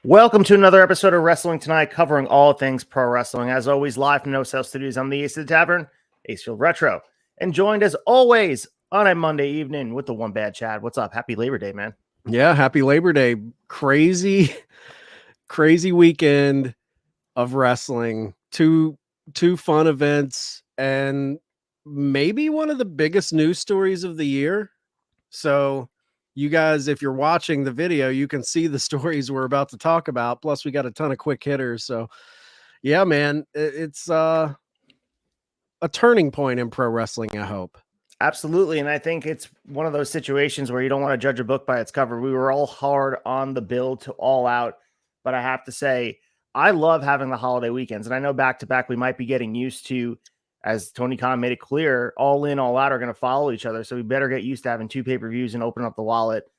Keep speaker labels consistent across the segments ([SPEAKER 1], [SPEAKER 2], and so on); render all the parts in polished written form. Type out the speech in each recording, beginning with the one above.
[SPEAKER 1] Welcome to another episode of Wrestling Tonight, covering all things pro wrestling. As always, live from No Cell Studios, I'm the Ace of the Tavern, Acefield Retro, and joined as always on a Monday evening with the one bad Chad. What's up? Happy Labor Day, man.
[SPEAKER 2] Yeah, happy Labor Day. Crazy weekend of wrestling. Two fun events and maybe one of the biggest news stories of the year. So you guys, if you're watching the video, you can see the stories we're about to talk about. Plus we got a ton of quick hitters. So yeah, man, it's a turning point in pro wrestling, I hope.
[SPEAKER 1] Absolutely, and I think it's one of those situations where you don't want to judge a book by its cover. We were all hard on the build to All Out, but I have to say, I love having the holiday weekends, and I know back-to-back we might be getting used to, as Tony Khan made it clear, All In, All Out are going to follow each other, so we better get used to having two pay-per-views and open up the wallet.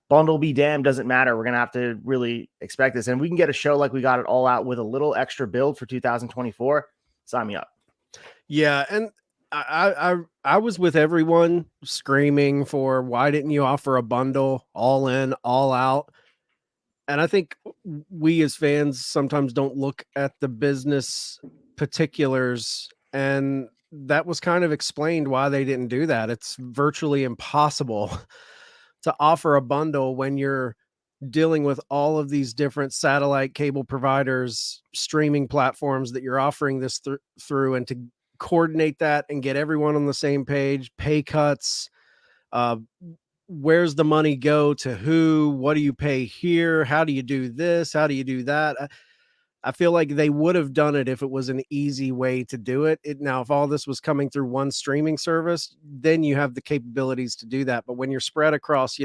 [SPEAKER 1] Bundle be damned, doesn't matter. We're going to have to really expect this, and we can get a show like we got it All Out with a little extra build for 2024. Sign me up.
[SPEAKER 2] Yeah, and I was with everyone screaming for why didn't you offer a bundle, all in, all out? And I think we as fans sometimes don't look at the business particulars, and that was kind of explained why they didn't do that. It's virtually impossible to offer a bundle when you're dealing with all of these different satellite cable providers, streaming platforms that you're offering this through, and to coordinate that and get everyone on the same page, pay cuts, where's the money go to who, what do you pay here, how do you do this, how do you do that? I feel like they would have done it if it was an easy way to do it. Now, if all this was coming through one streaming service, then you have the capabilities to do that. But when you're spread across,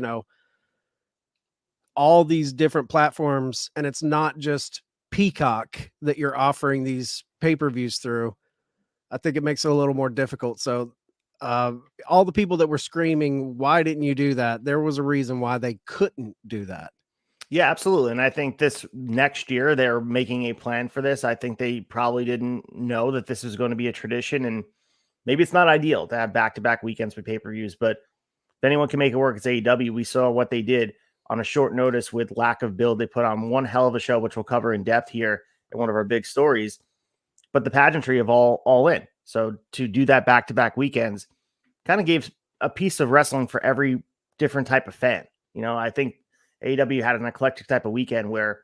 [SPEAKER 2] all these different platforms, and it's not just Peacock that you're offering these pay-per-views through, I think it makes it a little more difficult. So all the people that were screaming, why didn't you do that? There was a reason why they couldn't do that.
[SPEAKER 1] Yeah, absolutely. And I think this next year, they're making a plan for this. I think they probably didn't know that this was going to be a tradition. And maybe it's not ideal to have back-to-back weekends with pay-per-views, but if anyone can make it work, it's AEW. We saw what they did on a short notice with lack of build. They put on one hell of a show, which we'll cover in depth here in one of our big stories. But the pageantry of all in. So to do that back-to-back weekends kind of gave a piece of wrestling for every different type of fan. I think AEW had an eclectic type of weekend where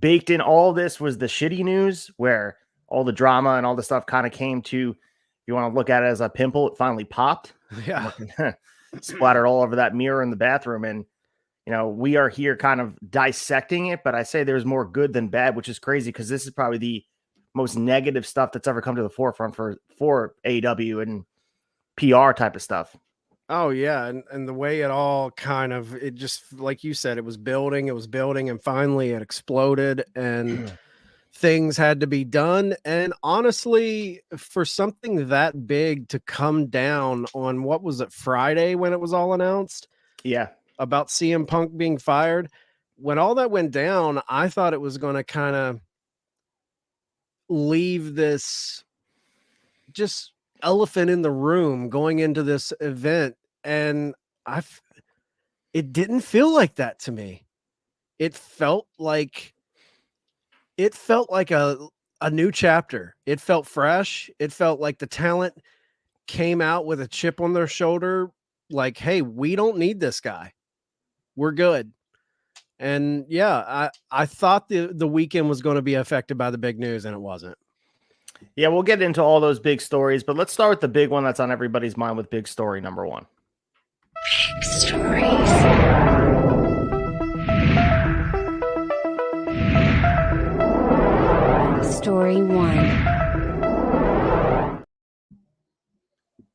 [SPEAKER 1] baked in all this was the shitty news, where all the drama and all the stuff kind of came to, if you want to look at it as a pimple, it finally popped.
[SPEAKER 2] Yeah.
[SPEAKER 1] Splattered all over that mirror in the bathroom. And, we are here kind of dissecting it, but I say there's more good than bad, which is crazy because this is probably the most negative stuff that's ever come to the forefront for AEW and PR type of stuff.
[SPEAKER 2] Oh yeah. And the way it all it just, like you said, it was building, and finally it exploded and things had to be done. And honestly, for something that big to come down on, what was it, Friday when it was all announced?
[SPEAKER 1] Yeah.
[SPEAKER 2] About CM Punk being fired. When all that went down, I thought it was going to kind of leave this just elephant in the room going into this event, and it didn't feel like that to me. It felt like a new chapter. It felt fresh. It felt like the talent came out with a chip on their shoulder, like, hey, we don't need this guy, we're good. And yeah, I thought the weekend was going to be affected by the big news, and it wasn't.
[SPEAKER 1] Yeah, we'll get into all those big stories, but let's start with the big one that's on everybody's mind with big story number one.
[SPEAKER 3] Big stories. Story one.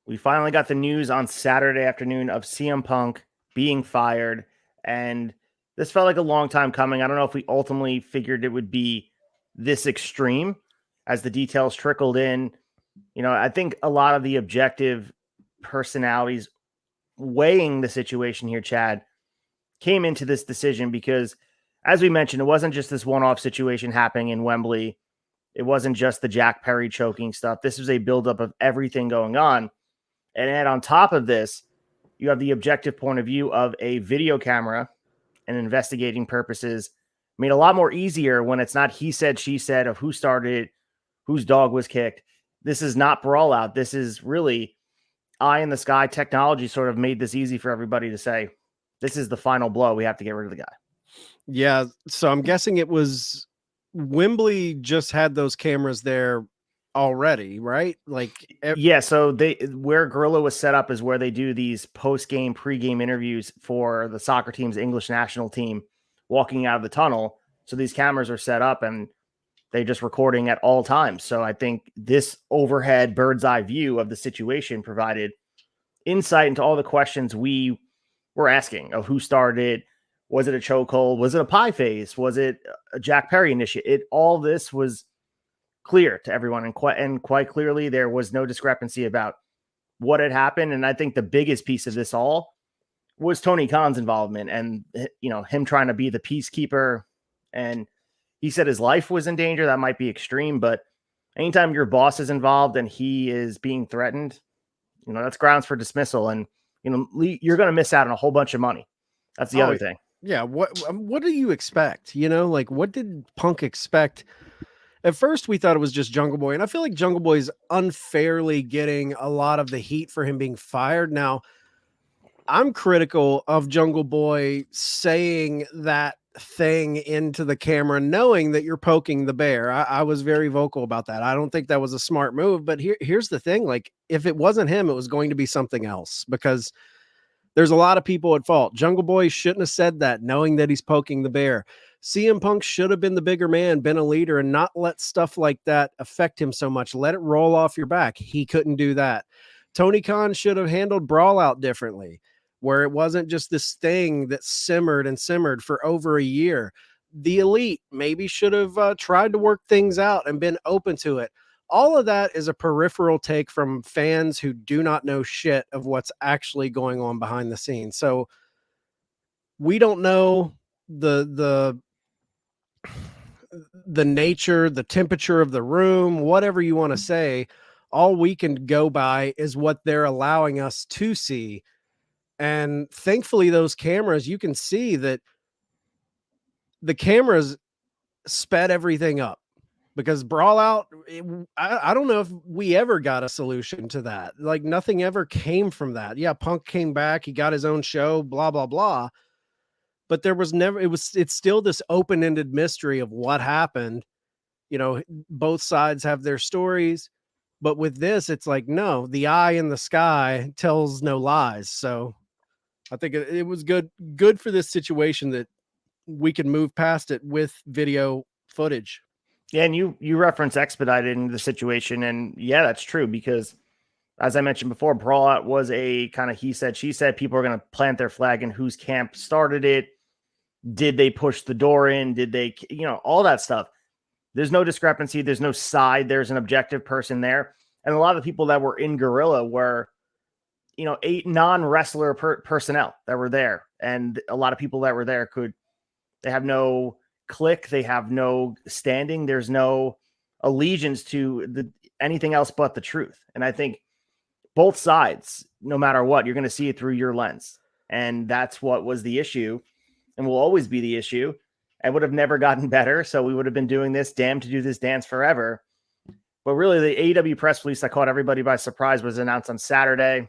[SPEAKER 1] We finally got the news on Saturday afternoon of CM Punk being fired, and this felt like a long time coming. I don't know if we ultimately figured it would be this extreme as the details trickled in. I think a lot of the objective personalities weighing the situation here, Chad, came into this decision because, as we mentioned, it wasn't just this one-off situation happening in Wembley. It wasn't just the Jack Perry choking stuff. This was a buildup of everything going on. And then on top of this, you have the objective point of view of a video camera and investigating purposes I mean, a lot more easier when it's not he said, she said of who started it, whose dog was kicked. This is not brawl out. This is really eye in the sky. Technology sort of made this easy for everybody to say, this is the final blow. We have to get rid of the guy.
[SPEAKER 2] Yeah. So I'm guessing it was Wembley just had those cameras there already, right? Like,
[SPEAKER 1] yeah. So where Gorilla was set up is where they do these post-game, pre-game interviews for the soccer team's English national team walking out of the tunnel. So these cameras are set up and they're just recording at all times. So I think this overhead bird's eye view of the situation provided insight into all the questions we were asking of who started. Was it a chokehold? Was it a pie face? Was it a Jack Perry initiative? All this was clear to everyone. And quite clearly, there was no discrepancy about what had happened. And I think the biggest piece of this all was Tony Khan's involvement and, him trying to be the peacekeeper. And he said his life was in danger. That might be extreme, but anytime your boss is involved and he is being threatened, that's grounds for dismissal. And, you're going to miss out on a whole bunch of money. That's the other thing.
[SPEAKER 2] Yeah. What do you expect? Like, what did Punk expect? At first, we thought it was just Jungle Boy, and I feel like Jungle Boy is unfairly getting a lot of the heat for him being fired. Now, I'm critical of Jungle Boy saying that thing into the camera, knowing that you're poking the bear. I was very vocal about that. I don't think that was a smart move, but here's the thing. Like, if it wasn't him, it was going to be something else, because there's a lot of people at fault. Jungle Boy shouldn't have said that, knowing that he's poking the bear. CM Punk should have been the bigger man, been a leader, and not let stuff like that affect him so much. Let it roll off your back. He couldn't do that. Tony Khan should have handled Brawl Out differently, where it wasn't just this thing that simmered and simmered for over a year. The Elite maybe should have tried to work things out and been open to it. All of that is a peripheral take from fans who do not know shit of what's actually going on behind the scenes. So we don't know the nature, the temperature of the room, whatever you want to say. All we can go by is what they're allowing us to see. And thankfully, those cameras, you can see that the cameras sped everything up, because Brawl Out, I don't know if we ever got a solution to that. Like, nothing ever came from that. Yeah, Punk came back, he got his own show, blah, blah, blah. But there was never, it's still this open-ended mystery of what happened. Both sides have their stories, but with this, it's like, no, the eye in the sky tells no lies. So I think it was good for this situation that we can move past it with video footage.
[SPEAKER 1] Yeah, and you reference expedited into the situation, and yeah, that's true, because as I mentioned before, Brawl Out was a kind of he said, she said. People are going to plant their flag in whose camp started it. Did they push the door in? Did they, all that stuff. There's no discrepancy. There's no side. There's an objective person there. And a lot of the people that were in Gorilla were, 8 non-wrestler personnel that were there. And a lot of people that were there they have no clique. They have no standing. There's no allegiance to anything else but the truth. And I think both sides, no matter what, you're going to see it through your lens. And that's what was the issue and will always be the issue, and would have never gotten better. So we would have been doing this damn to do this dance forever. But really, the AEW press release that caught everybody by surprise was announced on Saturday.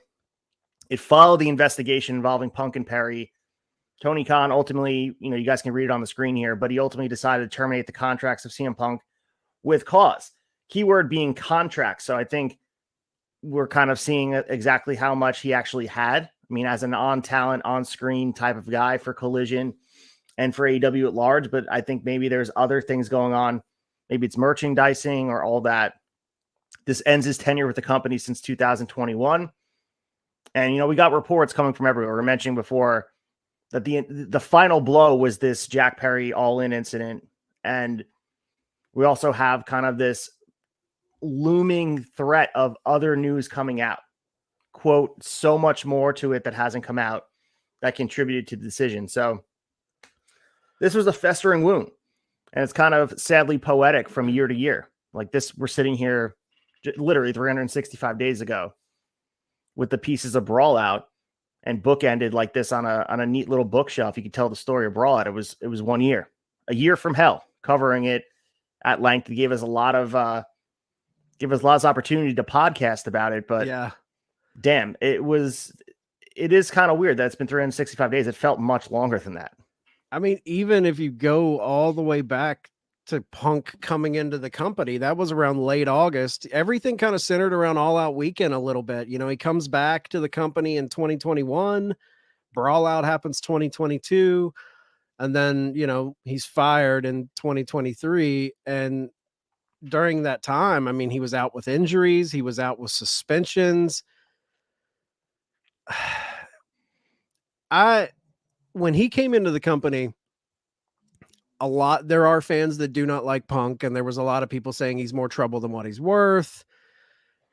[SPEAKER 1] It followed the investigation involving Punk and Perry. Tony Khan ultimately, you guys can read it on the screen here, but he ultimately decided to terminate the contracts of CM Punk with cause. Keyword being contract. So I think we're kind of seeing exactly how much he actually had. I mean, as an on-talent, on-screen type of guy for Collision and for AEW at large, but I think maybe there's other things going on. Maybe it's merchandising or all that. This ends his tenure with the company since 2021. And, we got reports coming from everywhere. We were mentioning before that the final blow was this Jack Perry all-in incident. And we also have kind of this looming threat of other news coming out. Quote, so much more to it that hasn't come out that contributed to the decision. So this was a festering wound, and it's kind of sadly poetic from year to year. Like this, we're sitting here literally 365 days ago with the pieces of Brawl Out and bookended like this on a neat little bookshelf. You could tell the story of Brawl Out. It was 1 year a year from hell covering it at length. He gave us lots of opportunity to podcast about it, but
[SPEAKER 2] yeah,
[SPEAKER 1] damn, it is kind of weird that it's been 365 days. It felt much longer than that.
[SPEAKER 2] I mean, even if you go all the way back to Punk coming into the company, that was around late August. Everything kind of centered around All Out Weekend a little bit. You know, he comes back to the company in 2021. Brawl Out happens 2022. And then, you know, he's fired in 2023. And during that time, I mean, he was out with injuries. He was out with suspensions. When he came into the company, there are fans that do not like Punk, and there was a lot of people saying he's more trouble than what he's worth.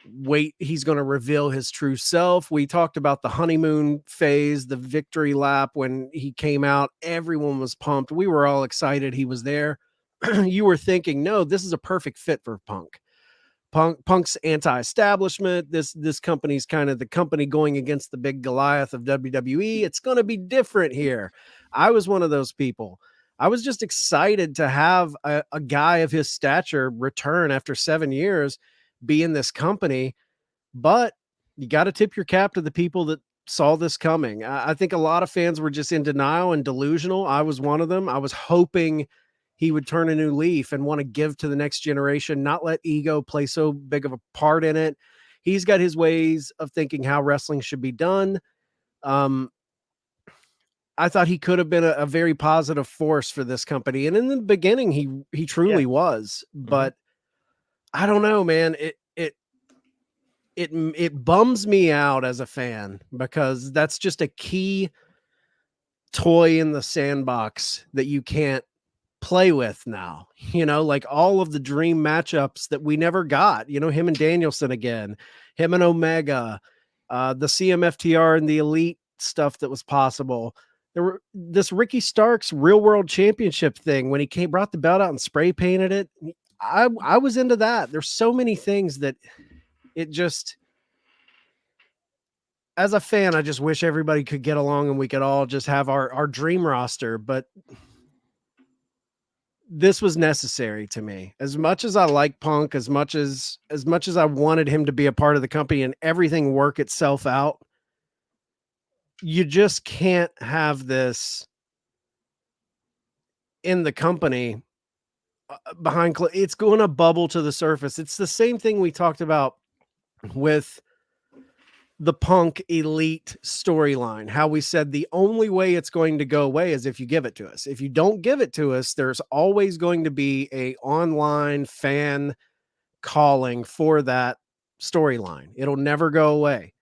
[SPEAKER 2] Wait, he's going to reveal his true self. We talked about the honeymoon phase, the victory lap. When he came out, everyone was pumped. We were all excited he was there. You were thinking, no, this is a perfect fit for Punk. Punk's anti-establishment. This company's kind of the company going against the big Goliath of WWE. It's going to be different here. I was one of those people. I was just excited to have a guy of his stature return after 7 years, be in this company. But you got to tip your cap to the people that saw this coming. I think a lot of fans were just in denial and delusional. I was one of them. I was hoping he would turn a new leaf and want to give to the next generation, not let ego play so big of a part in it. He's got his ways of thinking how wrestling should be done. I thought he could have been a very positive force for this company. And in the beginning, he truly was, but I don't know, man. It bums me out as a fan, because that's just a key toy in the sandbox that you can't play with now. You know, like all of the dream matchups that we never got, you know, him and Danielson again, him and Omega, the CMFTR and the Elite stuff that was possible. There were this Ricky Starks Real World Championship thing when he brought the belt out and spray painted it. I was into that. There's so many things that it just, as a fan, I just wish everybody could get along and we could all just have our dream roster. But this was necessary to me. As much as I like Punk, as much as I wanted him to be a part of the company and everything work itself out, you just can't have this in the company behind. It's going to bubble to the surface. It's the same thing we talked about with the Punk Elite storyline, how we said the only way it's going to go away is if you give it to us. If you don't give it to us, there's always going to be a online fan calling for that storyline. It'll never go away.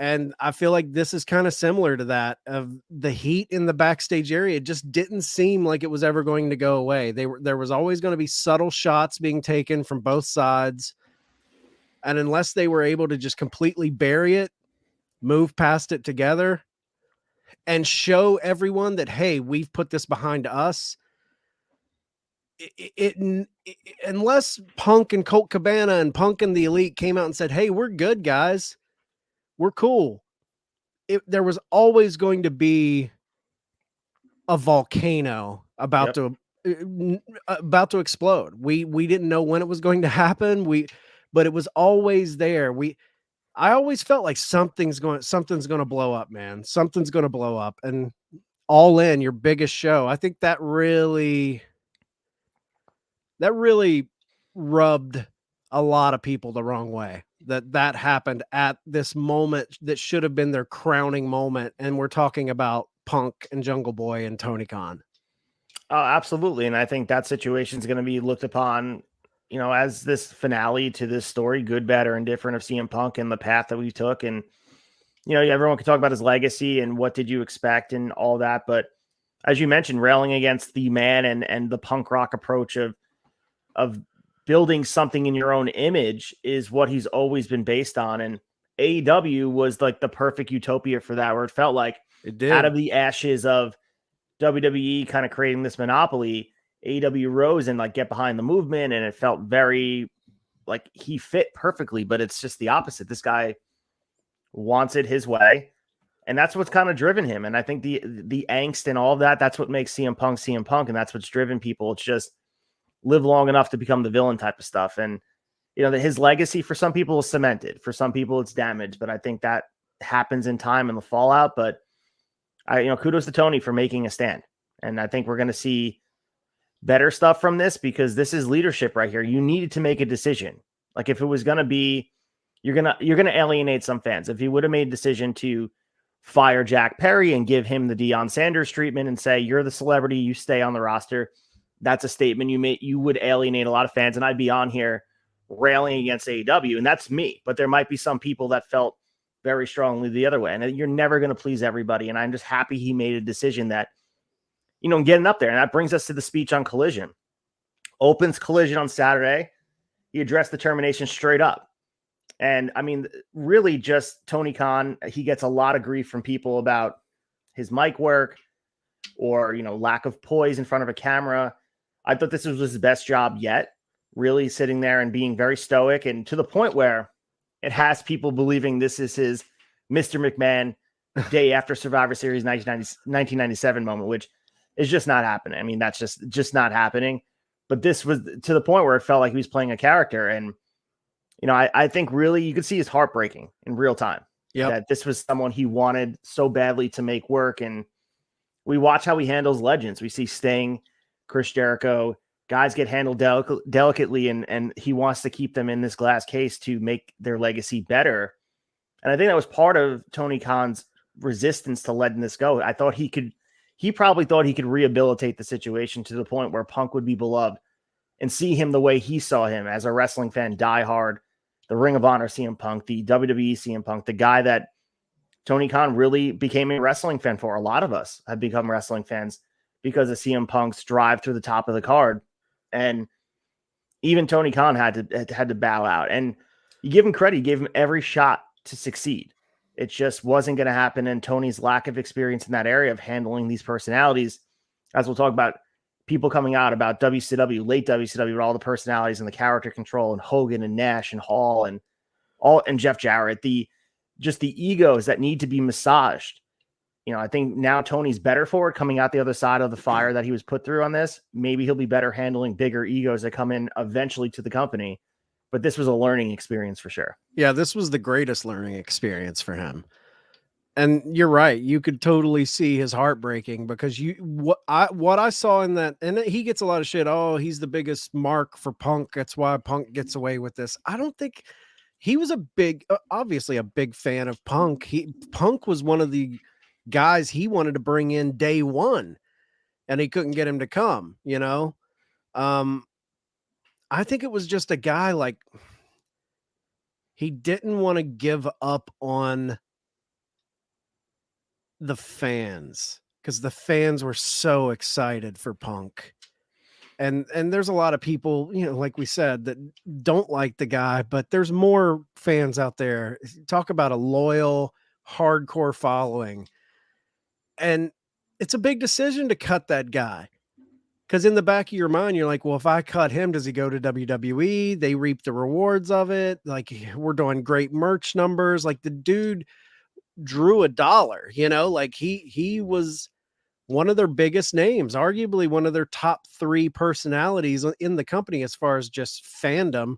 [SPEAKER 2] And I feel like this is kind of similar to that, of the heat in the backstage area. It just didn't seem like it was ever going to go away. There was always going to be subtle shots being taken from both sides. And unless they were able to just completely bury it, move past it together, and show everyone that, hey, we've put this behind us, unless Punk and Colt Cabana and Punk and the Elite came out and said, hey, we're good, guys, we're cool, there was always going to be a volcano about to explode. We didn't know when it was going to happen. But it was always there. I always felt like something's going to blow up, man. Something's going to blow up. And All In, your biggest show, I think that really rubbed a lot of people the wrong way. That happened at this moment that should have been their crowning moment. And we're talking about Punk and Jungle Boy and Tony Khan.
[SPEAKER 1] Oh, absolutely. And I think that situation is going to be looked upon, you know, as this finale to this story, good, bad, or indifferent, of CM Punk and the path that we took. And, you know, everyone can talk about his legacy and what did you expect and all that. But as you mentioned, railing against the man and the punk rock approach of building something in your own image is what he's always been based on. And AEW was like the perfect utopia for that, where it felt like
[SPEAKER 2] it did.
[SPEAKER 1] Out of the ashes of WWE kind of creating this monopoly, AEW rose and like get behind the movement, and it felt very like he fit perfectly. But it's just the opposite. This guy wants it his way, And that's what's kind of driven him. And I think the angst and all of that, that's what makes CM Punk. And that's what's driven people. It's just live long enough to become the villain type of stuff. And, that his legacy for some people is cemented. For some people it's damaged. But I think that happens in time and the fallout. But kudos to Tony for making a stand. And I think we're going to see better stuff from this because this is leadership right here. You needed to make a decision. Like if it was going to be, you're going to alienate some fans. If you would have made a decision to fire Jack Perry and give him the Deion Sanders treatment and say, you're the celebrity, you stay on the roster. That's a statement you would alienate a lot of fans. And I'd be on here railing against AEW. And that's me, but there might be some people that felt very strongly the other way. And you're never going to please everybody. And I'm just happy he made a decision that, getting up there. And that brings us to the speech on Collision. Opens Collision on Saturday. He addressed the termination straight up. And I mean, really just Tony Khan, he gets a lot of grief from people about his mic work or, lack of poise in front of a camera. I thought this was his best job yet, really sitting there and being very stoic, and to the point where it has people believing this is his Mr. McMahon day after Survivor Series 1997 moment, which is just not happening. I mean, that's just not happening. But this was to the point where it felt like he was playing a character. And, I think really you could see his heart breaking in real time. Yeah, that this was someone he wanted so badly to make work. And we watch how he handles legends. We see Sting, Chris Jericho, guys get handled delicately, and he wants to keep them in this glass case to make their legacy better. And I think that was part of Tony Khan's resistance to letting this go. He probably thought he could rehabilitate the situation to the point where Punk would be beloved and see him the way he saw him as a wrestling fan, die hard, the Ring of Honor CM Punk, the WWE CM Punk, the guy that Tony Khan really became a wrestling fan for. A lot of us have become wrestling fans because of CM Punk's drive through the top of the card. And even Tony Khan had to bow out. And you give him credit, you gave him every shot to succeed. It just wasn't going to happen. And Tony's lack of experience in that area of handling these personalities, as we'll talk about, people coming out about WCW, late WCW, with all the personalities and the character control, and Hogan and Nash and Hall and Jeff Jarrett, the egos that need to be massaged. I think now Tony's better for it, coming out the other side of the fire that he was put through on this. Maybe he'll be better handling bigger egos that come in eventually to the company. But this was a learning experience for sure. Yeah,
[SPEAKER 2] this was the greatest learning experience for him. And you're right. You could totally see his heart breaking because what I saw in that, and he gets a lot of shit. Oh, he's the biggest mark for Punk. That's why Punk gets away with this. I don't think he was obviously a big fan of Punk. Punk was one of the guys he wanted to bring in day one, and he couldn't get him to come, I think it was just a guy like he didn't want to give up on the fans because the fans were so excited for Punk. And there's a lot of people, like we said, that don't like the guy, but there's more fans out there. Talk about a loyal, hardcore following. And it's a big decision to cut that guy. Because in the back of your mind, you're like, well, if I cut him, does he go to WWE? They reap the rewards of it. Like, we're doing great merch numbers. Like, the dude drew $1, like he was one of their biggest names, arguably one of their top 3 personalities in the company as far as just fandom.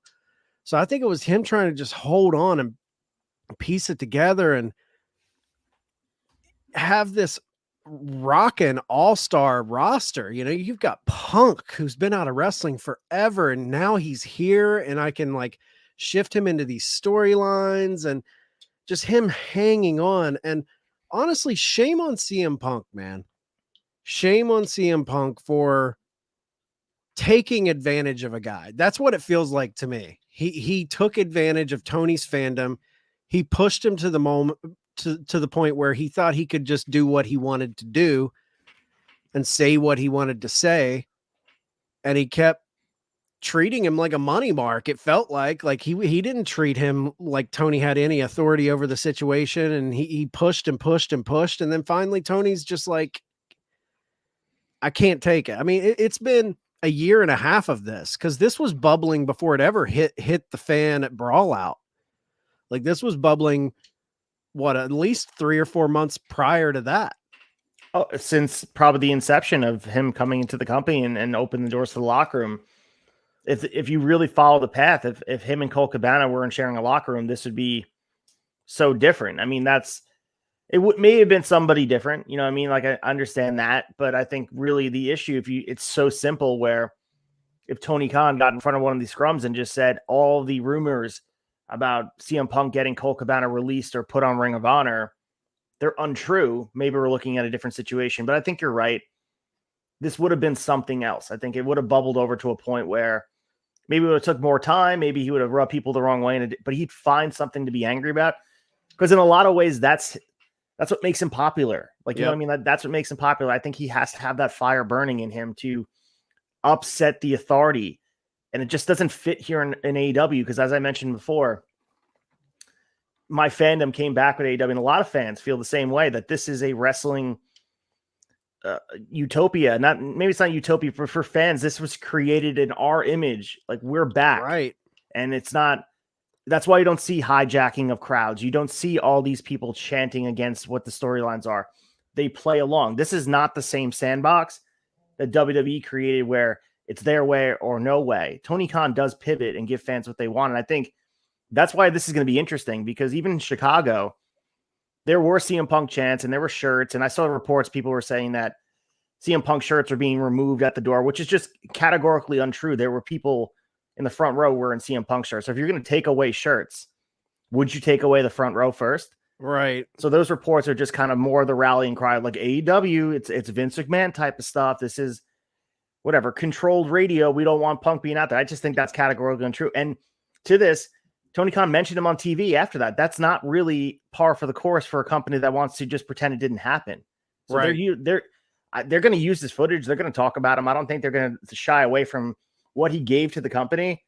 [SPEAKER 2] So I think it was him trying to just hold on and piece it together and have this rockin' all-star roster. You've got Punk, who's been out of wrestling forever, and now he's here, and I can like shift him into these storylines and just him hanging on. And honestly, shame on CM Punk, man. Shame on CM Punk for taking advantage of a guy. That's what it feels like to me. He took advantage of Tony's fandom. He pushed him to the moment, to the point where he thought he could just do what he wanted to do and say what he wanted to say. And he kept treating him like a money mark. It felt like he didn't treat him like Tony had any authority over the situation. And he pushed and pushed and pushed. And then finally Tony's just like, I can't take it. I mean, it's been a year and a half of this, because this was bubbling before it ever hit the fan at Brawl Out. Like, this was bubbling at least 3 or 4 months prior to that.
[SPEAKER 1] Oh, since probably the inception of him coming into the company and open the doors to the locker room. If you really follow the path, if him and Cole Cabana weren't sharing a locker room, this would be so different. I mean, may have been somebody different, you know what I mean? Like, I understand that, but I think really the issue, it's so simple where if Tony Khan got in front of one of these scrums and just said all the rumors about CM Punk getting Cole Cabana released or put on Ring of Honor, they're untrue, maybe we're looking at a different situation. But I think you're right. This would have been something else. I think it would have bubbled over to a point where maybe it would have took more time. Maybe he would have rubbed people the wrong way, but he'd find something to be angry about. Because in a lot of ways, that's what makes him popular. Like, you know what I mean? That's what makes him popular. I think he has to have that fire burning in him to upset the authority. And it just doesn't fit here in AEW because, as I mentioned before, my fandom came back with AEW, and a lot of fans feel the same way, that this is a wrestling utopia. Maybe it's not utopia, but for fans, this was created in our image. Like, we're back.
[SPEAKER 2] Right.
[SPEAKER 1] And it's not. That's why you don't see hijacking of crowds. You don't see all these people chanting against what the storylines are. They play along. This is not the same sandbox that WWE created where it's their way or no way. Tony Khan does pivot and give fans what they want. And I think that's why this is going to be interesting, because even in Chicago, there were CM Punk chants and there were shirts. And I saw reports, people were saying that CM Punk shirts are being removed at the door, which is just categorically untrue. There were people in the front row wearing CM Punk shirts. So if you're going to take away shirts, would you take away the front row first?
[SPEAKER 2] Right.
[SPEAKER 1] So those reports are just kind of more the rallying cry, like AEW, it's Vince McMahon type of stuff. This is whatever, controlled radio. We don't want Punk being out there. I just think that's categorically untrue. And to this, Tony Khan mentioned him on TV after that. That's not really par for the course for a company that wants to just pretend it didn't happen. So
[SPEAKER 2] right.
[SPEAKER 1] they're going to use this footage. They're going to talk about him. I don't think they're going to shy away from what he gave to the company.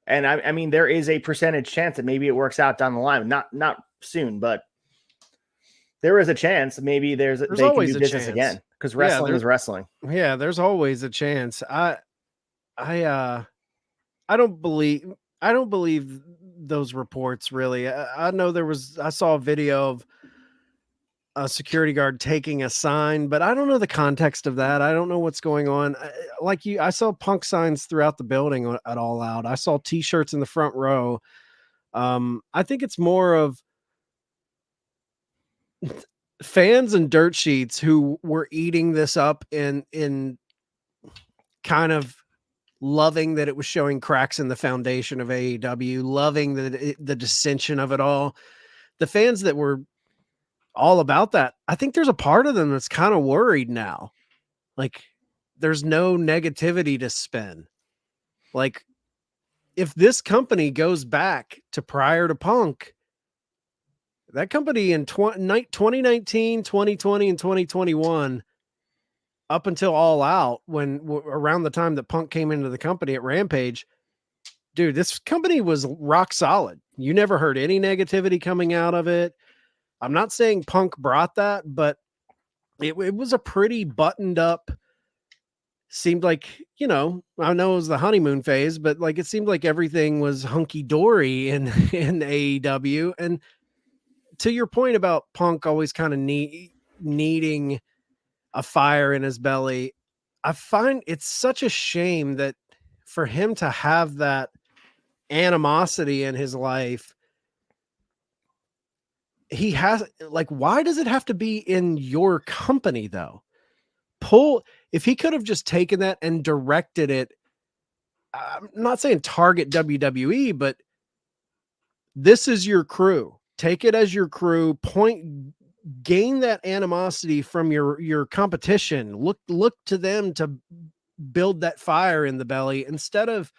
[SPEAKER 1] And I mean, there is a percentage chance that maybe it works out down the line. Not soon, but there is a chance. Maybe they can do business again, because wrestling is wrestling.
[SPEAKER 2] Yeah, there's always a chance. I don't believe those reports really. I know I saw a video of a security guard taking a sign, but I don't know the context of that. I don't know what's going on. I saw Punk signs throughout the building at All Out. I saw t-shirts in the front row. I think it's more of fans and dirt sheets who were eating this up in kind of loving that it was showing cracks in the foundation of AEW, loving the dissension of it all. The fans that were all about that, I think there's a part of them that's kind of worried now. Like, there's no negativity to spin. Like, if this company goes back to prior to Punk, that company in 2019, 2020, and 2021, up until All Out, around the time that Punk came into the company at Rampage, dude, this company was rock solid. You never heard any negativity coming out of it. I'm not saying Punk brought that, but it was a pretty buttoned up, seemed like, I know it was the honeymoon phase, but like, it seemed like everything was hunky dory in AEW. And to your point about Punk always kind of needing a fire in his belly, I find it's such a shame that for him to have that animosity in his life, he has, like, why does it have to be in your company though? If he could have just taken that and directed it, I'm not saying target WWE, but this is your crew. Take it as your crew. Gain that animosity from your competition. Look to them to build that fire in the belly instead of,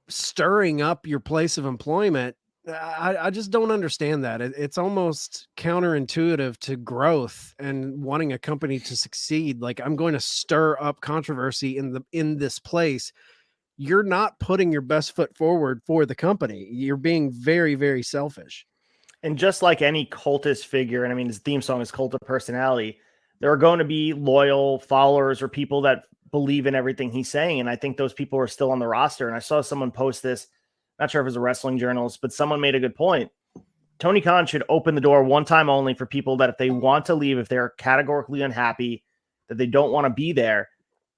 [SPEAKER 2] stirring up your place of employment. I just don't understand that. It's almost counterintuitive to growth and wanting a company to succeed. Like, I'm going to stir up controversy in this place. You're not putting your best foot forward for the company. You're being very, very selfish.
[SPEAKER 1] And just like any cultist figure, and I mean, his theme song is Cult of Personality, there are going to be loyal followers or people that believe in everything he's saying. And I think those people are still on the roster. And I saw someone post this not sure if it was a wrestling journalist, but someone made a good point. Tony Khan should open the door one time only for people that if they want to leave, if they're categorically unhappy, that they don't want to be there,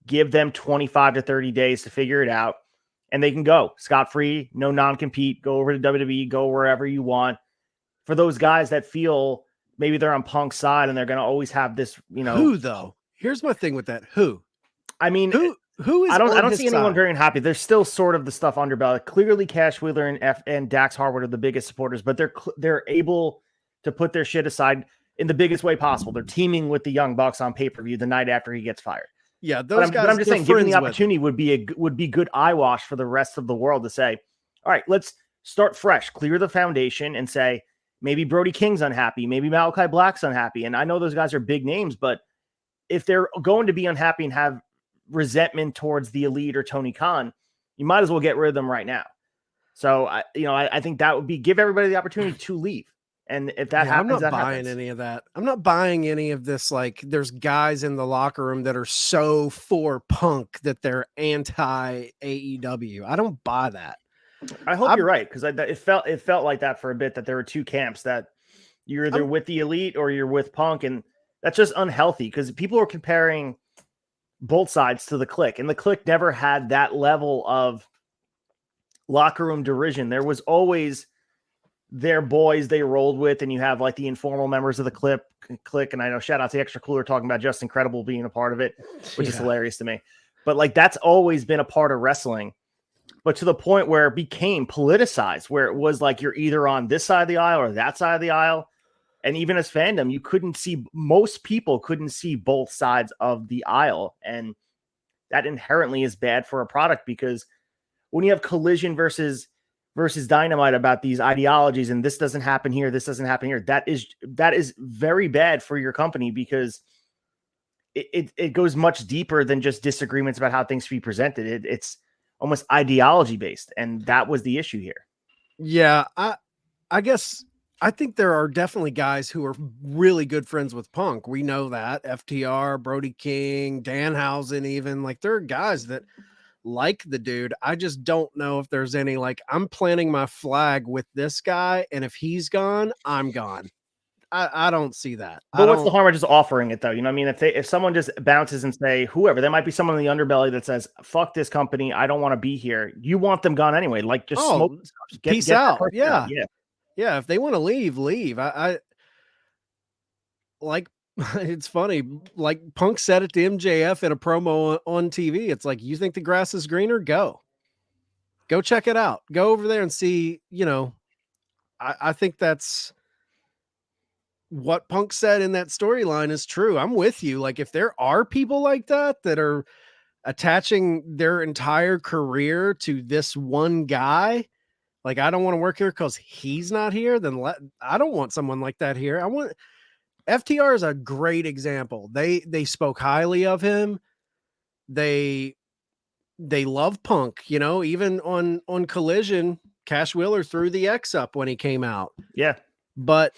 [SPEAKER 1] give them 25 to 30 days to figure it out, and they can go scot-free, no non-compete, go over to WWE, go wherever you want. For those guys that feel maybe they're on Punk's side and they're going to always have this,
[SPEAKER 2] Who, though? Here's my thing with that. Who?
[SPEAKER 1] I mean,
[SPEAKER 2] who is
[SPEAKER 1] I don't see anyone
[SPEAKER 2] side?
[SPEAKER 1] very unhappy. There's still sort of the stuff underbelly. Clearly, Cash Wheeler and Dax Harwood are the biggest supporters, but they're able to put their shit aside in the biggest way possible. They're teaming with the Young Bucks on pay-per-view the night after he gets fired.
[SPEAKER 2] Yeah, those guys.
[SPEAKER 1] But I'm just saying, giving the opportunity would be good eyewash for the rest of the world to say, all right, let's start fresh, clear the foundation, and say maybe Brody King's unhappy, maybe Malachi Black's unhappy, and I know those guys are big names, but if they're going to be unhappy and have resentment towards the Elite or Tony Khan, you might as well get rid of them right now. So I think that would be give everybody the opportunity to leave. And if that happens,
[SPEAKER 2] I'm not buying any of that. I'm not buying any of this. Like, there's guys in the locker room that are so for Punk that they're anti AEW. I don't buy that.
[SPEAKER 1] I hope you're right, because it felt like that for a bit, that there were two camps, that you're either with the Elite or you're with Punk, and that's just unhealthy because people are comparing both sides to the Clique, and the Clique never had that level of locker room derision. There was always their boys they rolled with, and you have like the informal members of the Clique. And I know, shout out to Extra Cooler talking about Just Incredible being a part of it, which is hilarious to me. But like, that's always been a part of wrestling, but to the point where it became politicized, where it was like you're either on this side of the aisle or that side of the aisle. And even as fandom, most people couldn't see both sides of the aisle. And that inherently is bad for a product, because when you have Collision versus Dynamite about these ideologies, and this doesn't happen here, this doesn't happen here, that is very bad for your company, because it goes much deeper than just disagreements about how things should be presented. It's almost ideology based. And that was the issue here.
[SPEAKER 2] Yeah. I guess I think there are definitely guys who are really good friends with Punk. We know that. FTR, Brody King, Danhausen, even. Like, there are guys that like the dude. I just don't know if there's any, like, I'm planting my flag with this guy, and if he's gone, I'm gone. I don't see that.
[SPEAKER 1] But what's the harm of just offering it, though? You know what I mean? If someone just bounces and say, whoever, there might be someone in the underbelly that says, fuck this company, I don't want to be here. You want them gone anyway. Like, just smoke.
[SPEAKER 2] Peace out. Yeah.
[SPEAKER 1] Yeah.
[SPEAKER 2] Yeah, if they want to leave. I like, it's funny. Like, Punk said it to MJF in a promo on TV. It's like, you think the grass is greener? Go check it out. Go over there and see, I think that's what Punk said in that storyline is true. I'm with you. Like, if there are people like that are attaching their entire career to this one guy, like, I don't want to work here because he's not here, then I don't want someone like that here. FTR is a great example. They spoke highly of him. They love Punk, even on Collision, Cash Wheeler threw the X up when he came out.
[SPEAKER 1] Yeah.
[SPEAKER 2] But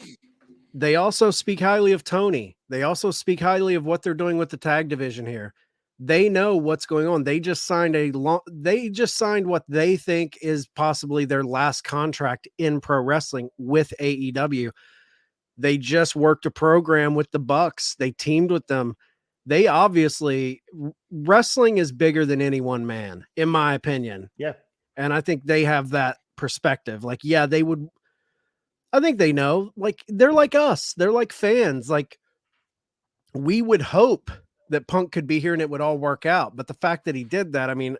[SPEAKER 2] they also speak highly of Tony. They also speak highly of what they're doing with the tag division here. They know what's going on. They just signed what they think is possibly their last contract in pro wrestling with AEW. They just worked a program with the Bucks. They teamed with them. They obviously, wrestling is bigger than any one man, in my opinion.
[SPEAKER 1] Yeah.
[SPEAKER 2] And I think they have that perspective. Like, yeah, I think they know, like, they're like us. They're like fans. Like, we would hope that Punk could be here and it would all work out. But the fact that he did that, I mean,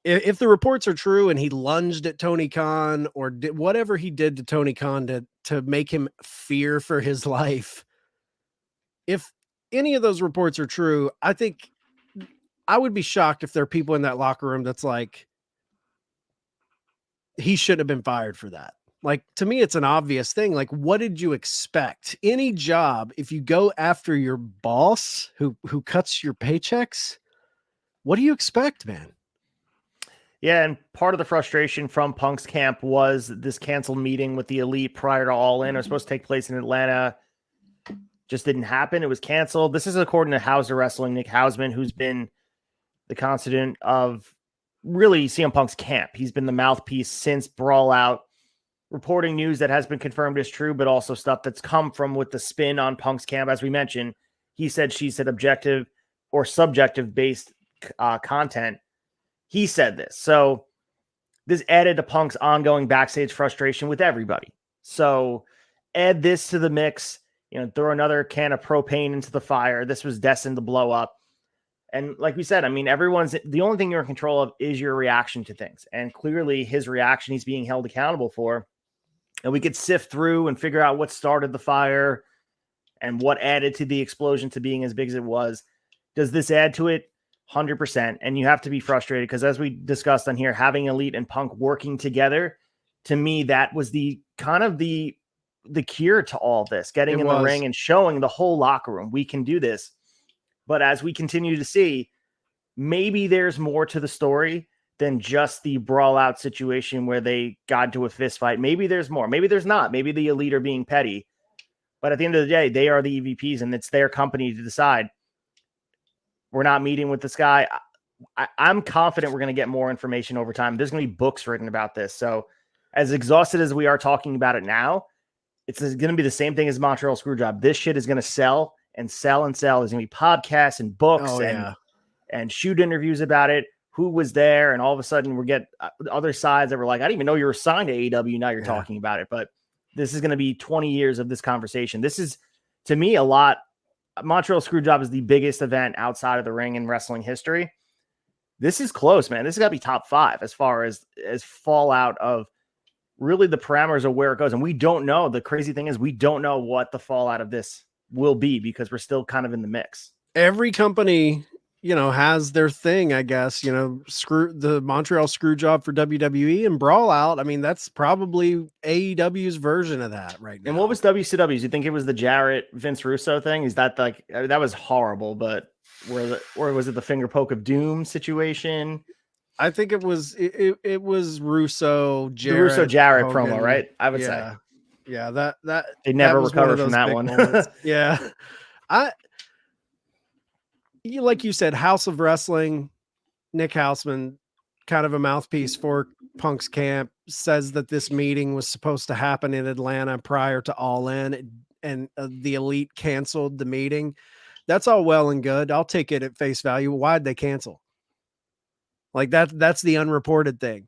[SPEAKER 2] if the reports are true and he lunged at Tony Khan or did whatever he did to Tony Khan to make him fear for his life, if any of those reports are true, I think I would be shocked if there are people in that locker room that's like, he shouldn't have been fired for that. Like, to me, it's an obvious thing. Like, what did you expect? Any job, if you go after your boss who cuts your paychecks, what do you expect, man?
[SPEAKER 1] Yeah, and part of the frustration from Punk's camp was this canceled meeting with the Elite prior to All In. It was supposed to take place in Atlanta. Just didn't happen. It was canceled. This is according to Hauser Wrestling, Nick Hausman, who's been the constituent of really CM Punk's camp. He's been the mouthpiece since Brawl Out, reporting news that has been confirmed as true, but also stuff that's come from with the spin on Punk's camp. As we mentioned, he said, she said, objective or subjective based content. He said this. So this added to Punk's ongoing backstage frustration with everybody. So add this to the mix, throw another can of propane into the fire. This was destined to blow up. And like we said, I mean, the only thing you're in control of is your reaction to things. And clearly his reaction, he's being held accountable for. And we could sift through and figure out what started the fire and what added to the explosion to being as big as it was. Does this add to it? 100%. And you have to be frustrated because, as we discussed on here, having Elite and Punk working together, to me, that was the kind of the cure to all this, getting in the ring and showing the whole locker room, we can do this. But as we continue to see, maybe there's more to the story than just the Brawl Out situation where they got into a fist fight. Maybe there's more. Maybe there's not. Maybe the Elite are being petty. But at the end of the day, they are the EVPs, and it's their company to decide. We're not meeting with this guy. I'm confident we're going to get more information over time. There's going to be books written about this. So as exhausted as we are talking about it now, it's going to be the same thing as Montreal Screwjob. This shit is going to sell and sell and sell. There's going to be podcasts and books and shoot interviews about it. Who was there? And all of a sudden we get other sides that were like, I didn't even know you were signed to AEW. Now you're talking about it. But this is going to be 20 years of this conversation. This is, to me, a lot. Montreal Screwjob is the biggest event outside of the ring in wrestling history. This is close, man. This has got to be top 5 as far as fallout of really the parameters of where it goes. And we don't know. The crazy thing is we don't know what the fallout of this will be because we're still kind of in the mix.
[SPEAKER 2] Every company, has their thing, I guess, the Montreal Screwjob for WWE and Brawl Out. I mean, that's probably AEW's version of that right now.
[SPEAKER 1] And what was WCW's? You think it was the Jarrett Vince Russo thing? Is that that was horrible, but or was it the finger poke of doom situation?
[SPEAKER 2] I think it was Russo, Jarrett,
[SPEAKER 1] the Russo Jarrett
[SPEAKER 2] Hogan.
[SPEAKER 1] Promo, right? I would say.
[SPEAKER 2] Yeah, that
[SPEAKER 1] they never recovered from that one.
[SPEAKER 2] Yeah. Like you said, House of Wrestling, Nick Houseman, kind of a mouthpiece for Punk's camp, says that this meeting was supposed to happen in Atlanta prior to All In, and the Elite canceled the meeting. That's all well and good. I'll take it at face value. Why'd they cancel? Like that's the unreported thing.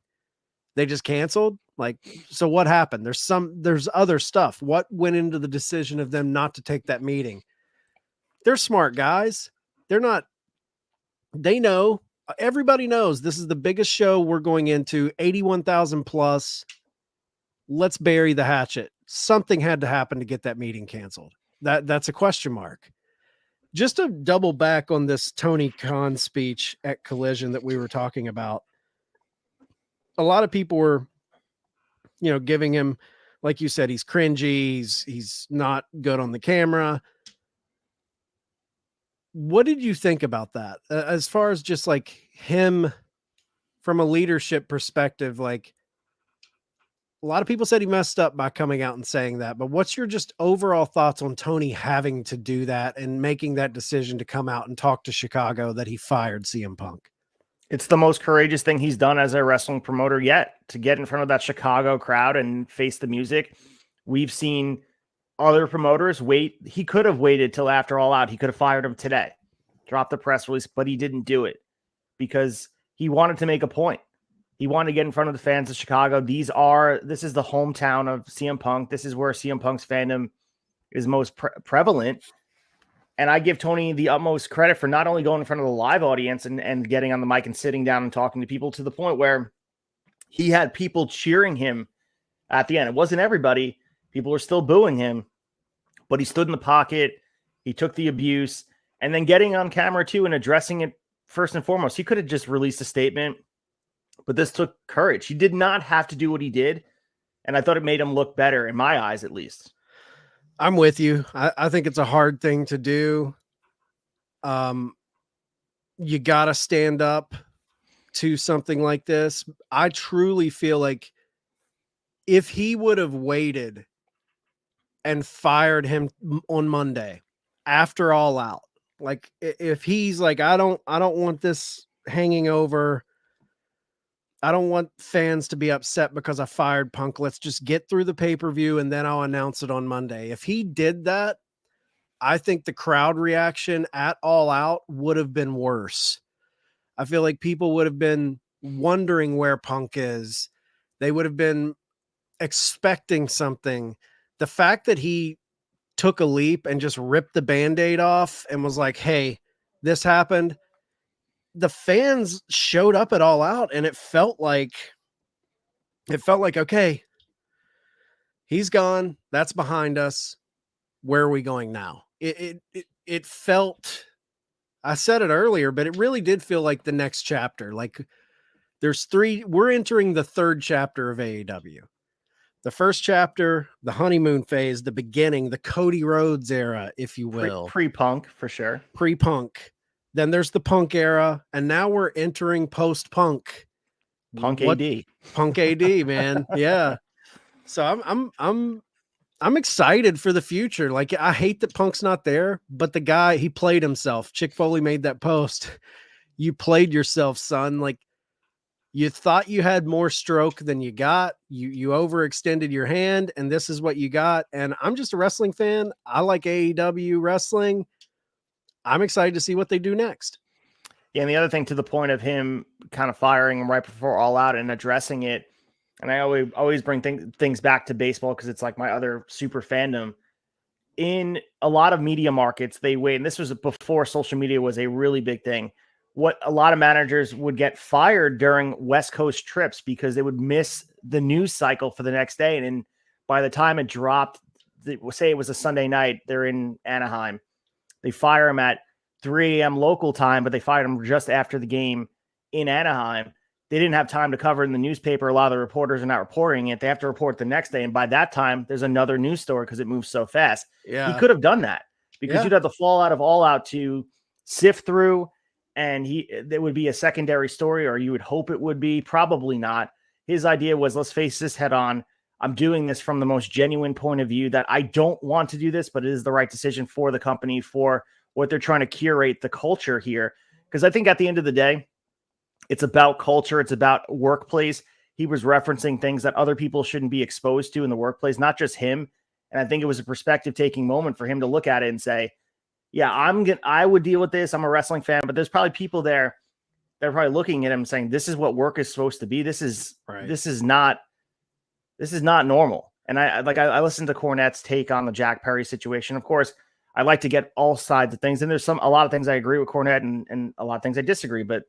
[SPEAKER 2] They just canceled. Like, so what happened? There's other stuff. What went into the decision of them not to take that meeting? They're smart guys. They know, everybody knows this is the biggest show we're going into, 81,000 plus. Let's bury the hatchet. Something had to happen to get that meeting canceled. That's a question mark. Just to double back on this Tony Khan speech at Collision that we were talking about. A lot of people were, giving him, like you said, he's cringy. He's not good on the camera. What did you think about that? As far as just like him from a leadership perspective, like a lot of people said he messed up by coming out and saying that, but what's your just overall thoughts on Tony having to do that and making that decision to come out and talk to Chicago that he fired CM Punk?
[SPEAKER 1] It's the most courageous thing he's done as a wrestling promoter yet, to get in front of that Chicago crowd and face the music. We've seen other promoters wait. He could have waited till after All Out. He could have fired him today, dropped the press release, but he didn't do it because he wanted to make a point. He wanted to get in front of the fans of Chicago. This is the hometown of CM Punk. This is where CM Punk's fandom is most prevalent. And I give Tony the utmost credit for not only going in front of the live audience and getting on the mic and sitting down and talking to people, to the point where he had people cheering him at the end. It wasn't everybody. People were still booing him, but he stood in the pocket. He took the abuse, and then getting on camera too and addressing it first and foremost. He could have just released a statement, but this took courage. He did not have to do what he did. And I thought it made him look better, in my eyes, at least.
[SPEAKER 2] I'm with you. I think it's a hard thing to do. You got to stand up to something like this. I truly feel like if he would have waited and fired him on Monday after All Out, like if he's like, I don't want this hanging over, I don't want fans to be upset because I fired Punk. Let's just get through the pay-per-view and then I'll announce it on Monday. If he did that, I think the crowd reaction at All Out would have been worse. I feel like people would have been wondering where Punk is. They would have been expecting something. The fact that he took a leap and just ripped the Band-Aid off and was like, hey, this happened. The fans showed up at All Out and it felt like, okay, he's gone. That's behind us. Where are we going now? It felt, I said it earlier, but it really did feel like the next chapter. Like we're entering the third chapter of AEW. The first chapter, the honeymoon phase, the beginning, the Cody Rhodes era, if you will.
[SPEAKER 1] Pre-Punk, for sure.
[SPEAKER 2] Pre-Punk. Then there's the Punk era, and now we're entering post-Punk.
[SPEAKER 1] AD.
[SPEAKER 2] Punk AD, man. Yeah. So I'm excited for the future. Like, I hate that Punk's not there, but the guy, he played himself. Chick Foley made that post. You played yourself, son. Like, you thought you had more stroke than you got. You overextended your hand, and this is what you got. And I'm just a wrestling fan. I like AEW wrestling. I'm excited to see what they do next.
[SPEAKER 1] Yeah, and the other thing, to the point of him kind of firing him right before All Out and addressing it, and I always bring things back to baseball because it's like my other super fandom. In a lot of media markets, they wait, and this was before social media was a really big thing. What a lot of managers would get fired during West Coast trips because they would miss the news cycle for the next day. And by the time it dropped, say it was a Sunday night, they're in Anaheim. They fire him at 3 a.m. local time, but they fired him just after the game in Anaheim. They didn't have time to cover it in the newspaper. A lot of the reporters are not reporting it. They have to report the next day. And by that time, there's another news story because it moves so fast.
[SPEAKER 2] Yeah.
[SPEAKER 1] He could have done that because you'd have the fallout of All Out to sift through, and there would be a secondary story, or you would hope it would be. Probably not. His idea was, let's face this head on. I'm doing this from the most genuine point of view that I don't want to do this, but it is the right decision for the company, for what they're trying to curate, the culture here. Because I think at the end of the day, it's about culture. It's about workplace. He was referencing things that other people shouldn't be exposed to in the workplace, not just him. And I think it was a perspective taking moment for him to look at it and say, yeah, I would deal with this. I'm a wrestling fan, but there's probably people there that are probably looking at him saying, this is what work is supposed to be. This is not normal. And I listened to Cornette's take on the Jack Perry situation. Of course, I like to get all sides of things. And there's a lot of things I agree with Cornette and a lot of things I disagree, but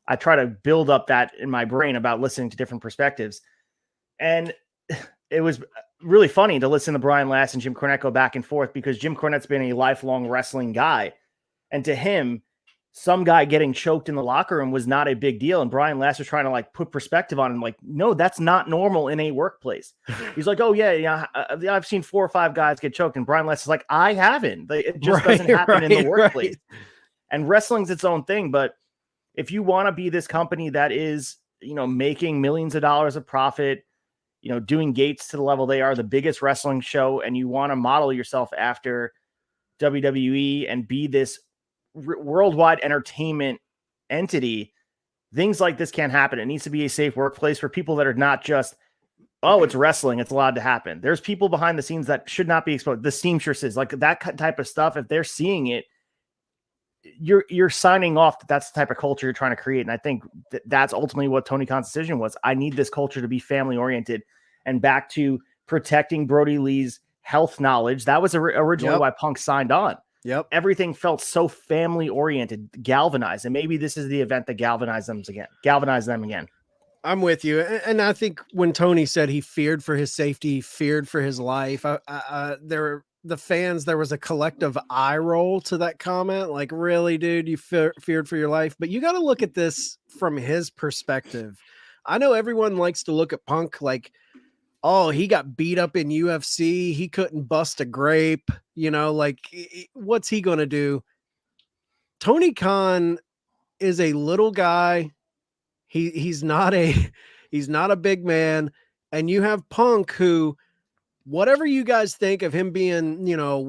[SPEAKER 1] I try to build up that in my brain about listening to different perspectives. And it was really funny to listen to Brian Last and Jim Cornette go back and forth, because Jim Cornette's been a lifelong wrestling guy. And to him, some guy getting choked in the locker room was not a big deal. And Brian Last was trying to like put perspective on him. Like, no, that's not normal in a workplace. He's like, oh yeah. I've seen 4 or 5 guys get choked. And Brian Last is like, I haven't. It just doesn't happen in the workplace. And wrestling's its own thing. But if you want to be this company that is, making millions of dollars of profit, doing gates to the level they are, the biggest wrestling show, and you want to model yourself after WWE and be this worldwide entertainment entity, things like this can't happen. It needs to be a safe workplace for people that are not just, oh, it's wrestling, it's allowed to happen. There's people behind the scenes that should not be exposed. The seamstresses, like that type of stuff, if they're seeing it, you're signing off that that's the type of culture you're trying to create. And I think that's ultimately what Tony Khan's decision was. I need this culture to be family oriented. And back to protecting Brody Lee's health knowledge, that was originally why Punk signed on.
[SPEAKER 2] Yep.
[SPEAKER 1] Everything felt so family oriented, galvanized. And maybe this is the event that galvanized them again.
[SPEAKER 2] I'm with you. And I think when Tony said he feared for his safety, feared for his life, the fans, there was a collective eye roll to that comment. Like, really, dude, you feared for your life. But you got to look at this from his perspective. I know everyone likes to look at Punk like, oh, he got beat up in UFC. He couldn't bust a grape. What's he going to do? Tony Khan is a little guy. He's not a big man. And you have Punk, who, whatever you guys think of him being, a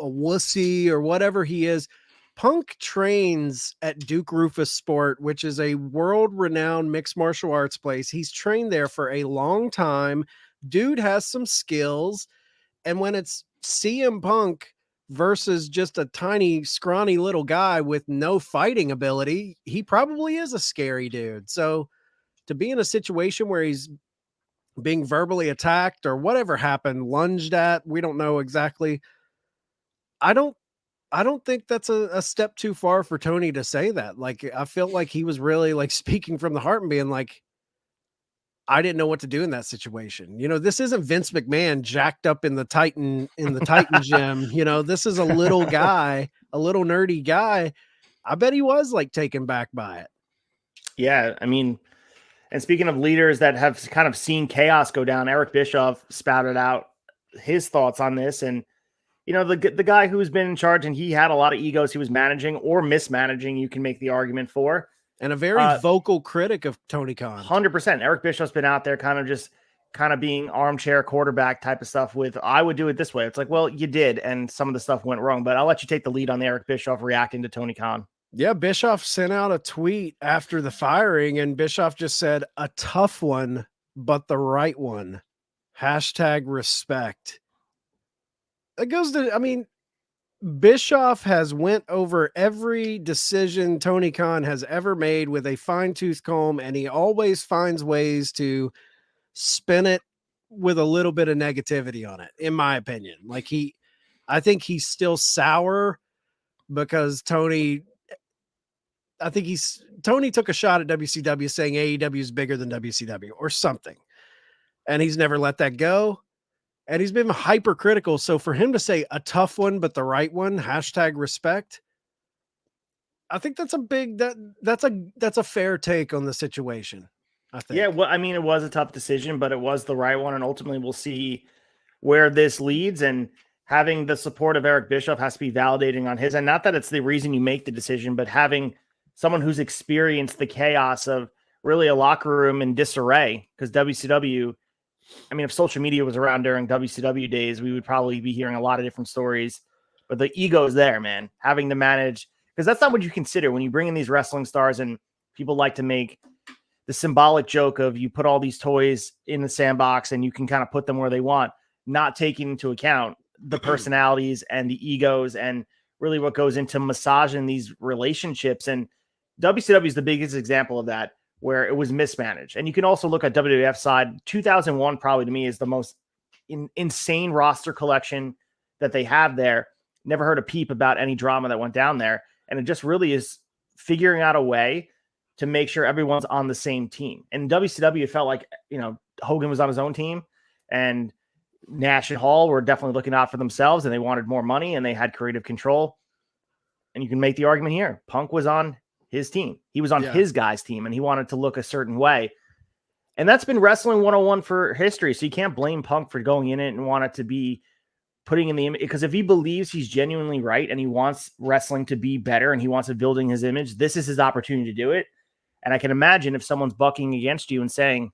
[SPEAKER 2] wussy or whatever he is, Punk trains at Duke Rufus Sport, which is a world-renowned mixed martial arts place. He's trained there for a long time. Dude has some skills. And when it's CM Punk versus just a tiny, scrawny little guy with no fighting ability, he probably is a scary dude. So to be in a situation where he's being verbally attacked or whatever happened, lunged at, we don't know exactly. I don't think that's a step too far for Tony to say that. Like, I felt like he was really like speaking from the heart and being like, I didn't know what to do in that situation. You know, this isn't Vince McMahon jacked up in the Titan gym. You know, this is a little guy, a little nerdy guy. I bet he was like taken back by it.
[SPEAKER 1] Yeah, I mean, and speaking of leaders that have kind of seen chaos go down, Eric Bischoff spouted out his thoughts on this. And, you know, the guy who's been in charge and he had a lot of egos he was managing or mismanaging, you can make the argument for.
[SPEAKER 2] And a very vocal critic of Tony Khan.
[SPEAKER 1] 100%. Eric Bischoff's been out there kind of being armchair quarterback type of stuff with, I would do it this way. It's like, well, you did. And some of the stuff went wrong, but I'll let you take the lead on the Eric Bischoff reacting to Tony Khan.
[SPEAKER 2] Yeah, Bischoff sent out a tweet after the firing, and Bischoff just said, a tough one, but the right one. #respect. It goes to, I mean, Bischoff has went over every decision Tony Khan has ever made with a fine-tooth comb, and he always finds ways to spin it with a little bit of negativity on it, in my opinion. Like I think he's still sour because Tony took a shot at WCW saying AEW is bigger than WCW or something. And he's never let that go. And he's been hypercritical. So for him to say a tough one, but the right one, #respect. I think that's a big, that's a fair take on the situation. I think.
[SPEAKER 1] Yeah. Well, I mean, it was a tough decision, but it was the right one. And ultimately we'll see where this leads, and having the support of Eric Bischoff has to be validating on his end. Not that it's the reason you make the decision, but having someone who's experienced the chaos of really a locker room in disarray, because WCW, I mean, if social media was around during WCW days, we would probably be hearing a lot of different stories, but the ego is there, man, having to manage, because that's not what you consider when you bring in these wrestling stars. And people like to make the symbolic joke of you put all these toys in the sandbox and you can kind of put them where they want, not taking into account the personalities and the egos and really what goes into massaging these relationships. And WCW is the biggest example of that, where it was mismanaged. And you can also look at WWF side. 2001 probably to me is the most insane roster collection that they have there. Never heard a peep about any drama that went down there. And it just really is figuring out a way to make sure everyone's on the same team. And WCW, it felt like, you know, Hogan was on his own team, and Nash and Hall were definitely looking out for themselves, and they wanted more money and they had creative control. And you can make the argument here. Punk was on his team. He was on his guy's team, and he wanted to look a certain way. And that's been wrestling 101 for history. So you can't blame Punk for going in it and want it to be putting in the image, because if he believes he's genuinely right and he wants wrestling to be better and he wants to building his image, this is his opportunity to do it. And I can imagine if someone's bucking against you and saying,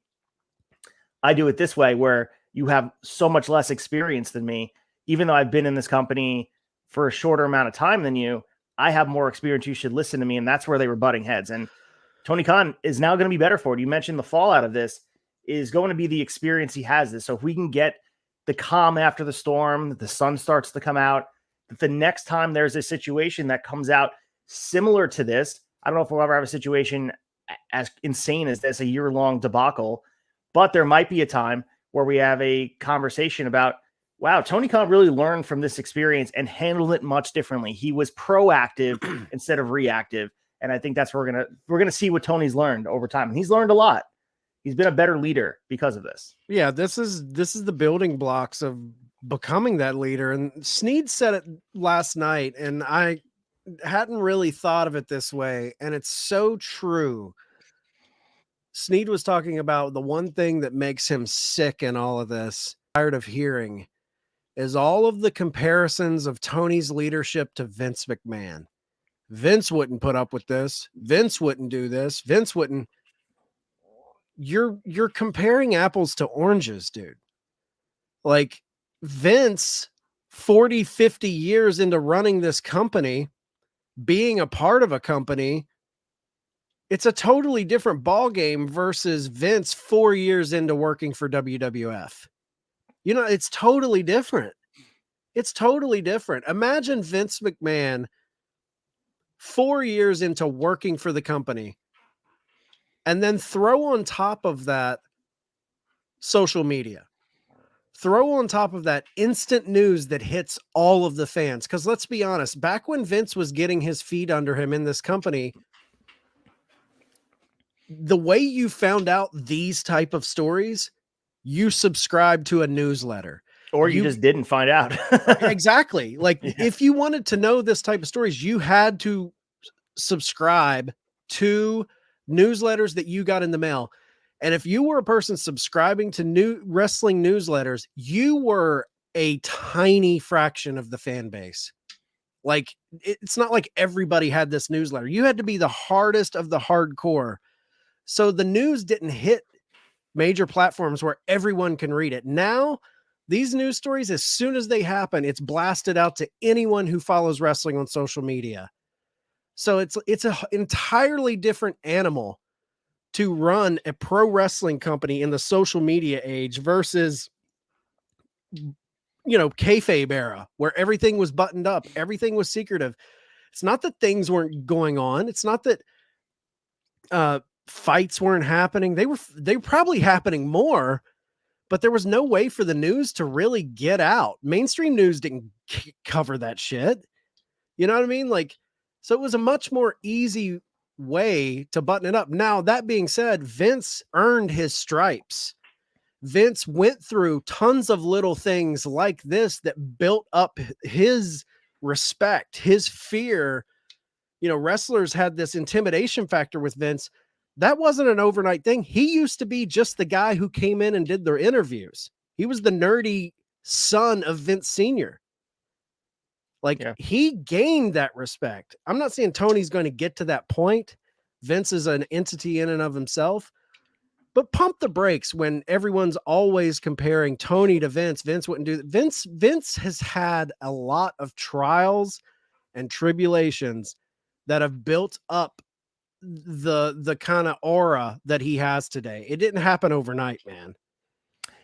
[SPEAKER 1] I do it this way, where you have so much less experience than me, even though I've been in this company for a shorter amount of time than you, I have more experience. You should listen to me. And that's where they were butting heads. And Tony Khan is now going to be better for it. You mentioned the fallout of this is going to be the experience he has this. So if we can get the calm after the storm, that the sun starts to come out, that the next time there's a situation that comes out similar to this, I don't know if we'll ever have a situation as insane as this, a year-long debacle, but there might be a time where we have a conversation about, wow, Tony Khan really learned from this experience and handled it much differently. He was proactive instead of reactive. And I think that's where we're gonna see what Tony's learned over time. And he's learned a lot. He's been a better leader because of this.
[SPEAKER 2] Yeah, this is the building blocks of becoming that leader. And Sneed said it last night, and I hadn't really thought of it this way, and it's so true. Sneed was talking about the one thing that makes him sick in all of this, tired of hearing, is all of the comparisons of Tony's leadership to Vince McMahon. Vince wouldn't put up with this. Vince wouldn't do this. Vince wouldn't. You're comparing apples to oranges, dude. Like Vince, 40, 50 years into running this company, being a part of a company, it's a totally different ball game versus Vince 4 years into working for WWF. You know, it's totally different. It's totally different. Imagine Vince McMahon 4 years into working for the company, and then throw on top of that social media. Throw on top of that instant news that hits all of the fans. Because let's be honest, back when Vince was getting his feet under him in this company, the way you found out these type of stories, you subscribed to a newsletter.
[SPEAKER 1] Or you just didn't find out.
[SPEAKER 2] Exactly. Like if you wanted to know this type of stories, you had to subscribe to newsletters that you got in the mail. And if you were a person subscribing to new wrestling newsletters, you were a tiny fraction of the fan base. Like it's not like everybody had this newsletter. You had to be the hardest of the hardcore. So the news didn't hit major platforms where everyone can read it. Now, these news stories, as soon as they happen, it's blasted out to anyone who follows wrestling on social media. So it's an entirely different animal to run a pro wrestling company in the social media age versus, you know, kayfabe era where everything was buttoned up, everything was secretive. It's not that things weren't going on. It's not that fights weren't happening. They were probably happening more, but there was no way for the news to really get out. Mainstream news didn't cover that shit. You know what I mean? Like, so it was a much more easy way to button it up. Now, that being said, Vince earned his stripes. Vince went through tons of little things like this that built up his respect, his fear. You know, wrestlers had this intimidation factor with Vince. That wasn't an overnight thing. He used to be just the guy who came in and did their interviews. He was the nerdy son of Vince Sr. Like he gained that respect. I'm not saying Tony's going to get to that point. Vince is an entity in and of himself, but pump the brakes when everyone's always comparing Tony to Vince. Vince wouldn't do that. Vince has had a lot of trials and tribulations that have built up the kind of aura that he has today. It didn't happen overnight, man.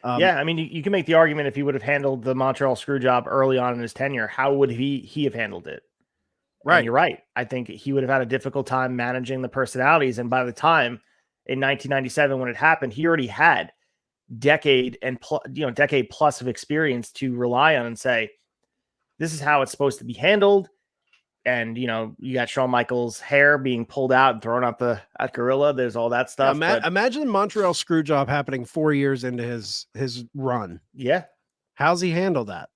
[SPEAKER 1] Yeah, I mean, you can make the argument if he would have handled the Montreal Screwjob early on in his tenure, how would he have handled it?
[SPEAKER 2] Right.
[SPEAKER 1] And you're right. I think he would have had a difficult time managing the personalities. And by the time in 1997, when it happened, he already had decade plus of experience to rely on and say, this is how it's supposed to be handled. And, you know, you got Shawn Michaels' hair being pulled out and thrown out at Gorilla. There's all that stuff.
[SPEAKER 2] Imagine the Montreal Screwjob happening 4 years into his run.
[SPEAKER 1] Yeah.
[SPEAKER 2] How's he handle that?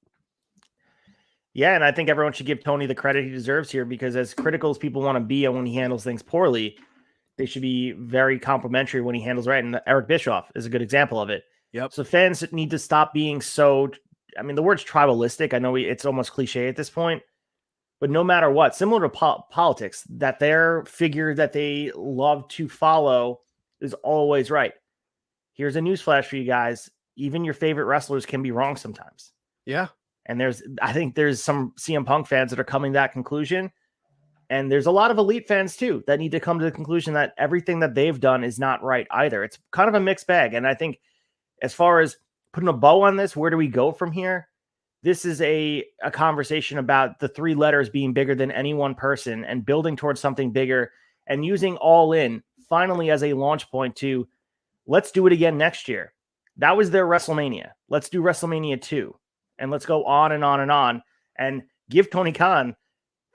[SPEAKER 1] Yeah, and I think everyone should give Tony the credit he deserves here, because as critical as people want to be on when he handles things poorly, they should be very complimentary when he handles right. And Eric Bischoff is a good example of it.
[SPEAKER 2] Yep.
[SPEAKER 1] So fans need to stop being so, I mean, the word's tribalistic. I know it's almost cliche at this point. But no matter what, similar to politics, that their figure that they love to follow is always right. Here's a newsflash for you guys. Even your favorite wrestlers can be wrong sometimes.
[SPEAKER 2] Yeah.
[SPEAKER 1] And I think there's some CM Punk fans that are coming to that conclusion. And there's a lot of elite fans too that need to come to the conclusion that everything that they've done is not right either. It's kind of a mixed bag. And I think as far as putting a bow on this, where do we go from here? This is a conversation about the three letters being bigger than any one person and building towards something bigger and using All In finally as a launch point to let's do it again next year. That was their WrestleMania. Let's do WrestleMania 2. And let's go on and on and on and give Tony Khan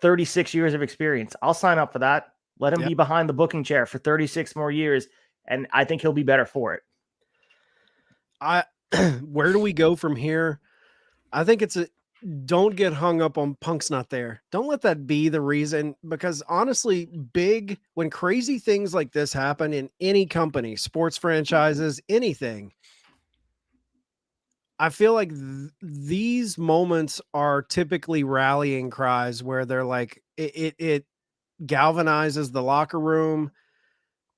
[SPEAKER 1] 36 years of experience. I'll sign up for that. Let him be behind the booking chair for 36 more years. And I think he'll be better for it.
[SPEAKER 2] Where do we go from here? I think don't get hung up on Punk's not there. Don't let that be the reason, because honestly, when crazy things like this happen in any company, sports franchises, anything, I feel like these moments are typically rallying cries where they're like, it galvanizes the locker room.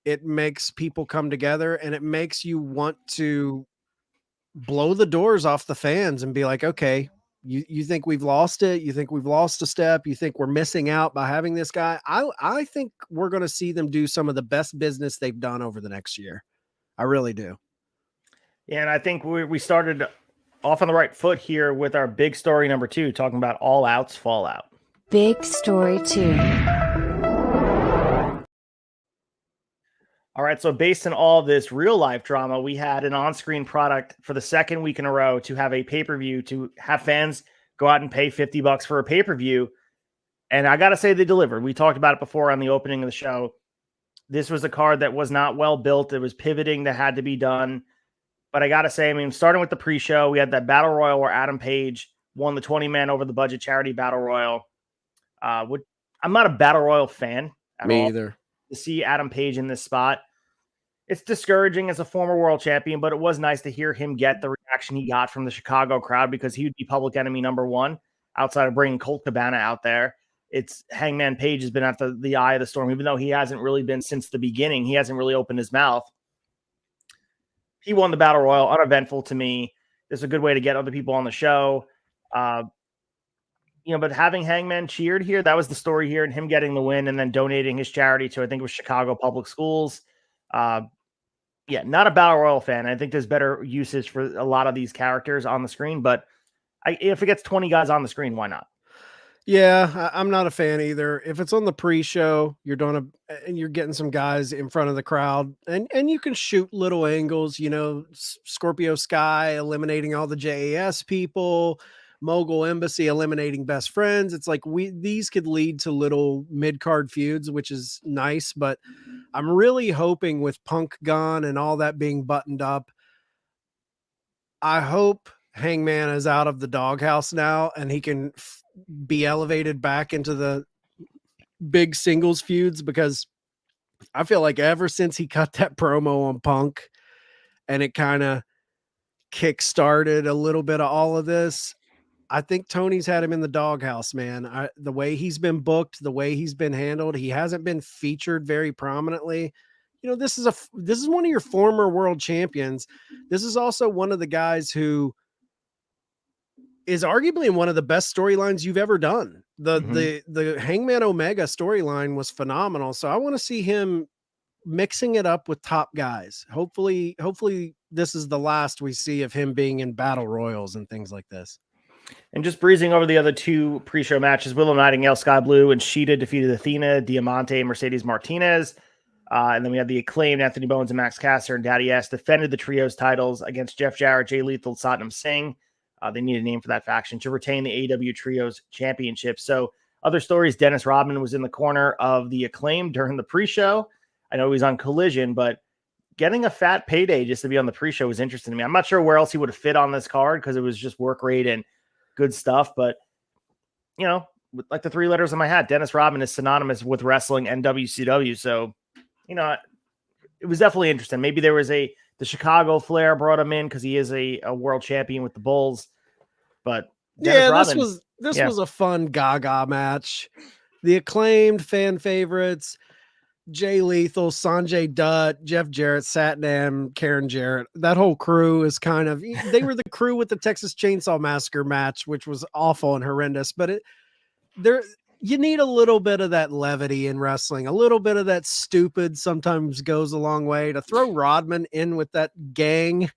[SPEAKER 2] It makes people come together, and it makes you want to blow the doors off the fans and be like, okay, You think we've lost it? You think we've lost a step? You think we're missing out by having this guy? I think we're going to see them do some of the best business they've done over the next year. I really do.
[SPEAKER 1] Yeah, and I think we started off on the right foot here with our big story number 2, talking about All Out's Fallout.
[SPEAKER 3] Big Story 2.
[SPEAKER 1] All right, so based on all this real life drama, we had an on-screen product for the second week in a row to have a pay-per-view, to have fans go out and pay $50 for a pay-per-view. And I got to say they delivered. We talked about it before on the opening of the show. This was a card that was not well built. It was pivoting that had to be done. But I got to say, I mean, starting with the pre-show, we had that Battle Royal where Adam Page won the 20-man over the budget charity Battle Royal. I'm not a Battle Royal fan at
[SPEAKER 2] Me
[SPEAKER 1] all.
[SPEAKER 2] either.
[SPEAKER 1] To see Adam Page in this spot, it's discouraging as a former world champion, but it was nice to hear him get the reaction he got from the Chicago crowd, because he would be public enemy number 1 outside of bringing Colt Cabana out there. It's Hangman Page has been at the eye of the storm, even though he hasn't really been since the beginning. He hasn't really opened his mouth. He won the Battle Royal, uneventful to me. This is a good way to get other people on the show. But having Hangman cheered here, that was the story here, and him getting the win and then donating his charity to, I think it was Chicago Public Schools. Not a Battle Royal fan. I think there's better uses for a lot of these characters on the screen, but if it gets 20 guys on the screen, why not?
[SPEAKER 2] Yeah, I'm not a fan either. If it's on the pre-show, you're getting some guys in front of the crowd, and you can shoot little angles, Scorpio Sky eliminating all the JAS people, Mogul Embassy eliminating best friends. It's like these could lead to little mid-card feuds, which is nice, but I'm really hoping with Punk gone and all that being buttoned up, I hope Hangman is out of the doghouse now and he can be elevated back into the big singles feuds, because I feel like ever since he cut that promo on Punk and it kind of kick-started a little bit of all of this, I think Tony's had him in the doghouse, man. The way he's been booked, the way he's been handled, he hasn't been featured very prominently. This is one of your former world champions. This is also one of the guys who is arguably in one of the best storylines you've ever done. The Hangman Omega storyline was phenomenal. So I want to see him mixing it up with top guys. Hopefully this is the last we see of him being in battle royals and things like this.
[SPEAKER 1] And just breezing over the other 2 pre-show matches, Willow Nightingale, Sky Blue, and Sheeta defeated Athena, Diamante, and Mercedes Martinez. And then we had the Acclaimed Anthony Bowens and Max Caster and Daddy S defended the trios titles against Jeff Jarrett, Jay Lethal, Satnam Singh. They need a name for that faction to retain the AEW Trios Championship. So other stories, Dennis Rodman was in the corner of the Acclaimed during the pre-show. I know he was on Collision, but getting a fat payday just to be on the pre-show was interesting to me. I'm not sure where else he would have fit on this card, because it was just work rate and good stuff. But, like the 3 letters in my hat, Dennis Rodman is synonymous with wrestling and WCW. So, it was definitely interesting. Maybe there was the Chicago flair brought him in because he is a world champion with the Bulls. But Dennis Rodman,
[SPEAKER 2] this was a fun Gaga match. The Acclaimed fan favorites, Jay Lethal, Sanjay Dutt, Jeff Jarrett, Satnam, Karen Jarrett. That whole crew is they were the crew with the Texas Chainsaw Massacre match, which was awful and horrendous. But you need a little bit of that levity in wrestling. A little bit of that stupid sometimes goes a long way. To throw Rodman in with that gang,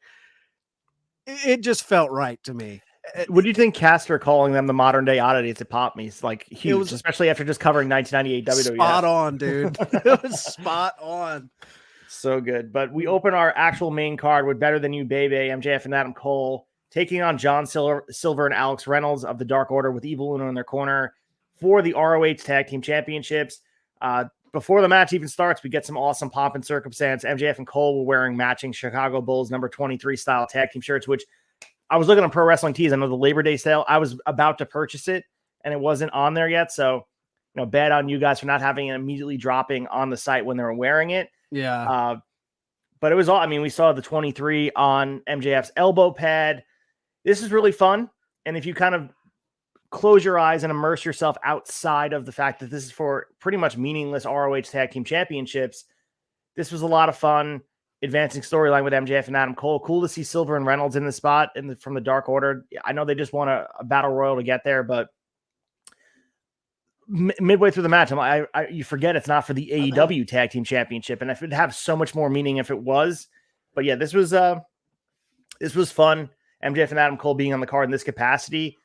[SPEAKER 2] it just felt right to me.
[SPEAKER 1] What do you think Caster calling them the modern day oddities at Pop Me is like huge, especially after just covering 1998 WWE?
[SPEAKER 2] Spot on, dude. It was spot on.
[SPEAKER 1] So good. But we open our actual main card with Better Than You, Baby, MJF and Adam Cole taking on John Silver and Alex Reynolds of the Dark Order with Evil Uno in their corner for the ROH Tag Team Championships. Before the match even starts, we get some awesome pomp and circumstance. MJF and Cole were wearing matching Chicago Bulls number 23 style tag team shirts, which I was looking on Pro Wrestling Tees. I know the Labor Day sale. I was about to purchase it, and it wasn't on there yet. So, bad on you guys for not having it immediately dropping on the site when they were wearing it.
[SPEAKER 2] Yeah.
[SPEAKER 1] But it was all, we saw the 23 on MJF's elbow pad. This is really fun. And if you kind of close your eyes and immerse yourself outside of the fact that this is for pretty much meaningless ROH Tag Team Championships, this was a lot of fun. advancing storyline with MJF and Adam Cole. Cool to see Silver and Reynolds in the spot from the Dark Order. I know they just won a battle royal to get there, but midway through the match, you forget it's not for the AEW Tag Team Championship, and if it'd have so much more meaning if it was. But yeah, this was fun. MJF and Adam Cole being on the card in this capacity.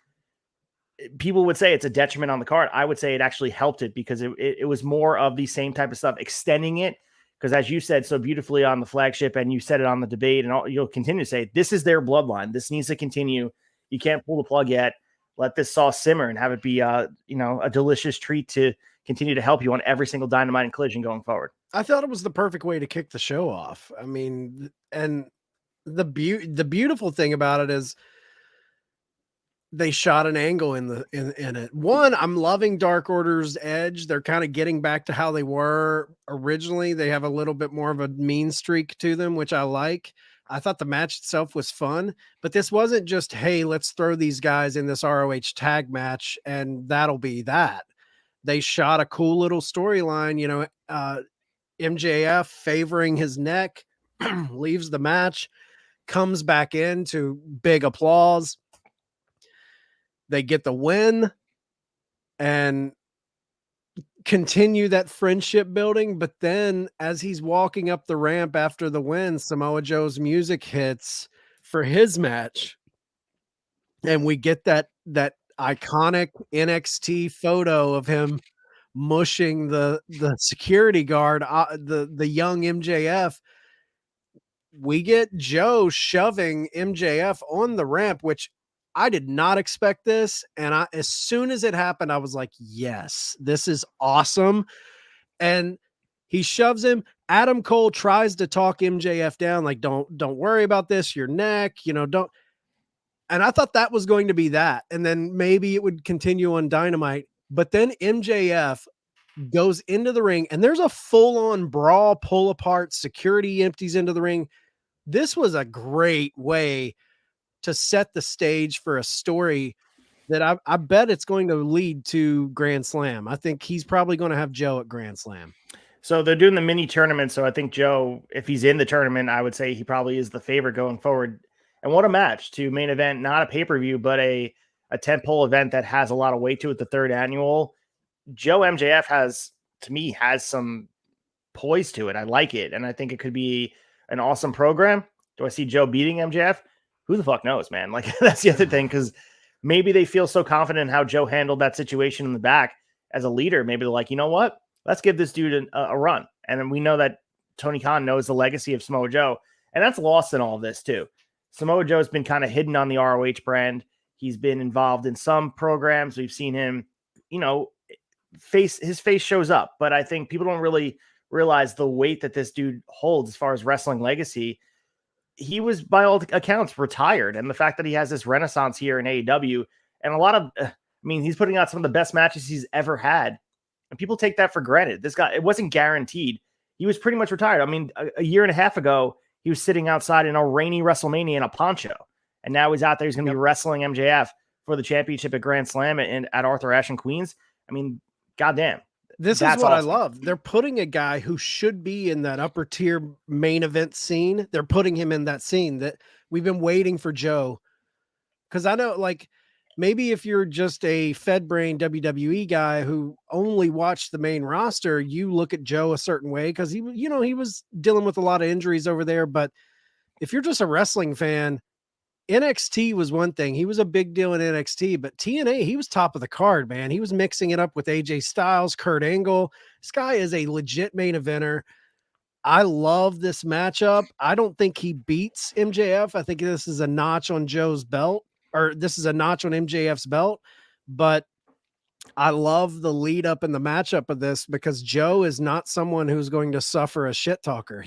[SPEAKER 1] People would say it's a detriment on the card. I would say it actually helped it because it was more of the same type of stuff, extending it. Because as you said so beautifully on the flagship, and you said it on the debate, and you'll continue to say, this is their bloodline. This needs to continue. You can't pull the plug yet. Let this sauce simmer and have it be a delicious treat to continue to help you on every single Dynamite and Collision going forward.
[SPEAKER 2] I thought it was the perfect way to kick the show off. I mean, and the beautiful thing about it is they shot an angle in it. One, I'm loving Dark Order's edge. They're kind of getting back to how they were originally. They have a little bit more of a mean streak to them, which I like. I thought the match itself was fun, but this wasn't just, hey, let's throw these guys in this ROH tag match and that'll be that. They shot a cool little storyline, MJF favoring his neck, leaves the match, comes back in to big applause. They get the win and continue that friendship building. But then as he's walking up the ramp after the win, Samoa Joe's music hits for his match. And we get that iconic NXT photo of him mushing the security guard, the young MJF. We get Joe shoving MJF on the ramp, which I did not expect this. And as soon as it happened, I was like, yes, this is awesome. And he shoves him. Adam Cole tries to talk MJF down. Like, don't worry about this. Your neck, don't. And I thought that was going to be that. And then maybe it would continue on Dynamite, but then MJF goes into the ring and there's a full on brawl, pull apart, security empties into the ring. This was a great way to set the stage for a story that I bet it's going to lead to Grand Slam. I think he's probably going to have Joe at Grand Slam.
[SPEAKER 1] So they're doing the mini tournament. So I think Joe, if he's in the tournament, I would say he probably is the favorite going forward. And what a match to main event, not a pay-per-view, but a tentpole event that has a lot of weight to it, the third annual. Joe MJF has some poise to it. I like it. And I think it could be an awesome program. Do I see Joe beating MJF? Who the fuck knows, man? Like, that's the other thing, because maybe they feel so confident in how Joe handled that situation in the back as a leader. Maybe they're like, you know what? Let's give this dude a run. And then we know that Tony Khan knows the legacy of Samoa Joe, and that's lost in all of this too. Samoa Joe's been kind of hidden on the ROH brand. He's been involved in some programs. We've seen him, his face shows up, but I think people don't really realize the weight that this dude holds as far as wrestling legacy. He was, by all accounts, retired. And the fact that he has this renaissance here in AEW and a lot of, he's putting out some of the best matches he's ever had. And people take that for granted. This guy, it wasn't guaranteed. He was pretty much retired. A year and a half ago, he was sitting outside in a rainy WrestleMania in a poncho. And now he's out there. He's going to be wrestling MJF for the championship at Grand Slam and at Arthur Ashe in Queens. Goddamn.
[SPEAKER 2] This is what awesome. I love. They're putting a guy who should be in that upper tier main event scene. They're putting him in that scene that we've been waiting for Joe. Because I know, maybe if you're just a fed brain WWE guy who only watched the main roster, you look at Joe a certain way because he was dealing with a lot of injuries over there. But if you're just a wrestling fan, NXT was one thing. He was a big deal in NXT, but TNA, he was top of the card, man. He was mixing it up with AJ Styles, Kurt Angle. This guy is a legit main eventer. I love this matchup. I don't think he beats MJF. I think this is a notch on Joe's belt, or this is a notch on MJF's belt, but I love the lead up in the matchup of this because Joe is not someone who's going to suffer a shit talker.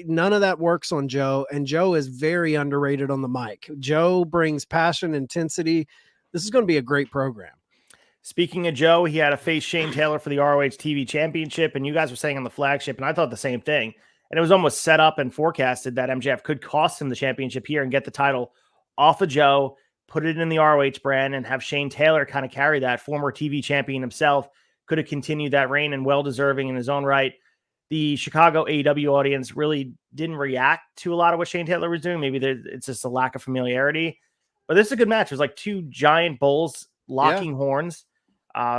[SPEAKER 2] None of that works on Joe, and Joe is very underrated on the mic. Joe brings passion, intensity. This is going to be a great program.
[SPEAKER 1] Speaking of Joe, he had to face Shane Taylor for the ROH TV championship, and you guys were saying on the flagship, and I thought the same thing. And it was almost set up and forecasted that MJF could cost him the championship here and get the title off of Joe, put it in the ROH brand, and have Shane Taylor kind of carry that. Former TV champion himself, could have continued that reign and well-deserving in his own right. the Chicago AEW audience really didn't react to a lot of what Shane Taylor was doing. Maybe it's just a lack of familiarity. But this is a good match. It was like two giant bulls locking horns.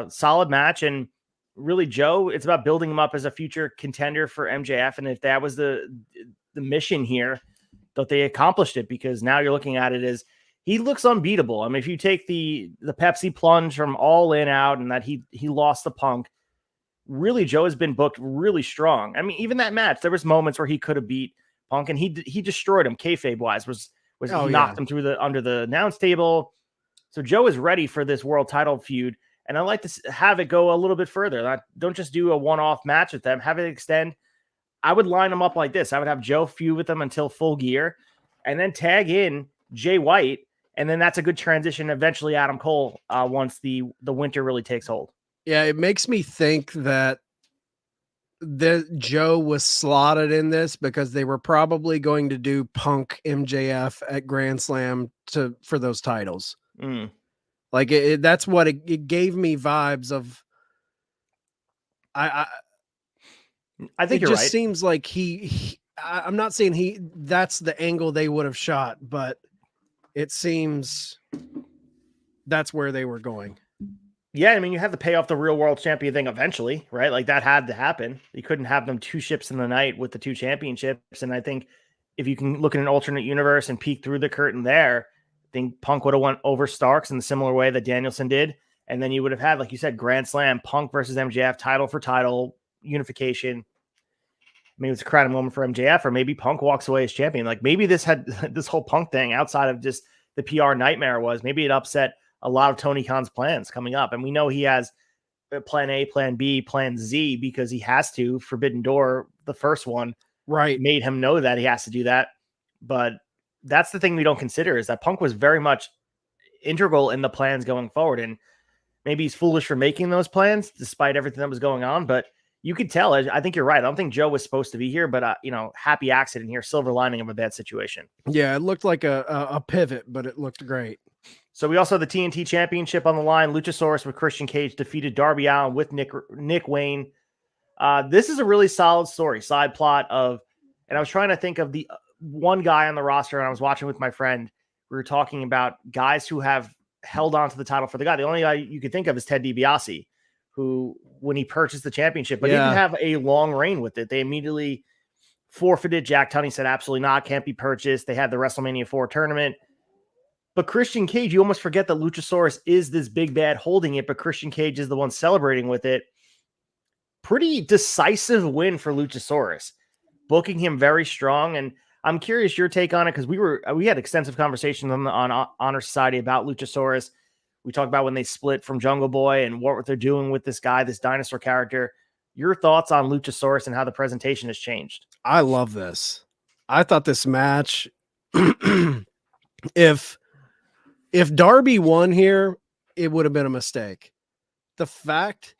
[SPEAKER 1] Solid match. And really, Joe, it's about building him up as a future contender for MJF. And if that was the mission here, that they accomplished it, because now you're looking at it as he looks unbeatable. I mean, if you take the Pepsi plunge from All In out and that he lost the Punk, really Joe has been booked really strong. I mean, even that match, there was moments where he could have beat Punk and he destroyed him kayfabe wise. He knocked him through under the announce table. So Joe is ready for this world title feud. And I like to have it go a little bit further. Don't just do a one-off match with them. Have it extend. I would line them up like this. I would have Joe feud with them until Full Gear and then tag in Jay White. And then that's a good transition. Eventually Adam Cole once the winter really takes hold.
[SPEAKER 2] Yeah, it makes me think that Joe was slotted in this because they were probably going to do Punk MJF at Grand Slam for those titles. Like that's what it gave me vibes of. I think it just right. Seems like I'm not saying that's the angle they would have shot, but it seems that's where they were going.
[SPEAKER 1] Yeah, I mean, you have to pay off the real world champion thing eventually, right? Like that had to happen. You couldn't have them two ships in the night with the two championships. And I think if you can look at an alternate universe and peek through the curtain there, I think Punk would have went over Starks in the similar way that Danielson did. And then you would have had, like you said, Grand Slam, Punk versus MJF, title for title, unification. Maybe it's a crowded moment for MJF, or maybe Punk walks away as champion. Like maybe this whole Punk thing outside of just the PR nightmare maybe it upset a lot of Tony Khan's plans coming up. And we know he has plan A, plan B, plan Z, because he has to. Forbidden Door, the first one,
[SPEAKER 2] right,
[SPEAKER 1] made him know that he has to do that. But that's the thing we don't consider, is that Punk was very much integral in the plans going forward. And maybe he's foolish for making those plans despite everything that was going on. But you could tell, I think you're right. I don't think Joe was supposed to be here, but happy accident here, silver lining of a bad situation.
[SPEAKER 2] Yeah, it looked like a pivot, but it looked great.
[SPEAKER 1] So we also have the TNT Championship on the line. Luchasaurus with Christian Cage defeated Darby Allin with Nick Wayne. This is a really solid story, side plot of, and I was trying to think of the one guy on the roster, and I was watching with my friend. We were talking about guys who have held on to the title for the guy. The only guy you could think of is Ted DiBiase, who, when he purchased the championship, but didn't have a long reign with it. They immediately forfeited. Jack Tunney said, absolutely not, can't be purchased. They had the WrestleMania 4 tournament. But Christian Cage, you almost forget that Luchasaurus is this big bad holding it, but Christian Cage is the one celebrating with it. Pretty decisive win for Luchasaurus, booking him very strong. And I'm curious your take on it, because we had extensive conversations on Honor Society about Luchasaurus. We talked about when they split from Jungle Boy and what they're doing with this guy, this dinosaur character. Your thoughts on Luchasaurus and how the presentation has changed?
[SPEAKER 2] I love this. I thought this match, if Darby won here, it would have been a mistake. The fact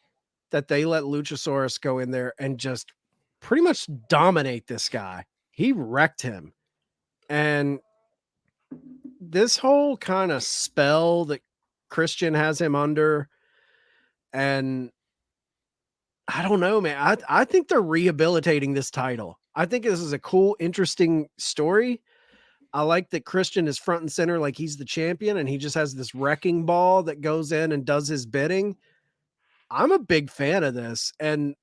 [SPEAKER 2] that they let Luchasaurus go in there and just pretty much dominate this guy, he wrecked him. And this whole kind of spell that Christian has him under, and I don't know, man. I think they're rehabilitating this title. I think this is a cool, interesting story. I like that Christian is front and center, like he's the champion, and he just has this wrecking ball that goes in and does his bidding. I'm a big fan of this, and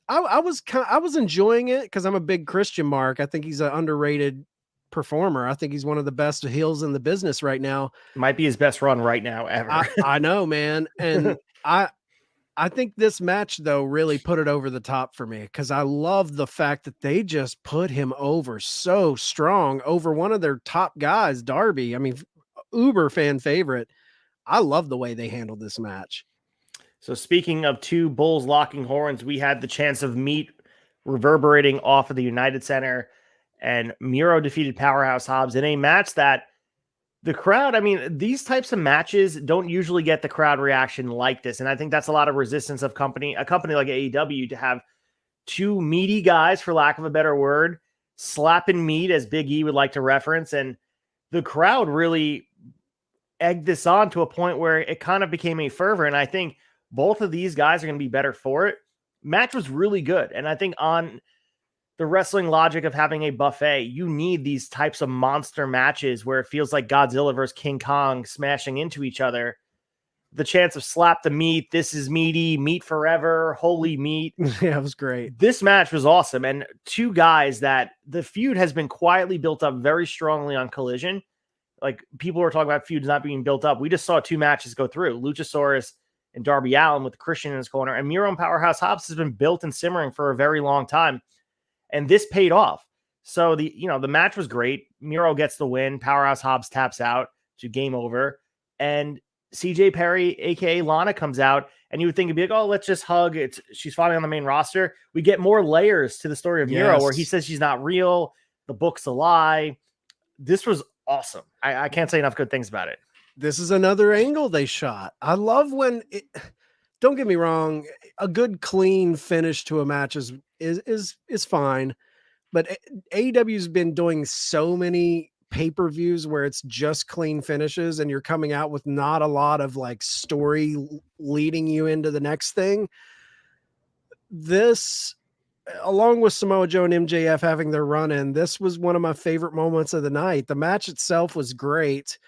[SPEAKER 2] I was enjoying it because I'm a big Christian mark. I think he's an underrated performer. I think he's one of the best heels in the business right now.
[SPEAKER 1] Might be his best run right now ever.
[SPEAKER 2] I know, man, and I think this match, though, really put it over the top for me, because I love the fact that they just put him over so strong over one of their top guys, Darby. I mean, uber fan favorite. I love the way they handled this match.
[SPEAKER 1] So speaking of two bulls locking horns, we had the chance of meat reverberating off of the United Center, and Miro defeated Powerhouse Hobbs in a match that the crowd, I mean, these types of matches don't usually get the crowd reaction like this. And I think that's a lot of resistance of a company like AEW to have two meaty guys, for lack of a better word, slapping meat, as Big E would like to reference. And the crowd really egged this on to a point where it kind of became a fervor. And I think both of these guys are going to be better for it. match was really good. And I think on the wrestling logic of having a buffet, you need these types of monster matches where it feels like Godzilla versus King Kong smashing into each other. The chance of slap the meat, this is meaty, meat forever, holy meat.
[SPEAKER 2] Yeah, it was great.
[SPEAKER 1] This match was awesome. And two guys that the feud has been quietly built up very strongly on Collision. Like, people were talking about feuds not being built up. We just saw two matches go through. Luchasaurus and Darby Allin with Christian in his corner. And Miro and Powerhouse Hobbs has been built and simmering for a very long time. And this paid off. So the match was great. Miro gets the win. Powerhouse Hobbs taps out to game over. And CJ Perry, aka Lana, comes out. And you would think it'd be like, oh, let's just hug. She's finally on the main roster. We get more layers to the story of Miro, where he says she's not real. The book's a lie. This was awesome. I can't say enough good things about it.
[SPEAKER 2] This is another angle they shot. I love when don't get me wrong, a good clean finish to a match is fine, but AEW's been doing so many pay-per-views where it's just clean finishes and you're coming out with not a lot of like story leading you into the next thing. This, along with Samoa Joe and MJF having their run in, this was one of my favorite moments of the night. The match itself was great.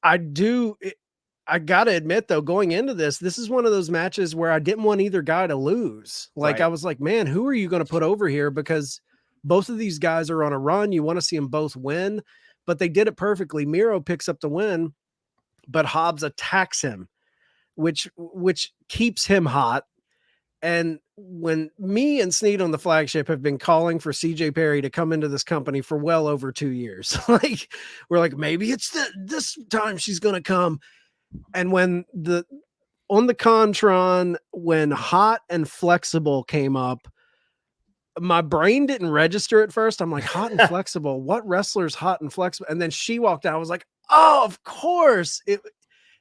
[SPEAKER 2] I gotta admit though, going into this is one of those matches where I didn't want either guy to lose. Like, right. I was like, man, who are you going to put over here? Because both of these guys are on a run. You want to see them both win, but they did it perfectly. Miro picks up the win, but Hobbs attacks him, which keeps him hot. And when me and Sneed on the Flagship have been calling for CJ Perry to come into this company for well over 2 years, like, we're like, maybe it's this time she's going to come. And when on the Contron, when Hot and Flexible came up, my brain didn't register at first. I'm like, Hot and Flexible, what wrestler's hot and flexible? And then she walked out. I was like, oh, of course.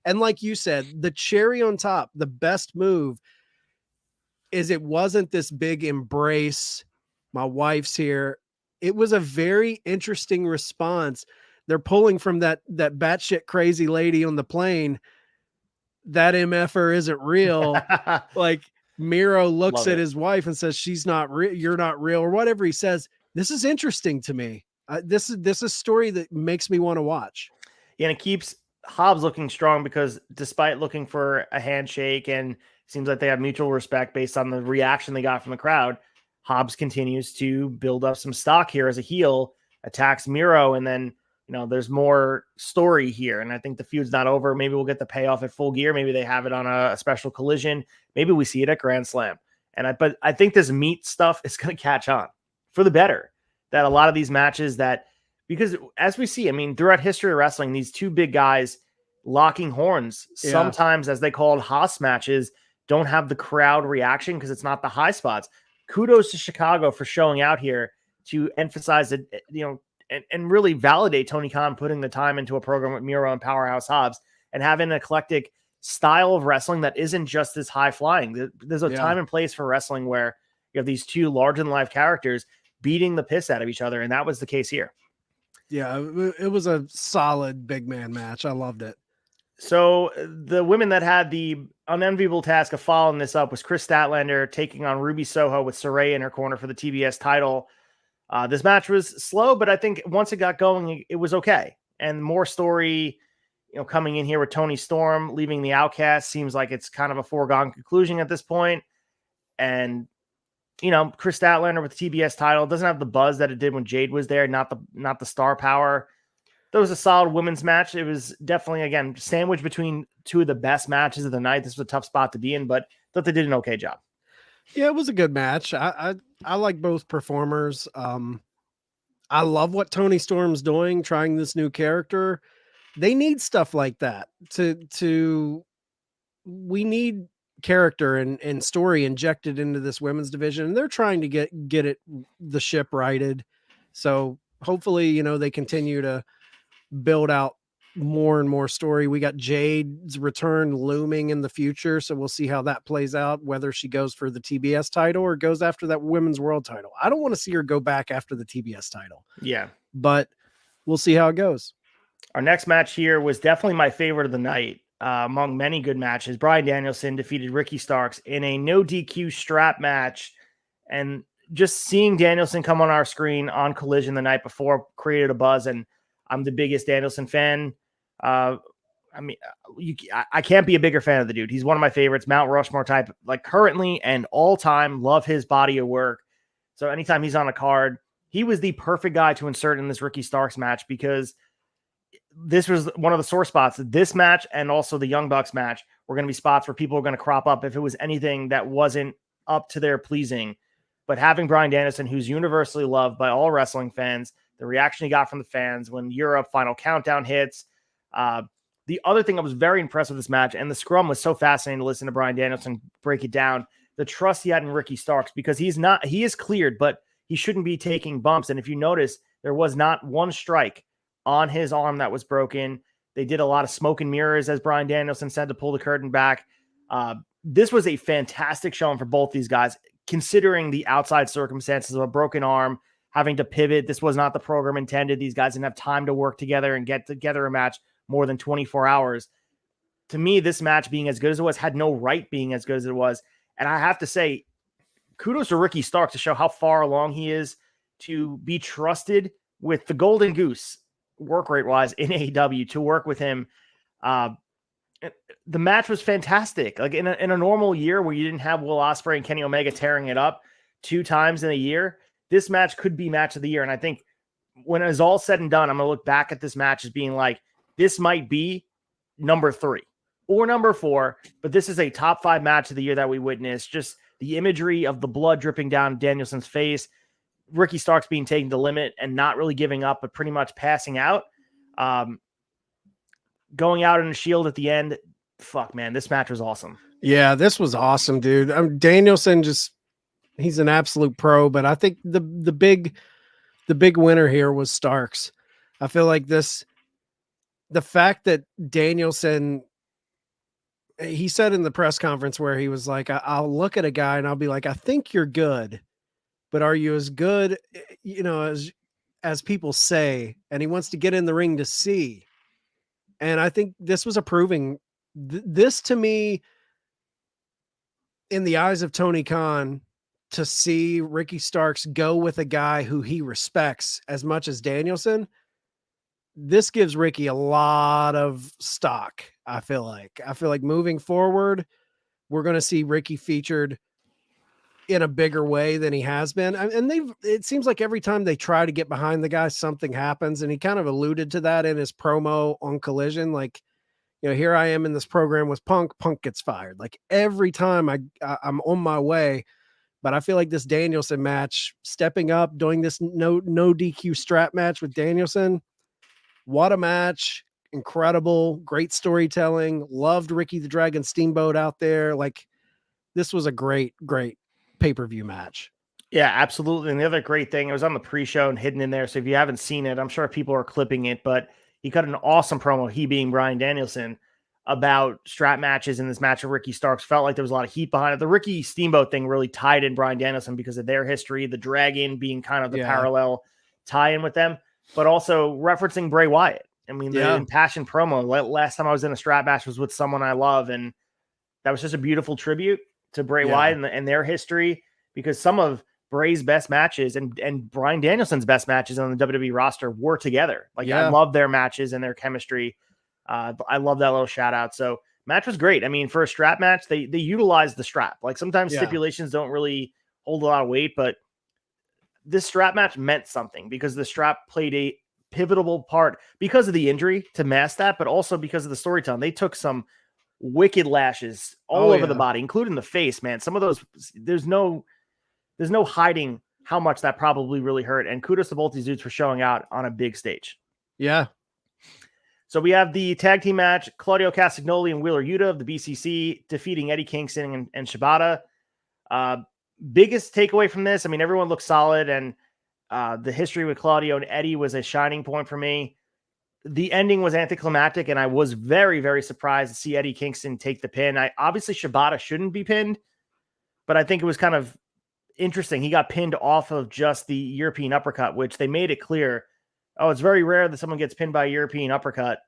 [SPEAKER 2] And like you said, the cherry on top, the best move is it wasn't this big embrace. My wife's here. It was a very interesting response. They're pulling from that batshit crazy lady on the plane. That MFer isn't real. Like, Miro looks at his wife and says, she's not real. You're not real, or whatever he says. This is interesting to me. This is a story that makes me want to watch.
[SPEAKER 1] Yeah, and it keeps Hobbs looking strong because despite looking for a handshake and seems like they have mutual respect based on the reaction they got from the crowd, Hobbs continues to build up some stock here as a heel, attacks Miro, and then there's more story here. And I think the feud's not over. Maybe we'll get the payoff at Full Gear. Maybe they have it on a special Collision. Maybe we see it at Grand Slam. But I think this meat stuff is going to catch on for the better. That a lot of these matches because as we see, I mean, throughout history of wrestling, these two big guys locking horns, sometimes as they call it Haas matches, don't have the crowd reaction because it's not the high spots. Kudos to Chicago for showing out here to emphasize it, and really validate Tony Khan putting the time into a program with Miro and Powerhouse Hobbs and having an eclectic style of wrestling that isn't just this high flying. There's a time and place for wrestling where you have these two larger than life characters beating the piss out of each other. And that was the case here.
[SPEAKER 2] Yeah, it was a solid big man match. I loved it.
[SPEAKER 1] So the women that had the unenviable task of following this up was Chris Statlander taking on Ruby Soho with Saraya in her corner for the TBS title. This match was slow, but I think once it got going, it was okay. And more story, coming in here with Tony Storm leaving the Outcast seems like it's kind of a foregone conclusion at this point. And Chris Statlander with the TBS title doesn't have the buzz that it did when Jade was there. Not the star power. That was a solid women's match. It was definitely, again, sandwiched between two of the best matches of the night. This was a tough spot to be in, but I thought they did an okay job.
[SPEAKER 2] Yeah, it was a good match. I like both performers. I love what Tony Storm's doing, trying this new character. They need stuff like that we need character and story injected into this women's division. And they're trying to get the ship righted. So hopefully, they continue to build out more and more story. We got Jade's return looming in the future, so we'll see how that plays out, whether she goes for the TBS title or goes after that women's world title. I don't want to see her go back after the TBS title.
[SPEAKER 1] Yeah,
[SPEAKER 2] but we'll see how it goes.
[SPEAKER 1] Our next match here was definitely my favorite of the night. among many good matches. Bryan Danielson defeated Ricky Starks in a no DQ strap match. And just seeing Danielson come on our screen on Collision the night before created a buzz. And I'm the biggest Danielson fan. I can't be a bigger fan of the dude. He's one of my favorites, Mount Rushmore type, like currently and all time. Love his body of work. So anytime he's on a card, he was the perfect guy to insert in this Ricky Starks match, because this was one of the sore spots. This match and also the Young Bucks match were going to be spots where people were going to crop up if it was anything that wasn't up to their pleasing. But having Bryan Danielson, who's universally loved by all wrestling fans, the reaction he got from the fans when Europe Final Countdown hits. The other thing I was very impressed with this match, and the scrum was so fascinating to listen to Bryan Danielson break it down, the trust he had in Ricky Starks, because he is cleared, but he shouldn't be taking bumps. And if you notice, there was not one strike on his arm that was broken. They did a lot of smoke and mirrors, as Bryan Danielson said, to pull the curtain back. This was a fantastic showing for both these guys, considering the outside circumstances of a broken arm, having to pivot. This was not the program intended. These guys didn't have time to work together and get together a match more than 24 hours. To me, this match being as good as it was had no right being as good as it was. And I have to say, kudos to Ricky Starks to show how far along he is to be trusted with the Golden Goose work rate wise in AEW, to work with him. The match was fantastic. Like in a normal year where you didn't have Will Ospreay and Kenny Omega tearing it up 2 times in a year, this match could be match of the year. And I think when it's all said and done, I'm going to look back at this match as being like, this might be number 3 or number 4, but this is a top 5 match of the year that we witnessed. Just the imagery of the blood dripping down Danielson's face, Ricky Starks being taken to the limit and not really giving up, but pretty much passing out, going out in a shield at the end. Fuck, man, this match was awesome.
[SPEAKER 2] Yeah, this was awesome, dude. Danielson he's an absolute pro, but I think the big winner here was Starks. I feel like the fact that Danielson, he said in the press conference where he was like, I'll look at a guy and I'll be like, I think you're good, but are you as good, as people say? And he wants to get in the ring to see. And I think this was approving. This to me, in the eyes of Tony Khan, to see Ricky Starks go with a guy who he respects as much as Danielson, this gives Ricky a lot of stock. I feel like moving forward, we're going to see Ricky featured in a bigger way than he has been. And it seems like every time they try to get behind the guy, something happens. And he kind of alluded to that in his promo on Collision. Like, here I am in this program with Punk gets fired. Like every time I'm on my way, but I feel like this Danielson match, stepping up, doing this no DQ strap match with Danielson, what a match. Incredible. Great storytelling. Loved Ricky the Dragon Steamboat out there. Like, this was a great pay-per-view match.
[SPEAKER 1] Yeah, absolutely. And the other great thing, it was on the pre-show and hidden in there. So if you haven't seen it, I'm sure people are clipping it, but he cut an awesome promo, he being Bryan Danielson, about strap matches in this match of Ricky Starks. Felt like there was a lot of heat behind it. The Ricky Steamboat thing really tied in Bryan Danielson because of their history, the Dragon being kind of the parallel tie-in with them, but also referencing Bray Wyatt. I mean, the impassioned promo, last time I was in a strap match was with someone I love, and that was just a beautiful tribute to Bray Wyatt and their history, because some of Bray's best matches and Bryan Danielson's best matches on the WWE roster were together. Like, I love their matches and their chemistry. I love that little shout out. So match was great. I mean, for a strap match, they utilized the strap. Like, sometimes stipulations don't really hold a lot of weight, but this strap match meant something because the strap played a pivotal part because of the injury to mask that, but also because of the storytelling. They took some wicked lashes all over the body, including the face, man. Some of those, there's no hiding how much that probably really hurt. And kudos to both these dudes for showing out on a big stage.
[SPEAKER 2] Yeah.
[SPEAKER 1] So we have the tag team match, Claudio Castagnoli and Wheeler Yuta of the BCC defeating Eddie Kingston and Shibata. Biggest takeaway from this, I mean, everyone looks solid, and the history with Claudio and Eddie was a shining point for me. The ending was anticlimactic, and I was very, very surprised to see Eddie Kingston take the pin. Obviously Shibata shouldn't be pinned, but I think it was kind of interesting. He got pinned off of just the European uppercut, which they made it clear. Oh, it's very rare that someone gets pinned by a European uppercut.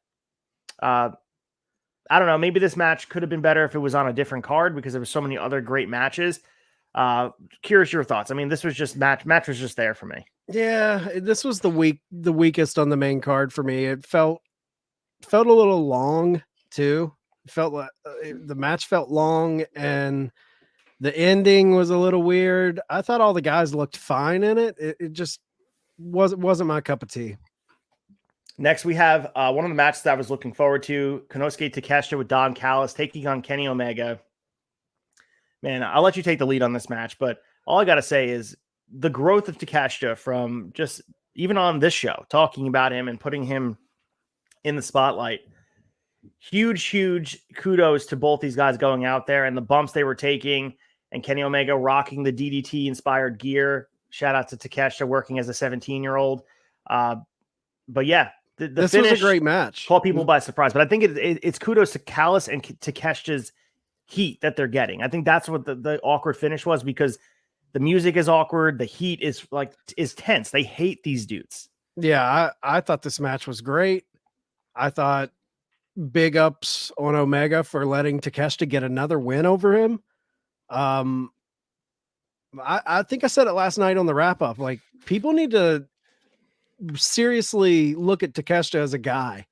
[SPEAKER 1] I don't know. Maybe this match could have been better if it was on a different card because there were so many other great matches. Curious your thoughts. I mean, this was just match was just there for me.
[SPEAKER 2] Yeah, this was the weakest on the main card for me. It felt a little long too. It felt like the match felt long, and the ending was a little weird. I thought all the guys looked fine in it. It just wasn't my cup of tea.
[SPEAKER 1] Next, we have one of the matches that I was looking forward to: Konosuke Takeshita with Don Callis taking on Kenny Omega. Man, I'll let you take the lead on this match, but all I got to say is the growth of Takeshita from just even on this show, talking about him and putting him in the spotlight. Huge kudos to both these guys going out there and the bumps they were taking, and Kenny Omega rocking the DDT inspired gear. Shout out to Takeshita working as a 17-year-old. But yeah, this
[SPEAKER 2] was a great match.
[SPEAKER 1] Caught people by surprise, but I think it's kudos to Callis and Takeshita's heat that they're getting. I think that's what the awkward finish was, because the music is awkward. The heat is tense. They hate these dudes.
[SPEAKER 2] Yeah. I thought this match was great. I thought big ups on Omega for letting Takeshita get another win over him. I think I said it last night on the wrap up. Like, people need to seriously look at Takeshita as a guy.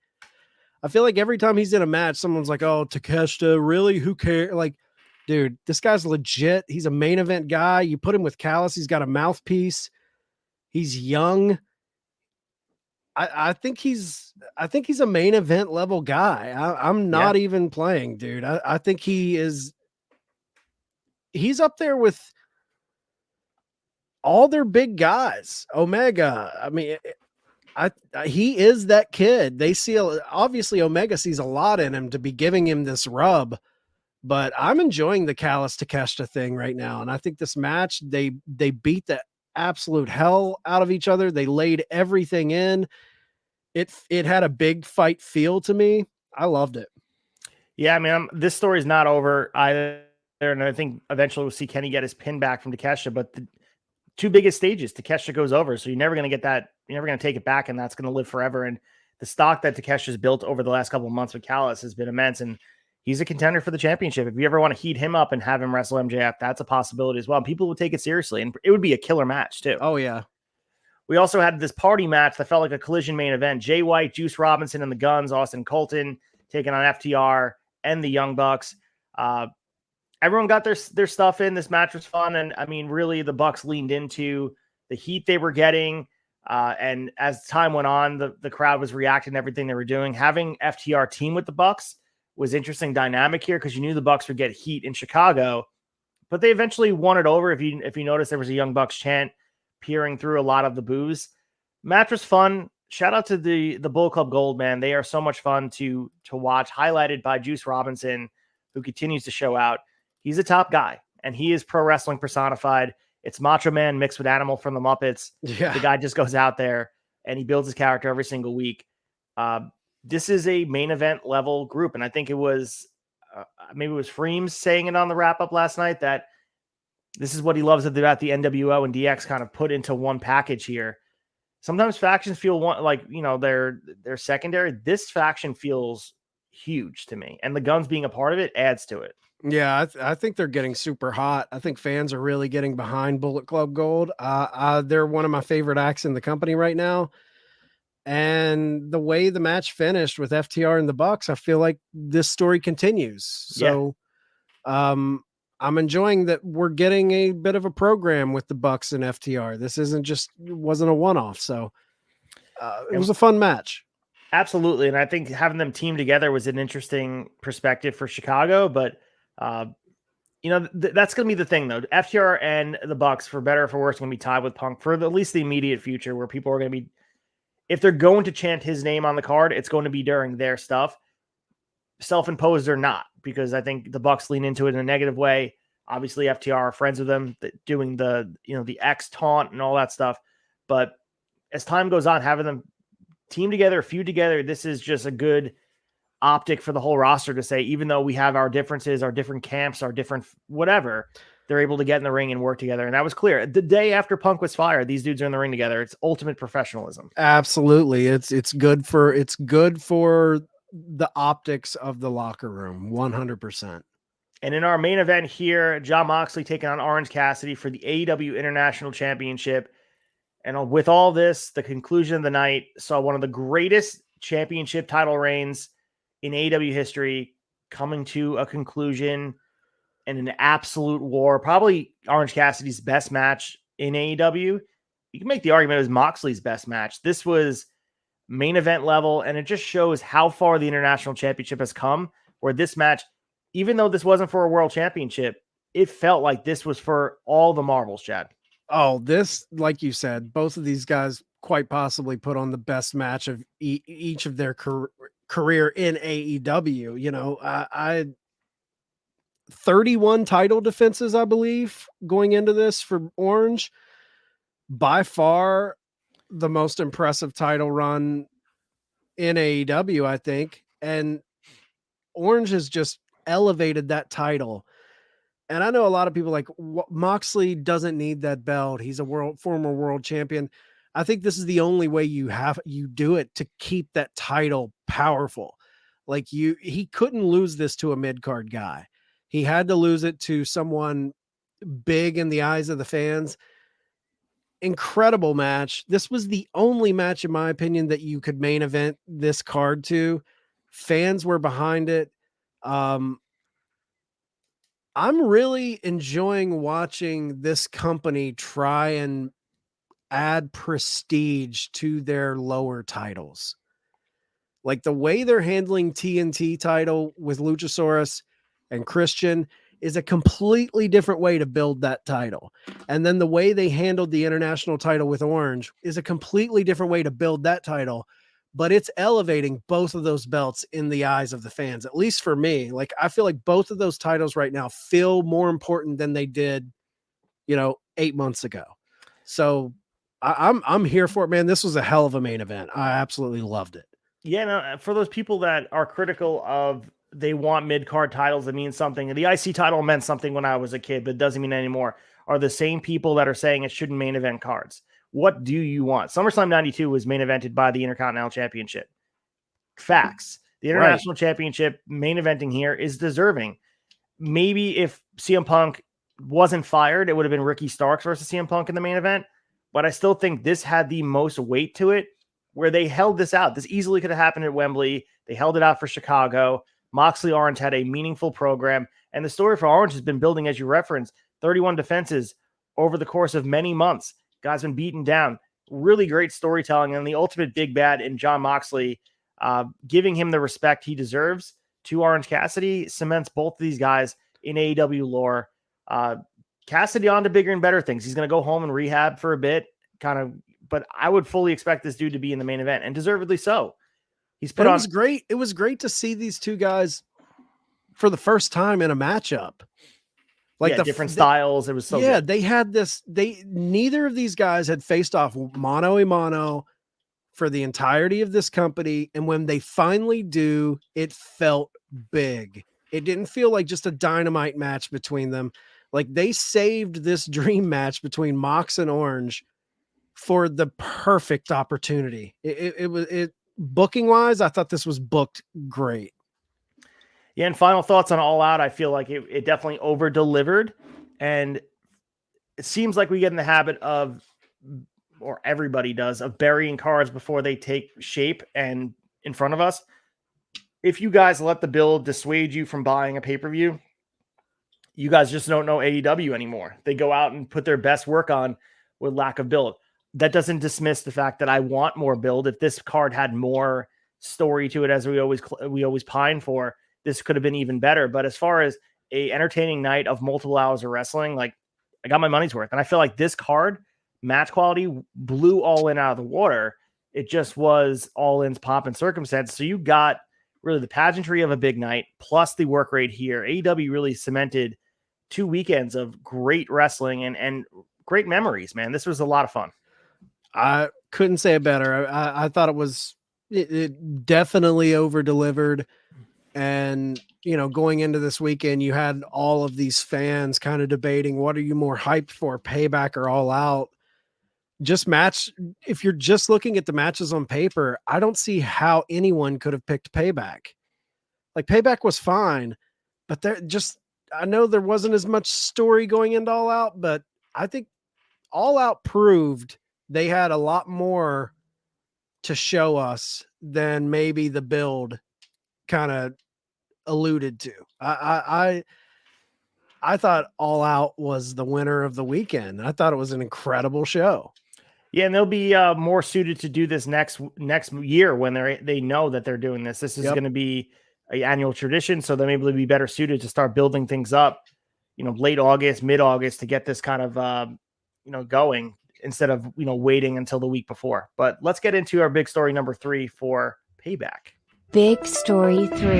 [SPEAKER 2] I feel like every time he's in a match, someone's like, "Oh, Takeshita, really? Who cares?" Like, dude, this guy's legit. He's a main event guy. You put him with Callis, he's got a mouthpiece. He's young. I think he's a main event level guy. I'm not even playing, dude. I think he's up there with all their big guys. Omega. I mean, he is that kid. They see, obviously Omega sees a lot in him to be giving him this rub, but I'm enjoying the Callis Takeshita thing right now. And I think this match, they beat the absolute hell out of each other. They laid everything in. It had a big fight feel to me. I loved it.
[SPEAKER 1] Yeah, I mean, this story is not over either, and I think eventually we'll see Kenny get his pin back from Takeshita. But the two biggest stages, Takeshita goes over, so you're never going to get that. You're never going to take it back, and that's going to live forever. And the stock that Takeshita's built over the last couple of months with Callis has been immense, and he's a contender for the championship. If you ever want to heat him up and have him wrestle MJF, that's a possibility as well. People would take it seriously, and it would be a killer match too.
[SPEAKER 2] Oh yeah.
[SPEAKER 1] We also had this party match that felt like a collision main event. Jay White, Juice Robinson, and the Guns, Austin Colton, taking on FTR and the Young Bucks. Everyone got their stuff in. This match was fun. And I mean, really, the Bucks leaned into the heat they were getting. And as time went on, the crowd was reacting to everything they were doing. Having FTR team with the Bucks was interesting dynamic here, because you knew the Bucks would get heat in Chicago, but they eventually won it over. If you notice, there was a Young Bucks chant peering through a lot of the booze. Match was fun. Shout out to the Bull Club Gold, man. They are so much fun to watch, highlighted by Juice Robinson, who continues to show out. He's a top guy, and he is pro wrestling personified. It's Macho Man mixed with Animal from the Muppets.
[SPEAKER 2] Yeah.
[SPEAKER 1] The guy just goes out there and he builds his character every single week. This is a main event level group, and I think it was maybe it was Freems saying it on the wrap up last night that this is what he loves about the NWO and DX kind of put into one package here. Sometimes factions feel they're secondary. This faction feels huge to me, and the Guns being a part of it adds to it.
[SPEAKER 2] Yeah, I think they're getting super hot. I think fans are really getting behind Bullet Club Gold. They're one of my favorite acts in the company right now. And the way the match finished with FTR and the Bucks, I feel like this story continues. So I'm enjoying that we're getting a bit of a program with the Bucks and FTR. This wasn't a one-off. So it was a fun match.
[SPEAKER 1] Absolutely. And I think having them team together was an interesting perspective for Chicago, but that's going to be the thing though. FTR and the Bucks, for better or for worse, are going to be tied with Punk for at least the immediate future, where people are going to be, if they're going to chant his name on the card, it's going to be during their stuff, self-imposed or not, because I think the Bucks lean into it in a negative way. Obviously FTR are friends with them, doing the X taunt and all that stuff. But as time goes on, having them team together, feud together, this is just a good optic for the whole roster to say, even though we have our differences, our different camps, our different whatever, they're able to get in the ring and work together. And that was clear. The day after Punk was fired, these dudes are in the ring together. It's ultimate professionalism.
[SPEAKER 2] Absolutely. It's good for the optics of the locker room 100%.
[SPEAKER 1] And in our main event here, Jon Moxley taking on Orange Cassidy for the AEW International Championship. And with all this, the conclusion of the night saw one of the greatest championship title reigns in AEW history coming to a conclusion and an absolute war. Probably Orange Cassidy's best match in AEW. You can make the argument it was Moxley's best match. This was main event level, and it just shows how far the International Championship has come, where this match, even though this wasn't for a world championship, it felt like this was for all the marbles, Chad.
[SPEAKER 2] Oh, this, like you said, both of these guys quite possibly put on the best match of each of their career in AEW. You know, I 31 title defenses, I believe, going into this for Orange. By far the most impressive title run in AEW, I think. And Orange has just elevated that title. And I know a lot of people like Moxley doesn't need that belt. He's a former world champion. I think this is the only way you do it to keep that title powerful. Like he couldn't lose this to a mid-card guy. He had to lose it to someone big in the eyes of the fans. Incredible match. This was the only match, in my opinion, that you could main event this card to. Fans were behind it. I'm really enjoying watching this company try and add prestige to their lower titles. Like the way they're handling TNT title with Luchasaurus and Christian is a completely different way to build that title. And then the way they handled the international title with Orange is a completely different way to build that title. But it's elevating both of those belts in the eyes of the fans, at least for me. Like, I feel like both of those titles right now feel more important than they did, 8 months ago. So I'm here for it, man. This was a hell of a main event. I absolutely loved it.
[SPEAKER 1] Yeah, no, for those people that are critical of they want mid-card titles that mean something. The IC title meant something when I was a kid, but it doesn't mean anymore. Are the same people that are saying it shouldn't main event cards. What do you want? SummerSlam 92 was main evented by the Intercontinental Championship. Facts. The International Championship main eventing here is deserving. Maybe if CM Punk wasn't fired, it would have been Ricky Starks versus CM Punk in the main event. But I still think this had the most weight to it, where they held this out. This easily could have happened at Wembley. They held it out for Chicago. Moxley Orange had a meaningful program. And the story for Orange has been building, as you referenced, 31 defenses over the course of many months. Guys been beaten down. Really great storytelling, and the ultimate big bad in Jon Moxley, giving him the respect he deserves to Orange Cassidy, cements both of these guys in AEW lore. Cassidy on to bigger and better things. He's going to go home and rehab for a bit, but I would fully expect this dude to be in the main event, and deservedly so. He's put on.
[SPEAKER 2] It was great. It was great to see these two guys for the first time in a matchup.
[SPEAKER 1] Like different styles. It was so good.
[SPEAKER 2] They had this. Neither of these guys had faced off mano a mano for the entirety of this company, and when they finally do, it felt big. It didn't feel like just a dynamite match between them. Like they saved this dream match between Mox and Orange for the perfect opportunity. It was booking wise. I thought this was booked great.
[SPEAKER 1] Yeah, and final thoughts on All Out. I feel like it definitely over-delivered, and it seems like we get in the habit of, or everybody does, of burying cards before they take shape and in front of us. If you guys let the build dissuade you from buying a pay-per-view, you guys just don't know AEW anymore. They go out and put their best work on with lack of build. That doesn't dismiss the fact that I want more build. If this card had more story to it, as we always pine for, this could have been even better. But as far as a entertaining night of multiple hours of wrestling, like, I got my money's worth. And I feel like this card, match quality, blew All In out of the water. It just was All In's pomp and circumstance. So you got really the pageantry of a big night plus the work rate here. AEW really cemented 2 weekends of great wrestling and great memories, man. This was a lot of fun.
[SPEAKER 2] I couldn't say it better. I thought it definitely over-delivered. And, going into this weekend, you had all of these fans kind of debating, what are you more hyped for, Payback or All Out? if you're just looking at the matches on paper, I don't see how anyone could have picked Payback. Like Payback was fine, but I know there wasn't as much story going into All Out, but I think All Out proved they had a lot more to show us than maybe the build kind of alluded to. I thought All Out was the winner of the weekend. I thought it was an incredible show.
[SPEAKER 1] Yeah, and they'll be more suited to do this next year when they know that they're doing this. This is going to be an annual tradition, so they're able to be better suited to start building things up. Late August, mid August to get this kind of going instead of waiting until the week before. But let's get into our big story number 3 for Payback.
[SPEAKER 3] Big Story 3.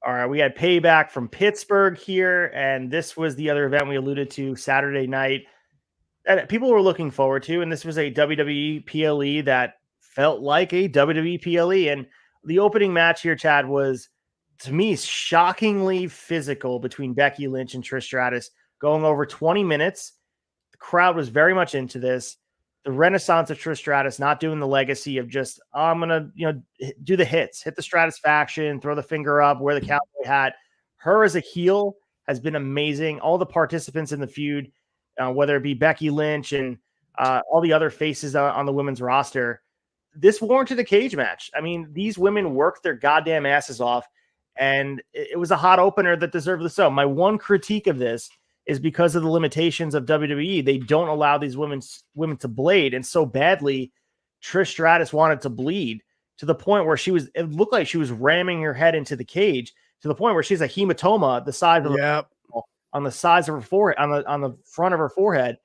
[SPEAKER 1] All right, we had Payback from Pittsburgh here, and this was the other event we alluded to Saturday night that people were looking forward to, and this was a WWE PLE that felt like a WWE PLE, and the opening match here, Chad, was, to me, shockingly physical between Becky Lynch and Trish Stratus, going over 20 minutes. The crowd was very much into this. The renaissance of Trish Stratus, not doing the legacy of just, I'm going to, do the hits, hit the Stratusfaction, throw the finger up, wear the cowboy hat. Her as a heel has been amazing. All the participants in the feud, whether it be Becky Lynch and all the other faces on the women's roster, this warranted a cage match. I mean, these women worked their goddamn asses off, and it was a hot opener that deserved the so. My one critique of this is because of the limitations of WWE, they don't allow these women to blade, and so badly Trish Stratus wanted to bleed to the point where it looked like she was ramming her head into the cage to the point where she's a hematoma the size of on the sides of her forehead, on the front of her forehead.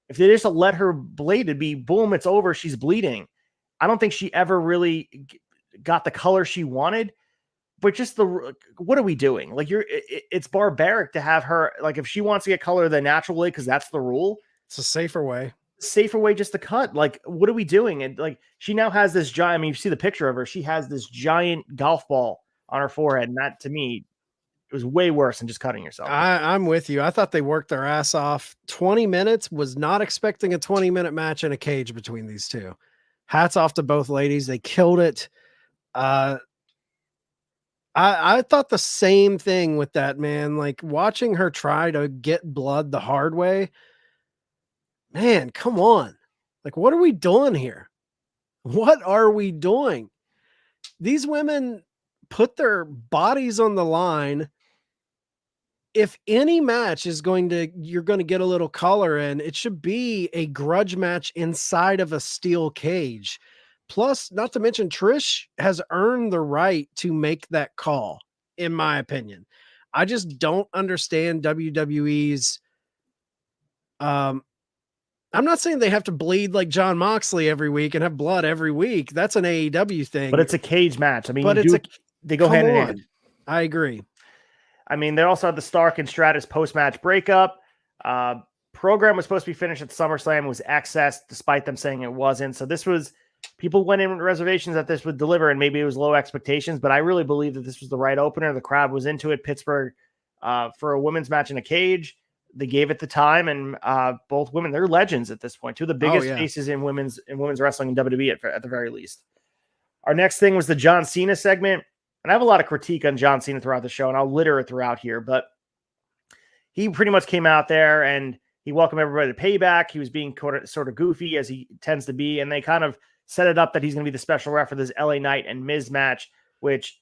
[SPEAKER 1] If they just let her blade, it'd be boom, it's over, she's bleeding. I don't think she ever really got the color she wanted. But just what are we doing? Like it's barbaric to have her, like, if she wants to get color the natural way, because that's the rule.
[SPEAKER 2] It's a safer way
[SPEAKER 1] Just to cut. Like, what are we doing? And like, she now has this giant, I mean, you see the picture of her, she has this giant golf ball on her forehead. And that, to me, it was way worse than just cutting yourself.
[SPEAKER 2] I'm with you. I thought they worked their ass off. 20 minutes, was not expecting a 20-minute match in a cage between these two. Hats off to both ladies. They killed it. I thought the same thing with that, man. Like, watching her try to get blood the hard way. Man, come on. Like, what are we doing here? What are we doing? These women put their bodies on the line. If any match you're going to get a little color in, it should be a grudge match inside of a steel cage. Plus, not to mention, Trish has earned the right to make that call, in my opinion. I just don't understand WWE's. I'm not saying they have to bleed like Jon Moxley every week and have blood every week. That's an AEW thing.
[SPEAKER 1] But it's a cage match. I mean, they go
[SPEAKER 2] come
[SPEAKER 1] hand in
[SPEAKER 2] on.
[SPEAKER 1] hand.
[SPEAKER 2] I agree.
[SPEAKER 1] I mean, they also had the Stark and Stratus post-match breakup. Program was supposed to be finished at SummerSlam. It was accessed, despite them saying it wasn't. So this was, people went in with reservations that this would deliver, and maybe it was low expectations, but I really believe that this was the right opener. The crowd was into it. Pittsburgh, for a women's match in a cage, they gave it the time, and both women, they're legends at this point. Two of the biggest faces in women's wrestling in WWE at the very least. Our next thing was the John Cena segment. And I have a lot of critique on John Cena throughout the show, and I'll litter it throughout here, but he pretty much came out there and he welcomed everybody to Payback. He was being sort of goofy, as he tends to be, and they kind of set it up that he's going to be the special ref for this LA Knight and Miz match, which,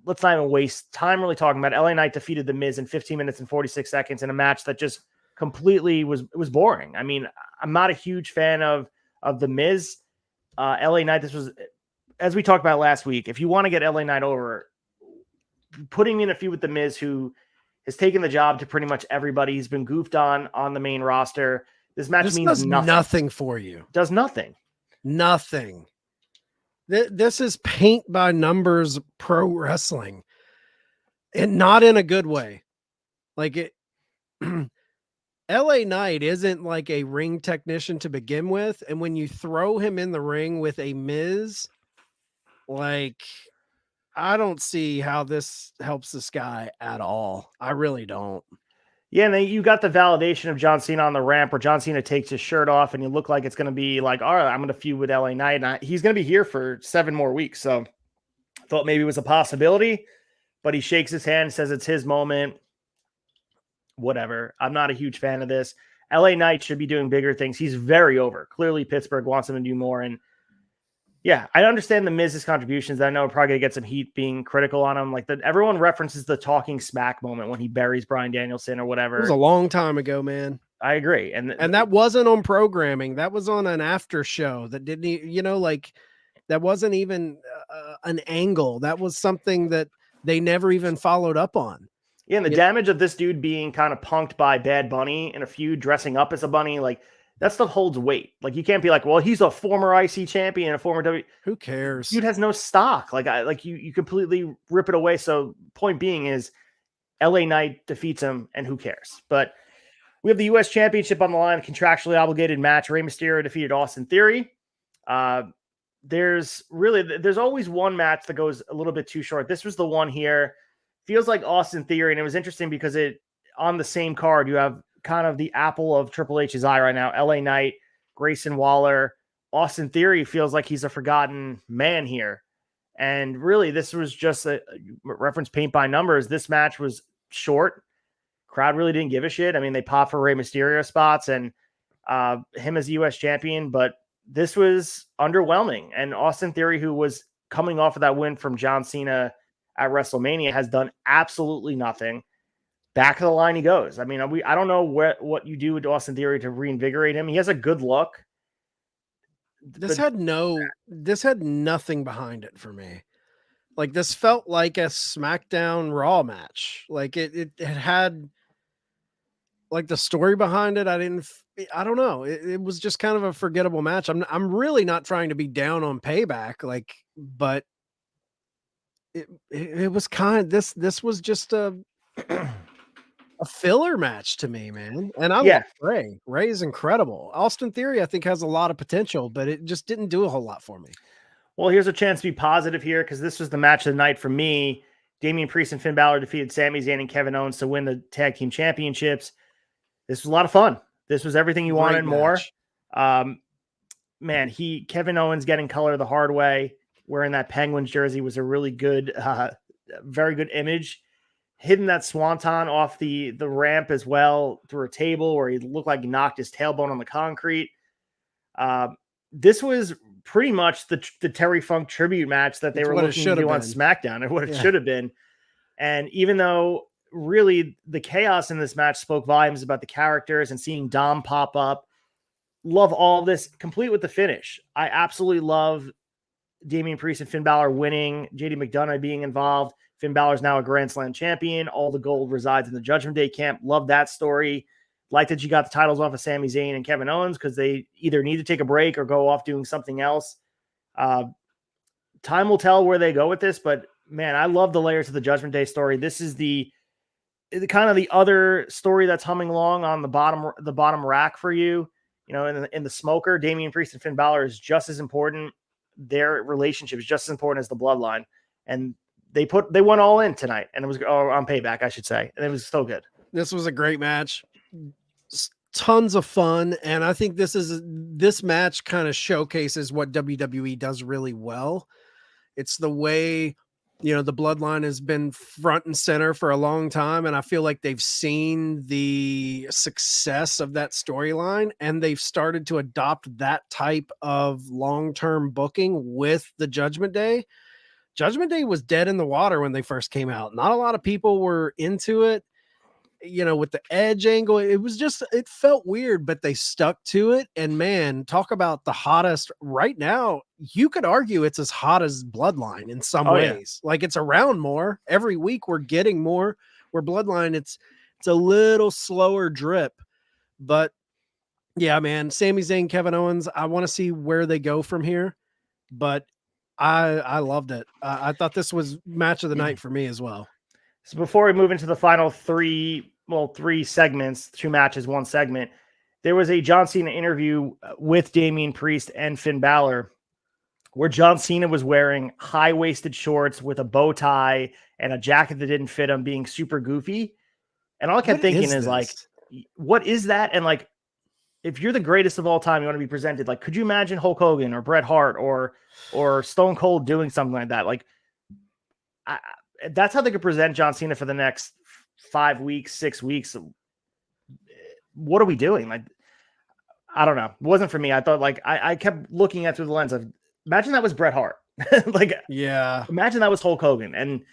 [SPEAKER 1] let's not even waste time really talking about. LA Knight defeated the Miz in 15 minutes and 46 seconds in a match that just completely was boring. I mean, I'm not a huge fan of the Miz. LA Knight, this was, as we talked about last week, if you want to get LA Knight over, putting me in a feud with the Miz, who has taken the job to pretty much everybody. He's been goofed on the main roster. This match means
[SPEAKER 2] nothing for you.
[SPEAKER 1] Does nothing.
[SPEAKER 2] Nothing. This is paint by numbers pro wrestling, and not in a good way. Like it, LA Knight isn't like a ring technician to begin with, and when you throw him in the ring with a Miz, like, I don't see how this helps this guy at all. I really don't.
[SPEAKER 1] Yeah, and then you got the validation of John Cena on the ramp where John Cena takes his shirt off and you look like it's going to be like, all right, I'm going to feud with LA Knight. And he's going to be here for 7 more weeks. So I thought maybe it was a possibility, but he shakes his hand, says it's his moment. Whatever. I'm not a huge fan of this. LA Knight should be doing bigger things. He's very over. Clearly, Pittsburgh wants him to do more. And yeah, I understand the Miz's contributions. I know we're probably going to get some heat being critical on him. Like everyone references the talking smack moment when he buries Bryan Danielson or whatever.
[SPEAKER 2] It was a long time ago, man.
[SPEAKER 1] I agree. And
[SPEAKER 2] that wasn't on programming. That was on an after show that didn't, that wasn't even an angle. That was something that they never even followed up on.
[SPEAKER 1] Yeah, and the damage of this dude being kind of punked by Bad Bunny in a feud, dressing up as a bunny, like that stuff holds weight. Like you can't be like, well, he's a former IC champion, a former W.
[SPEAKER 2] Who cares?
[SPEAKER 1] Dude has no stock. Like you completely rip it away. So point being is LA Knight defeats him and who cares? But we have the US Championship on the line, contractually obligated match. Rey Mysterio defeated Austin Theory. There's always one match that goes a little bit too short. This was the one here. Feels like Austin Theory, and it was interesting because on the same card, you have kind of the apple of Triple H's eye right now. LA Knight, Grayson Waller, Austin Theory feels like he's a forgotten man here. And really, this was just a reference paint by numbers. This match was short. Crowd really didn't give a shit. I mean, they popped for Rey Mysterio spots and him as US champion, but this was underwhelming. And Austin Theory, who was coming off of that win from John Cena at WrestleMania, has done absolutely nothing. Back of the line he goes. I mean, I don't know what you do with Austin Theory to reinvigorate him. He has a good look.
[SPEAKER 2] This had nothing behind it for me. Like this felt like a SmackDown Raw match. Like it had like the story behind it. I don't know. It was just kind of a forgettable match. I'm really not trying to be down on Payback, but it was this was just a filler match to me, man. And I love Ray. Ray is incredible. Austin Theory, I think, has a lot of potential, but it just didn't do a whole lot for me.
[SPEAKER 1] Well, here's a chance to be positive here because this was the match of the night for me. Damian Priest and Finn Balor defeated Sami Zayn and Kevin Owens to win the tag team championships. This was a lot of fun. This was everything you wanted and more. Man, Kevin Owens getting color the hard way, wearing that Penguins jersey was a really good, very good image. Hitting that swanton off the ramp as well through a table where he looked like he knocked his tailbone on the concrete. This was pretty much the Terry Funk tribute match that they were looking to do on SmackDown, or what it should have been. And even though really the chaos in this match spoke volumes about the characters and seeing Dom pop up, love all this, complete with the finish. I absolutely love Damian Priest and Finn Balor winning, JD McDonough being involved. Finn Balor's now a Grand Slam champion. All the gold resides in the Judgment Day camp. Love that story. Like that you got the titles off of Sami Zayn and Kevin Owens because they either need to take a break or go off doing something else. Time will tell where they go with this, but man, I love the layers of the Judgment Day story. This is the kind of the other story that's humming along on the bottom rack for you. You know, in the smoker, Damian Priest and Finn Balor is just as important. Their relationship is just as important as the bloodline. And they went all in tonight, and it was on Payback, I should say. And it was so good.
[SPEAKER 2] This was a great match. Tons of fun. And I think this match kind of showcases what WWE does really well. It's the way, the bloodline has been front and center for a long time. And I feel like they've seen the success of that storyline and they've started to adopt that type of long-term booking with the Judgment Day. Judgment Day was dead in the water when they first came out. Not a lot of people were into it, with the Edge angle. It felt weird, but they stuck to it. And man, talk about the hottest right now. You could argue it's as hot as Bloodline in some ways. Yeah. Like it's around more every week. We're getting more. Where Bloodline, it's a little slower drip, but yeah, man, Sami Zayn, Kevin Owens, I want to see where they go from here, but I loved it. I thought this was match of the night for me as well.
[SPEAKER 1] So before we move into the final three segments, 2 matches, 1 segment, there was a John Cena interview with Damian Priest and Finn Balor where John Cena was wearing high-waisted shorts with a bow tie and a jacket that didn't fit him, being super goofy. And all I kept
[SPEAKER 2] What
[SPEAKER 1] thinking
[SPEAKER 2] is
[SPEAKER 1] is like,
[SPEAKER 2] this?
[SPEAKER 1] what is that? And like, if you're the greatest of all time, you want to be presented. Like, could you imagine Hulk Hogan or Bret Hart or Stone Cold doing something like that? Like, that's how they could present John Cena for the next 5 weeks, 6 weeks. What are we doing? Like, I don't know. It wasn't for me. I thought like I kept looking at through the lens of imagine that was Bret Hart. Like,
[SPEAKER 2] Yeah.
[SPEAKER 1] imagine that was Hulk Hogan, and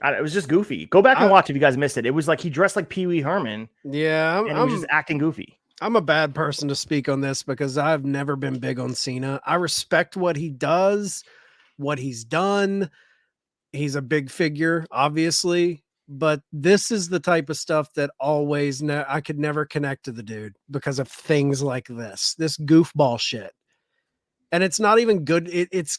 [SPEAKER 1] it was just goofy. Go back and watch if you guys missed it. It was like he dressed like Pee Wee Herman,
[SPEAKER 2] Yeah.
[SPEAKER 1] and he was just acting goofy.
[SPEAKER 2] I'm a bad person to speak on this because I've never been big on Cena. I respect what he does, what he's done. He's a big figure, obviously, but this is the type of stuff that I could never connect to the dude because of things like this goofball shit. And it's not even good. It's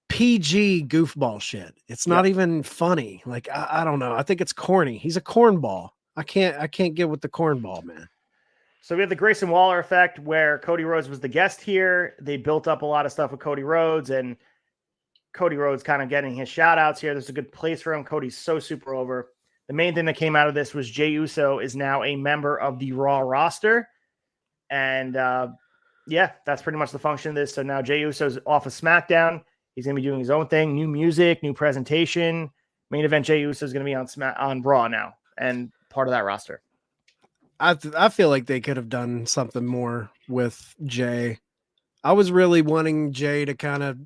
[SPEAKER 2] PG goofball shit. It's not even funny. Like, I don't know. I think it's corny. He's a cornball. I can't get with the cornball, man.
[SPEAKER 1] So we have the Grayson Waller effect where Cody Rhodes was the guest here. They built up a lot of stuff with Cody Rhodes, and Cody Rhodes kind of getting his shout outs here. There's a good place for him. Cody's so super over. The main thing that came out of this was Jey Uso is now a member of the Raw roster. And yeah, that's pretty much the function of this. So now Jey Uso's off of SmackDown. He's going to be doing his own thing, new music, new presentation. Main event Jey Uso is going to be on Raw now and part of that roster.
[SPEAKER 2] I feel like they could have done something more with Jey. I was really wanting Jey to kind of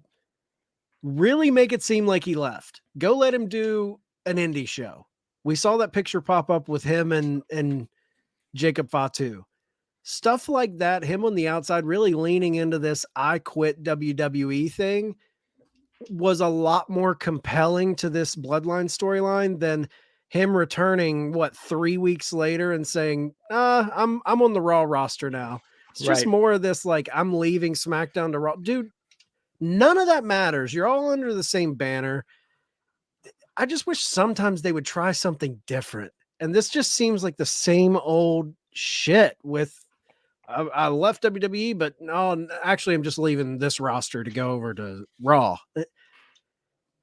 [SPEAKER 2] really make it seem like he left. Go let him do an indie show. We saw that picture pop up with him and Jacob Fatu. Stuff like that, him on the outside really leaning into this I quit WWE thing was a lot more compelling to this Bloodline storyline than him returning 3 weeks later and saying, I'm on the Raw roster now. It's just more of this, like, I'm leaving SmackDown to Raw. Dude, none of that matters. You're all under the same banner. I just wish sometimes they would try something different. And this just seems like the same old shit with I left WWE, but no, actually I'm just leaving this roster to go over to Raw.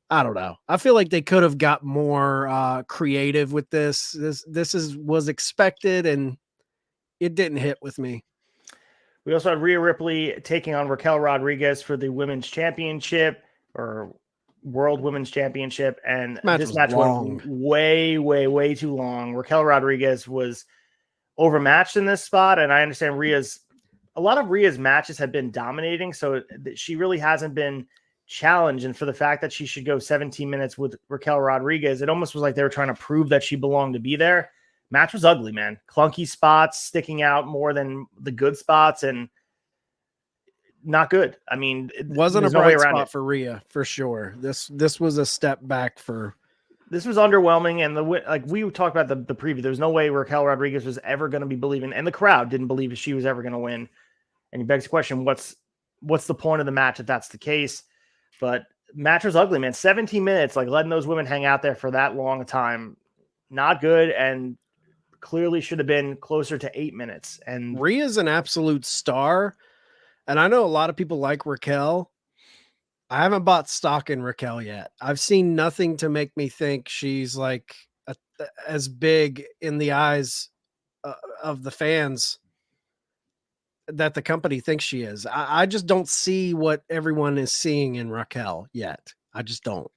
[SPEAKER 2] I don't know. I feel like they could have got more creative with this. This was expected and it didn't hit with me.
[SPEAKER 1] We also had Rhea Ripley taking on Raquel Rodriguez for the Women's Championship or World Women's Championship. And this match went way, way, way too long. Raquel Rodriguez was overmatched in this spot. And I understand a lot of Rhea's matches have been dominating. So she really hasn't been challenged. And for the fact that she should go 17 minutes with Raquel Rodriguez, it almost was like they were trying to prove that she belonged to be there. Match was ugly, man. Clunky spots sticking out more than the good spots and not good. I mean,
[SPEAKER 2] it wasn't a bright spot for Rhea for sure. This was a step back for.
[SPEAKER 1] This was underwhelming, and like we talked about the preview. There's no way Raquel Rodriguez was ever going to be believing, and the crowd didn't believe she was ever going to win. And it begs the question: what's the point of the match if that's the case? But match was ugly, man. 17 minutes, like letting those women hang out there for that long a time, not good, and clearly should have been closer to 8 minutes. And
[SPEAKER 2] Rhea's an absolute star, and I know a lot of people like Raquel. I haven't bought stock in Raquel yet. I've seen nothing to make me think she's like as big in the eyes of the fans that the company thinks she is. I just don't see what everyone is seeing in Raquel yet. I just don't.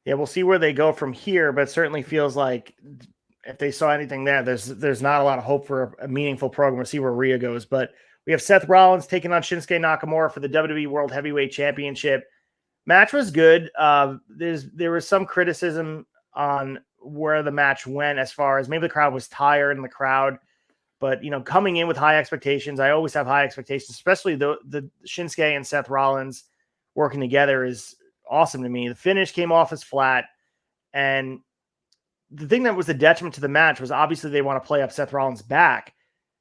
[SPEAKER 1] Yeah, we'll see where they go from here, but it certainly feels like if they saw anything there, there's not a lot of hope for a meaningful program. We'll see where Rhea goes. But we have Seth Rollins taking on Shinsuke Nakamura for the WWE World Heavyweight Championship. Match was good. There was some criticism on where the match went as far as maybe the crowd was tired in the crowd. But, coming in with high expectations, I always have high expectations, especially the Shinsuke and Seth Rollins working together is awesome to me. The finish came off as flat. And the thing that was the detriment to the match was obviously they want to play up Seth Rollins' back,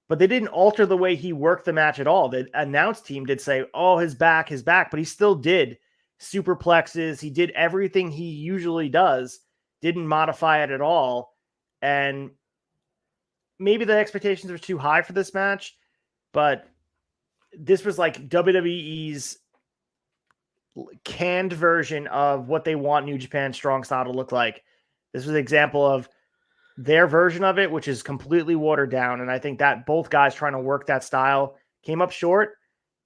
[SPEAKER 1] but they didn't alter the way he worked the match at all. The announce team did say, oh, his back, but he still did superplexes. He did everything he usually does, didn't modify it at all. And maybe the expectations were too high for this match, but this was like WWE's canned version of what they want New Japan Strong Style to look like. This was an example of their version of it, which is completely watered down. And I think that both guys trying to work that style came up short.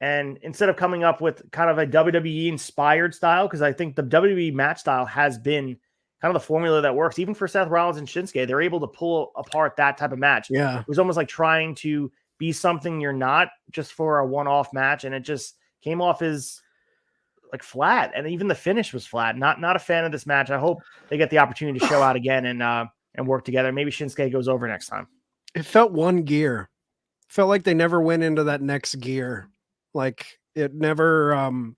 [SPEAKER 1] And instead of coming up with kind of a WWE inspired style, because I think the WWE match style has been kind of the formula that works, even for Seth Rollins and Shinsuke, they're able to pull apart that type of match.
[SPEAKER 2] Yeah.
[SPEAKER 1] It was almost like trying to be something you're not just for a one-off match. And it just came off as like flat. And even the finish was flat. Not a fan of this match. I hope they get the opportunity to show out again and work together. Maybe Shinsuke goes over next time.
[SPEAKER 2] It felt one gear. Felt like they never went into that next gear. Like it never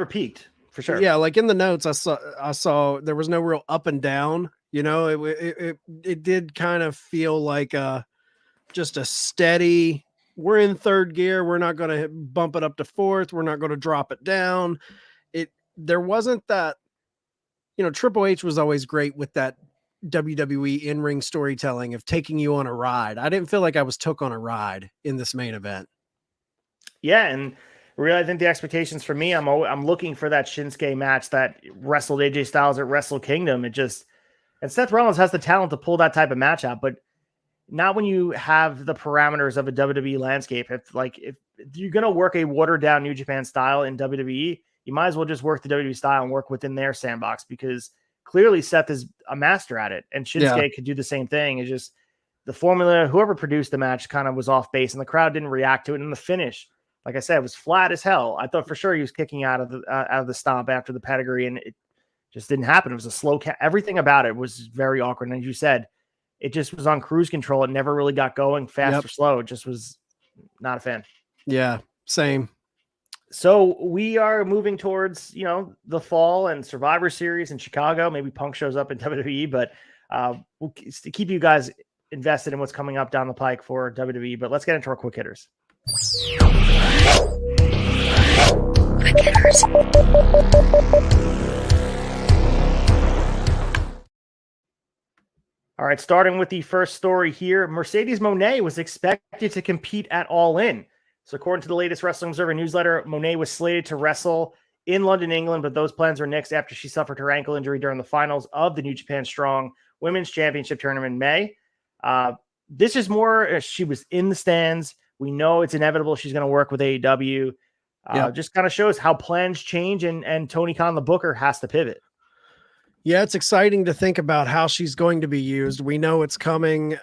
[SPEAKER 1] peaked for sure.
[SPEAKER 2] Yeah, like in the notes I saw there was no real up and down. You know, it did kind of feel like just a steady. We're in third gear. We're not going to bump it up to fourth. We're not going to drop it down. There wasn't that. You know, Triple H was always great with that WWE in-ring storytelling of taking you on a ride. I didn't feel like I was took on a ride in this main event.
[SPEAKER 1] Yeah, and really, I think the expectations for me, I'm looking for that Shinsuke match that wrestled AJ Styles at Wrestle Kingdom. And Seth Rollins has the talent to pull that type of match out, but not when you have the parameters of a WWE landscape. If you're gonna work a watered down New Japan style in WWE, you might as well just work the WWE style and work within their sandbox, because clearly Seth is a master at it, and Shinsuke could do the same thing. It's just the formula, whoever produced the match kind of was off base, and the crowd didn't react to it. And the finish, like I said, it was flat as hell. I thought for sure he was kicking out of the stomp after the pedigree, and it just didn't happen. It was a slow everything about it was very awkward. And as you said, it just was on cruise control. It never really got going fast or slow. It just was not a fan.
[SPEAKER 2] Yeah, same.
[SPEAKER 1] So we are moving towards, the fall and Survivor Series in Chicago. Maybe Punk shows up in WWE, but we'll keep you guys invested in what's coming up down the pike for WWE. But let's get into our quick hitters. Quick hitters. All right, starting with the first story here, Mercedes Moné was expected to compete at All In. So according to the latest Wrestling Observer newsletter, Moné was slated to wrestle in London, England, but those plans were nixed after she suffered her ankle injury during the finals of the New Japan Strong Women's Championship Tournament in May. This is more, she was in the stands. We know it's inevitable she's going to work with AEW. Just kind of shows how plans change, and Tony Khan, the booker, has to pivot.
[SPEAKER 2] Yeah, it's exciting to think about how she's going to be used. We know it's coming.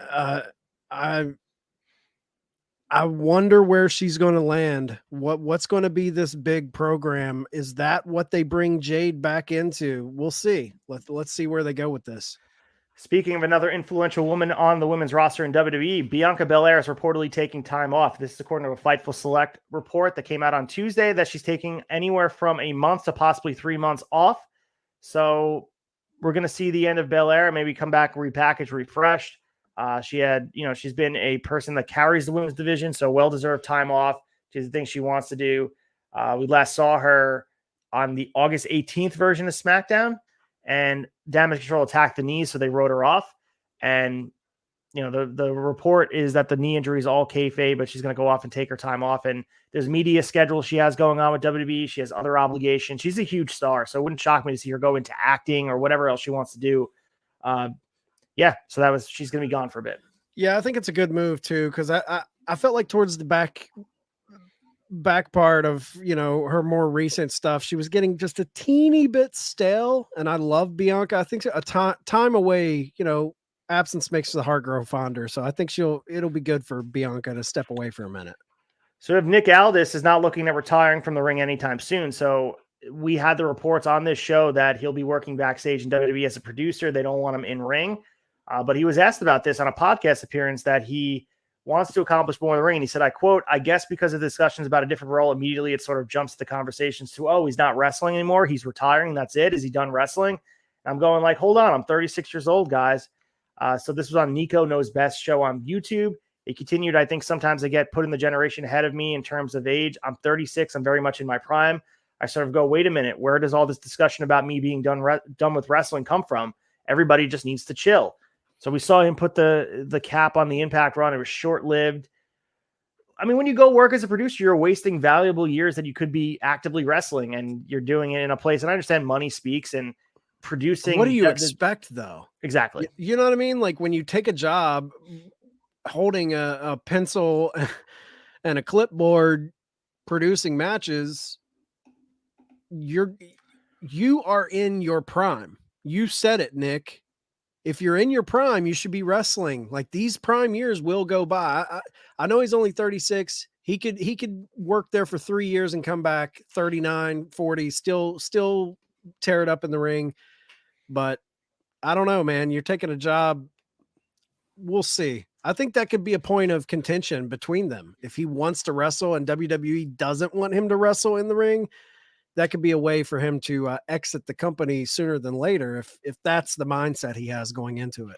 [SPEAKER 2] I wonder where she's going to land. What's going to be this big program? Is that what they bring Jade back into? We'll see. Let's see where they go with this.
[SPEAKER 1] Speaking of another influential woman on the women's roster in WWE, Bianca Belair is reportedly taking time off. This is according to a Fightful Select report that came out on Tuesday, that she's taking anywhere from a month to possibly 3 months off. So we're going to see the end of Belair, maybe come back, repackaged, refreshed. She's been a person that carries the women's division, so well-deserved time off. She's the thing she wants to do. We last saw her on the August 18th version of SmackDown, and Damage Control attacked the knees, so they wrote her off. And, the report is that the knee injury is all kayfabe, but she's going to go off and take her time off. And there's media schedule she has going on with WWE. She has other obligations. She's a huge star, so it wouldn't shock me to see her go into acting or whatever else she wants to do. So she's going to be gone for a bit.
[SPEAKER 2] Yeah, I think it's a good move too, because I felt like towards the back part of, her more recent stuff, she was getting just a teeny bit stale, and I love Bianca. I think a time away, absence makes the heart grow fonder. So I think it'll be good for Bianca to step away for a minute.
[SPEAKER 1] So if Nick Aldis is not looking at retiring from the ring anytime soon, so we had the reports on this show that he'll be working backstage in WWE as a producer. They don't want him in ring. But he was asked about this on a podcast appearance, that he wants to accomplish more in the ring. And he said, I quote, "I guess because of discussions about a different role, immediately it sort of jumps the conversations to, oh, he's not wrestling anymore. He's retiring. That's it. Is he done wrestling?" And I'm going like, hold on. I'm 36 years old, guys. So this was on Nico Knows Best show on YouTube. It continued. I think sometimes I get put in the generation ahead of me in terms of age. I'm 36. I'm very much in my prime. I sort of go, wait a minute. Where does all this discussion about me being done with wrestling come from? Everybody just needs to chill. So we saw him put the cap on the Impact run. It was short-lived. I mean, when you go work as a producer, you're wasting valuable years that you could be actively wrestling, and you're doing it in a place. And I understand money speaks, and producing.
[SPEAKER 2] What do you expect, though?
[SPEAKER 1] Exactly.
[SPEAKER 2] You know what I mean? Like when you take a job holding a pencil and a clipboard producing matches, you are in your prime. You said it, Nick. If you're in your prime, you should be wrestling. Like these prime years will go by. I know he's only 36. He could work there for 3 years and come back 39, 40, still tear it up in the ring. But I don't know, man. You're taking a job. We'll see. I think that could be a point of contention between them. If he wants to wrestle and WWE doesn't want him to wrestle in the ring, that could be a way for him to exit the company sooner than later if that's the mindset he has going into it.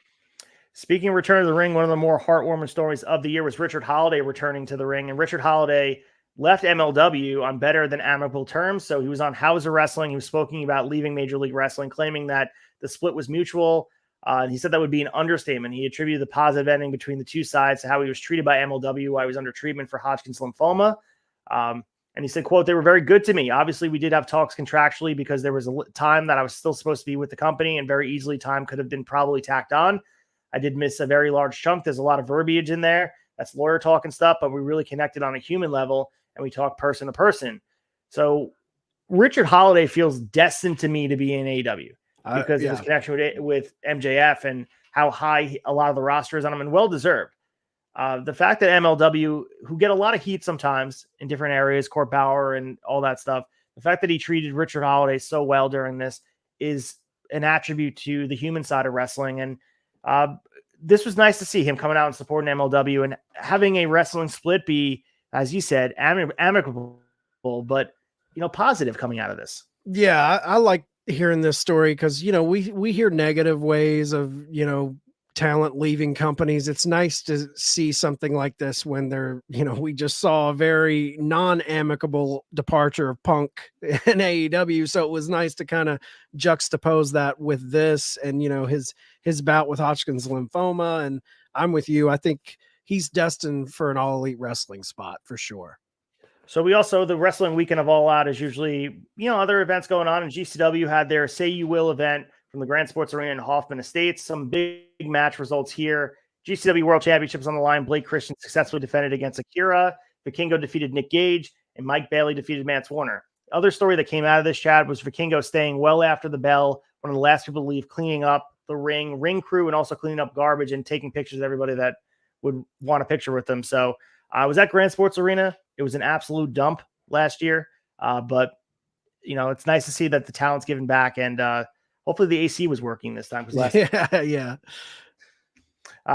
[SPEAKER 1] Speaking of return to the ring, one of the more heartwarming stories of the year was Richard Holliday returning to the ring. And Richard Holliday left MLW on better than amicable terms. So he was on Hauser Wrestling. He was speaking about leaving Major League Wrestling, claiming that the split was mutual. And he said that would be an understatement. He attributed the positive ending between the two sides to how he was treated by MLW while he was under treatment for Hodgkin's lymphoma. And he said, quote, "They were very good to me. Obviously, we did have talks contractually because there was a time that I was still supposed to be with the company, and very easily time could have been probably tacked on. I did miss a very large chunk. There's a lot of verbiage in there. That's lawyer talk and stuff, but we really connected on a human level, and we talked person to person." So Richard Holliday feels destined to me to be in AEW because of his connection with MJF and how high a lot of the roster is on him, and well-deserved. The fact that MLW, who get a lot of heat sometimes in different areas, Court Bauer and all that stuff, the fact that he treated Richard Holliday so well during this is an attribute to the human side of wrestling. And this was nice to see him coming out and supporting MLW and having a wrestling split be, as you said, amicable, but, positive coming out of this.
[SPEAKER 2] Yeah, I like hearing this story because, we hear negative ways of, talent leaving companies. It's nice to see something like this when they're, we just saw a very non-amicable departure of Punk in AEW. So it was nice to kind of juxtapose that with this and, his bout with Hodgkin's lymphoma. And I'm with you. I think he's destined for an All Elite Wrestling spot for sure.
[SPEAKER 1] So we also, the wrestling weekend of All Out is usually, other events going on, and GCW had their Say You Will event from the Grand Sports Arena in Hoffman Estates. Some big match results here. GCW World Championships on the line. Blake Christian successfully defended against Akira. Vikingo defeated Nick Gage, and Mike Bailey defeated Mance Warner. The other story that came out of this, Chad, was Vikingo staying well after the bell, one of the last people to leave, cleaning up the ring crew, and also cleaning up garbage and taking pictures of everybody that would want a picture with them. So I was at Grand Sports Arena. It was an absolute dump last year, but it's nice to see that the talent's giving back, and hopefully the AC was working this time.
[SPEAKER 2] Yeah.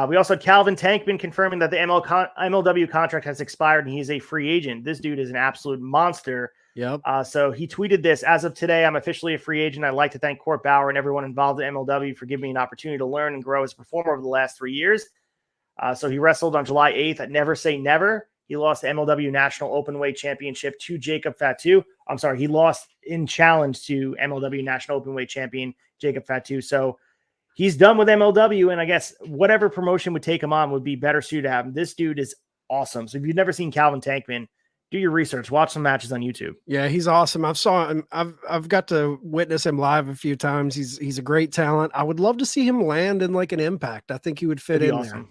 [SPEAKER 1] We also had Calvin Tankman confirming that the MLW contract has expired and he's a free agent. This dude is an absolute monster.
[SPEAKER 2] Yep.
[SPEAKER 1] So he tweeted this: "As of today, I'm officially a free agent. I'd like to thank Court Bauer and everyone involved in MLW for giving me an opportunity to learn and grow as a performer over the last 3 years." So he wrestled on July 8th at Never Say Never. He lost the MLW National Openweight Championship to Jacob Fatu. I'm sorry, he lost in challenge to MLW National Openweight Champion Jacob Fatu. So he's done with MLW, and I guess whatever promotion would take him on would be better suited to have him. This dude is awesome. So if you've never seen Calvin Tankman, do your research. Watch some matches on YouTube.
[SPEAKER 2] Yeah, he's awesome. I've got to witness him live a few times. He's a great talent. I would love to see him land in like an Impact. I think he would fit in awesome there.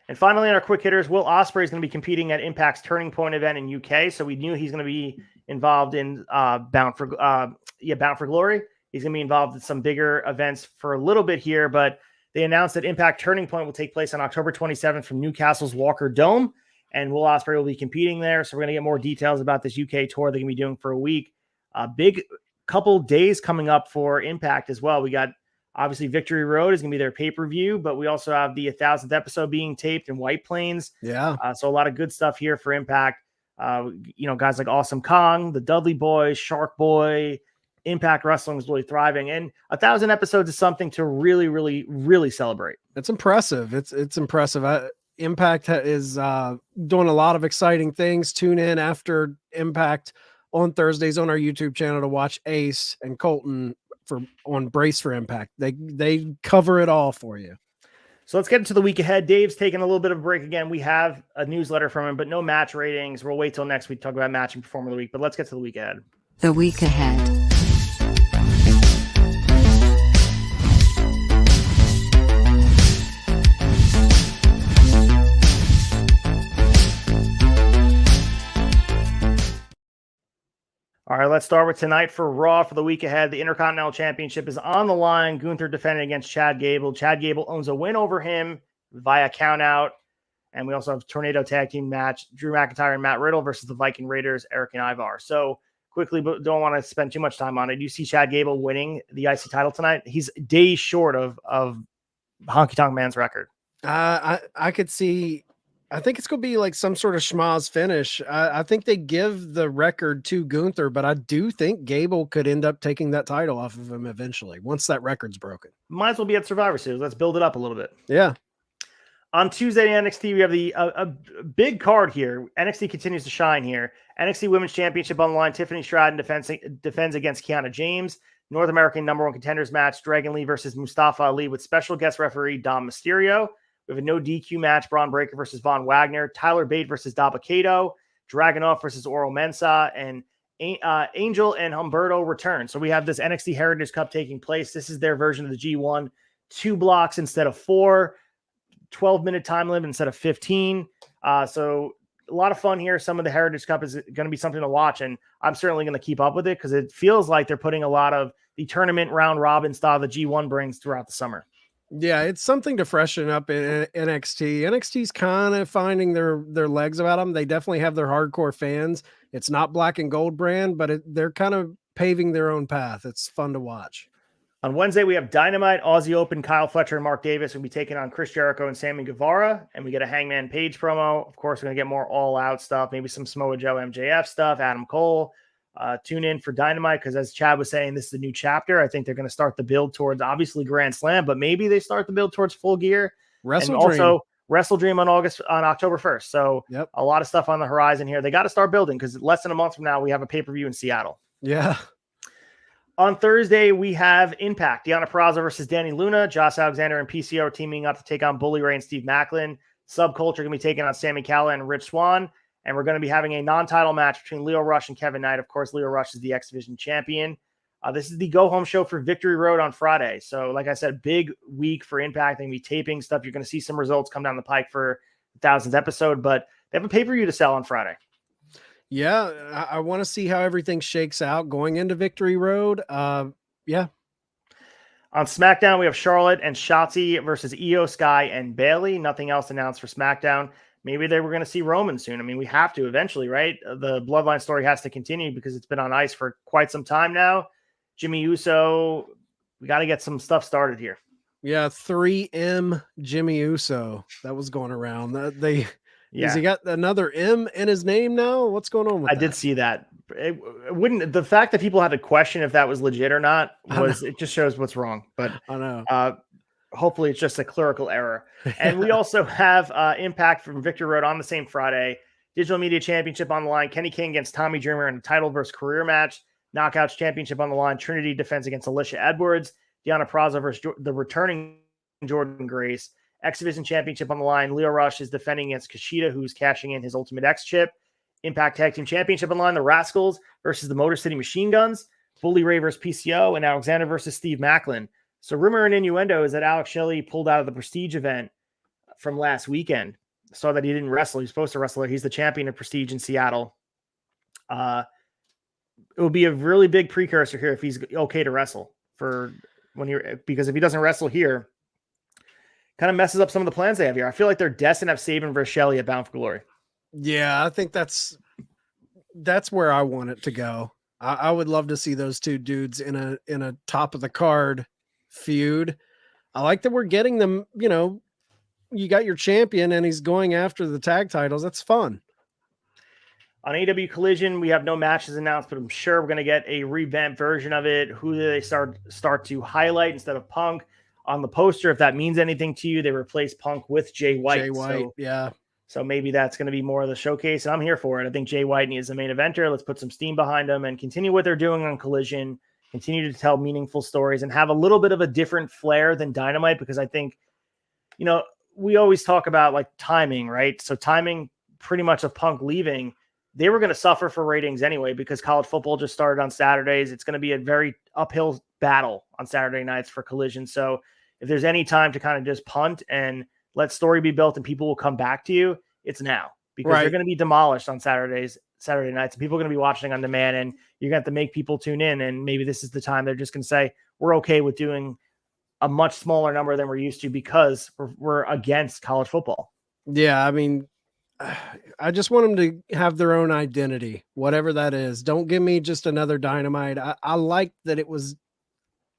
[SPEAKER 1] And finally, in our quick hitters, Will Ospreay is going to be competing at Impact's Turning Point event in UK. So we knew he's going to be involved in Bound for Glory. He's going to be involved in some bigger events for a little bit here, but they announced that Impact Turning Point will take place on October 27th from Newcastle's Walker Dome, and Will Ospreay will be competing there. So we're going to get more details about this UK tour they're going to be doing for a week. A big couple days coming up for Impact as well. We got obviously Victory Road is going to be their pay-per-view, but we also have the 1,000th episode being taped in White Plains.
[SPEAKER 2] Yeah.
[SPEAKER 1] So a lot of good stuff here for Impact. Guys like Awesome Kong, the Dudley Boys, Shark Boy. Impact Wrestling is really thriving, and 1,000 episodes is something to really, really, really celebrate.
[SPEAKER 2] It's impressive. It's impressive. Impact is doing a lot of exciting things. Tune in after Impact on Thursdays on our YouTube channel to watch Ace and Colton on Brace for Impact. They cover it all for you.
[SPEAKER 1] So let's get into the week ahead. Dave's taking a little bit of a break again. We have a newsletter from him, but no match ratings. We'll wait till next week to talk about match and performer of the week, but let's get to the week ahead.
[SPEAKER 3] The week ahead.
[SPEAKER 1] All right, let's start with tonight for Raw for the week ahead. The Intercontinental Championship is on the line. Gunther defending against Chad Gable. Chad Gable owns a win over him via countout. And we also have Tornado Tag Team match, Drew McIntyre and Matt Riddle versus the Viking Raiders, Eric and Ivar. So quickly, but don't want to spend too much time on it. Do you see Chad Gable winning the IC title tonight? He's days short of Honky Tonk Man's record.
[SPEAKER 2] I could see. I think it's going to be like some sort of schmozz finish. I think they give the record to Gunther, but I do think Gable could end up taking that title off of him eventually once that record's broken.
[SPEAKER 1] Might as well be at Survivor Series. Let's build it up a little bit.
[SPEAKER 2] Yeah. On
[SPEAKER 1] Tuesday in NXT, we have a big card here. NXT continues to shine here. NXT Women's Championship on the line. Tiffany Stratton defends against Kiana James. North American number one contenders match. Dragon Lee versus Mustafa Ali with special guest referee Dom Mysterio. We have a no DQ match, Braun Breaker versus Von Wagner, Tyler Bate versus Dabba-Kato, Dragunov versus Oro Mensah, and Angel and Humberto return. So we have this NXT Heritage Cup taking place. This is their version of the G1. 2 blocks instead of 4, 12-minute time limit instead of 15. So a lot of fun here. Some of the Heritage Cup is going to be something to watch, and I'm certainly going to keep up with it because it feels like they're putting a lot of the tournament round robin style the G1 brings throughout the summer.
[SPEAKER 2] Yeah, it's something to freshen up in NXT. NXT's kind of finding their legs about them. They definitely have their hardcore fans. It's not black and gold brand, but they're kind of paving their own path. It's fun to watch.
[SPEAKER 1] On Wednesday, we have Dynamite, Aussie Open, Kyle Fletcher and Mark Davis will be taking on Chris Jericho and Sammy Guevara. And we get a Hangman Page promo. Of course, we're going to get more all-out stuff, maybe some Samoa Joe MJF stuff, Adam Cole. Tune in for Dynamite because, as Chad was saying, this is a new chapter. I think they're going to start the build towards, obviously, Grand Slam, but maybe they start the build towards Full Gear. Also Wrestle Dream on October 1st. So a lot of stuff on the horizon here. They got to start building because less than a month from now, we have a pay-per-view in Seattle.
[SPEAKER 2] Yeah.
[SPEAKER 1] On Thursday, we have Impact. Deonna Purrazzo versus Danny Luna. Josh Alexander and PCO are teaming up to take on Bully Ray and Steve Macklin. Subculture going to be taking on Sami Callihan and Rich Swann. And we're going to be having a non-title match between Lio Rush and Kevin Knight. Of course, Lio Rush is the X Division champion. This is the go-home show for Victory Road on Friday. So, like I said, big week for Impact. They're going to be taping stuff. You're going to see some results come down the pike for the 1000th episode. But they have a pay-per-view to sell on Friday.
[SPEAKER 2] Yeah, I want to see how everything shakes out going into Victory Road. Yeah.
[SPEAKER 1] On SmackDown, we have Charlotte and Shotzi versus Io Sky and Bayley. Nothing else announced for SmackDown. Maybe they were going to see Roman soon. I mean, we have to eventually, right? The Bloodline story has to continue because it's been on ice for quite some time now. Jimmy Uso, we got to get some stuff started here.
[SPEAKER 2] Yeah, 3M Jimmy Uso. That was going around. Has he got another M in his name now? What's going on with that?
[SPEAKER 1] I did see that. It wouldn't. The fact that people had to question if that was legit or not it just shows what's wrong. But
[SPEAKER 2] I know.
[SPEAKER 1] Hopefully it's just a clerical error. And we also have Impact from Victory Road on the same Friday. Digital Media Championship on the line. Kenny King against Tommy Dreamer in a title versus career match. Knockouts Championship on the line. Trinity defense against Alicia Edwards. Deonna Purrazzo versus the returning Jordan Grace. X Division Championship on the line. Lio Rush is defending against Kushida, who's cashing in his Ultimate X chip. Impact Tag Team Championship on the line. The Rascals versus the Motor City Machine Guns. Bully Ray versus PCO. And Alexander versus Steve Macklin. So rumor and innuendo is that Alex Shelley pulled out of the Prestige event from last weekend. Saw that he didn't wrestle. He's supposed to wrestle. He's the champion of Prestige in Seattle. It will be a really big precursor here if he's okay to wrestle because if he doesn't wrestle here, kind of messes up some of the plans they have here. I feel like they're destined to have Sabin versus Shelley at Bound for Glory.
[SPEAKER 2] Yeah, I think that's where I want it to go. I would love to see those two dudes in a top of the card feud. I like that we're getting them. You got your champion and he's going after the tag titles. That's fun.
[SPEAKER 1] On AEW Collision, we have no matches announced, but I'm sure we're going to get a revamped version of it. Who do they start to highlight instead of Punk on the poster? If that means anything to you, they replace Punk with Jay White. So maybe that's going to be more of the showcase, and I'm here for it. I think Jay White is the main eventer. Let's put some steam behind them and continue what they're doing on Collision. Continue to tell meaningful stories and have a little bit of a different flair than Dynamite, because I think, we always talk about like timing, right? So timing pretty much of Punk leaving, they were going to suffer for ratings anyway, because college football just started on Saturdays. It's going to be a very uphill battle on Saturday nights for Collision. So if there's any time to kind of just punt and let story be built and people will come back to you, it's now, because they're going to be demolished on Saturday nights, and people are going to be watching on demand, and you're going to have to make people tune in. And maybe this is the time they're just going to say, we're okay with doing a much smaller number than we're used to because we're against college football.
[SPEAKER 2] Yeah. I mean, I just want them to have their own identity, whatever that is. Don't give me just another Dynamite. I like that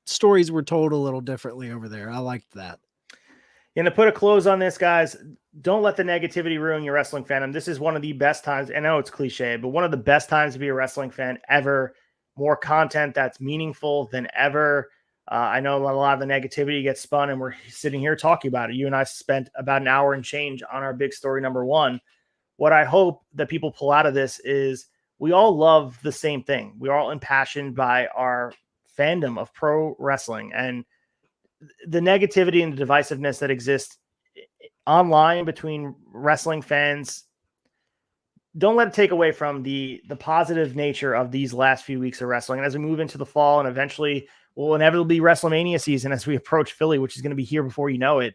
[SPEAKER 2] stories were told a little differently over there. I liked that.
[SPEAKER 1] And to put a close on this, guys, don't let the negativity ruin your wrestling fandom. This is one of the best times. I know it's cliche, but one of the best times to be a wrestling fan ever. More content that's meaningful than ever. I know a lot of the negativity gets spun, and we're sitting here talking about it. You and I spent about an hour and change on our big story number 1. What I hope that people pull out of this is we all love the same thing. We're all impassioned by our fandom of pro wrestling, and the negativity and the divisiveness that exists online between wrestling fans, don't let it take away from the positive nature of these last few weeks of wrestling. And as we move into the fall and eventually will inevitably be WrestleMania season as we approach Philly, which is going to be here before you know it,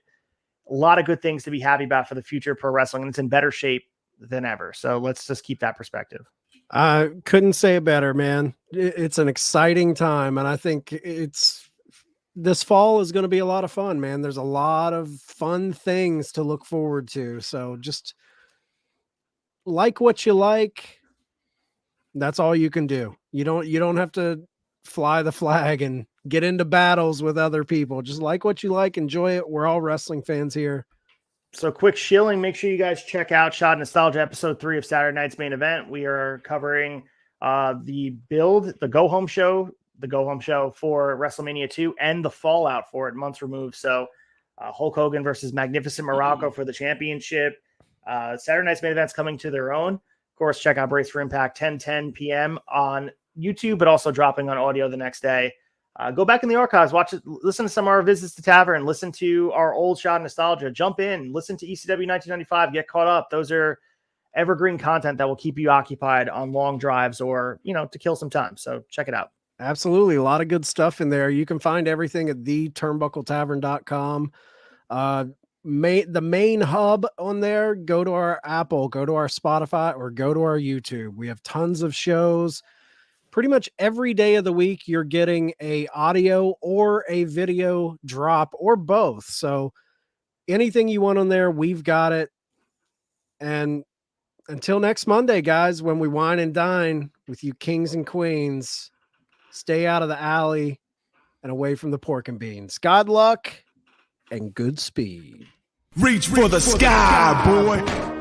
[SPEAKER 1] a lot of good things to be happy about for the future of pro wrestling, and it's in better shape than ever. So let's just keep that perspective.
[SPEAKER 2] I couldn't say it better, man. It's an exciting time, and I think this fall is going to be a lot of fun, man. There's a lot of fun things to look forward to. So just like what you like. That's all you can do. You don't have to fly the flag and get into battles with other people. Just like what you like, enjoy it. We're all wrestling fans here.
[SPEAKER 1] So quick shilling, make sure you guys check out Shot Nostalgia episode 3 of Saturday night's main event. We are covering the go home show for WrestleMania 2 and the fallout for it months removed. So Hulk Hogan versus Magnificent Morocco for the championship. Saturday night's main event's coming to their own. Of course, check out Brace for Impact 10 p.m. on YouTube, but also dropping on audio the next day. Go back in the archives, watch it, listen to some of our visits to Tavern, listen to our old Shot Nostalgia, jump in, listen to ECW 1995, get caught up. Those are evergreen content that will keep you occupied on long drives or, to kill some time. So check it out.
[SPEAKER 2] Absolutely. A lot of good stuff in there. You can find everything at theturnbuckletavern.com. The main hub on there, go to our Apple, go to our Spotify, or go to our YouTube. We have tons of shows. Pretty much every day of the week, you're getting a audio or a video drop or both. So anything you want on there, we've got it. And until next Monday, guys, when we wine and dine with you kings and queens, stay out of the alley and away from the pork and beans. God luck and good speed.
[SPEAKER 4] Reach for the sky, boy.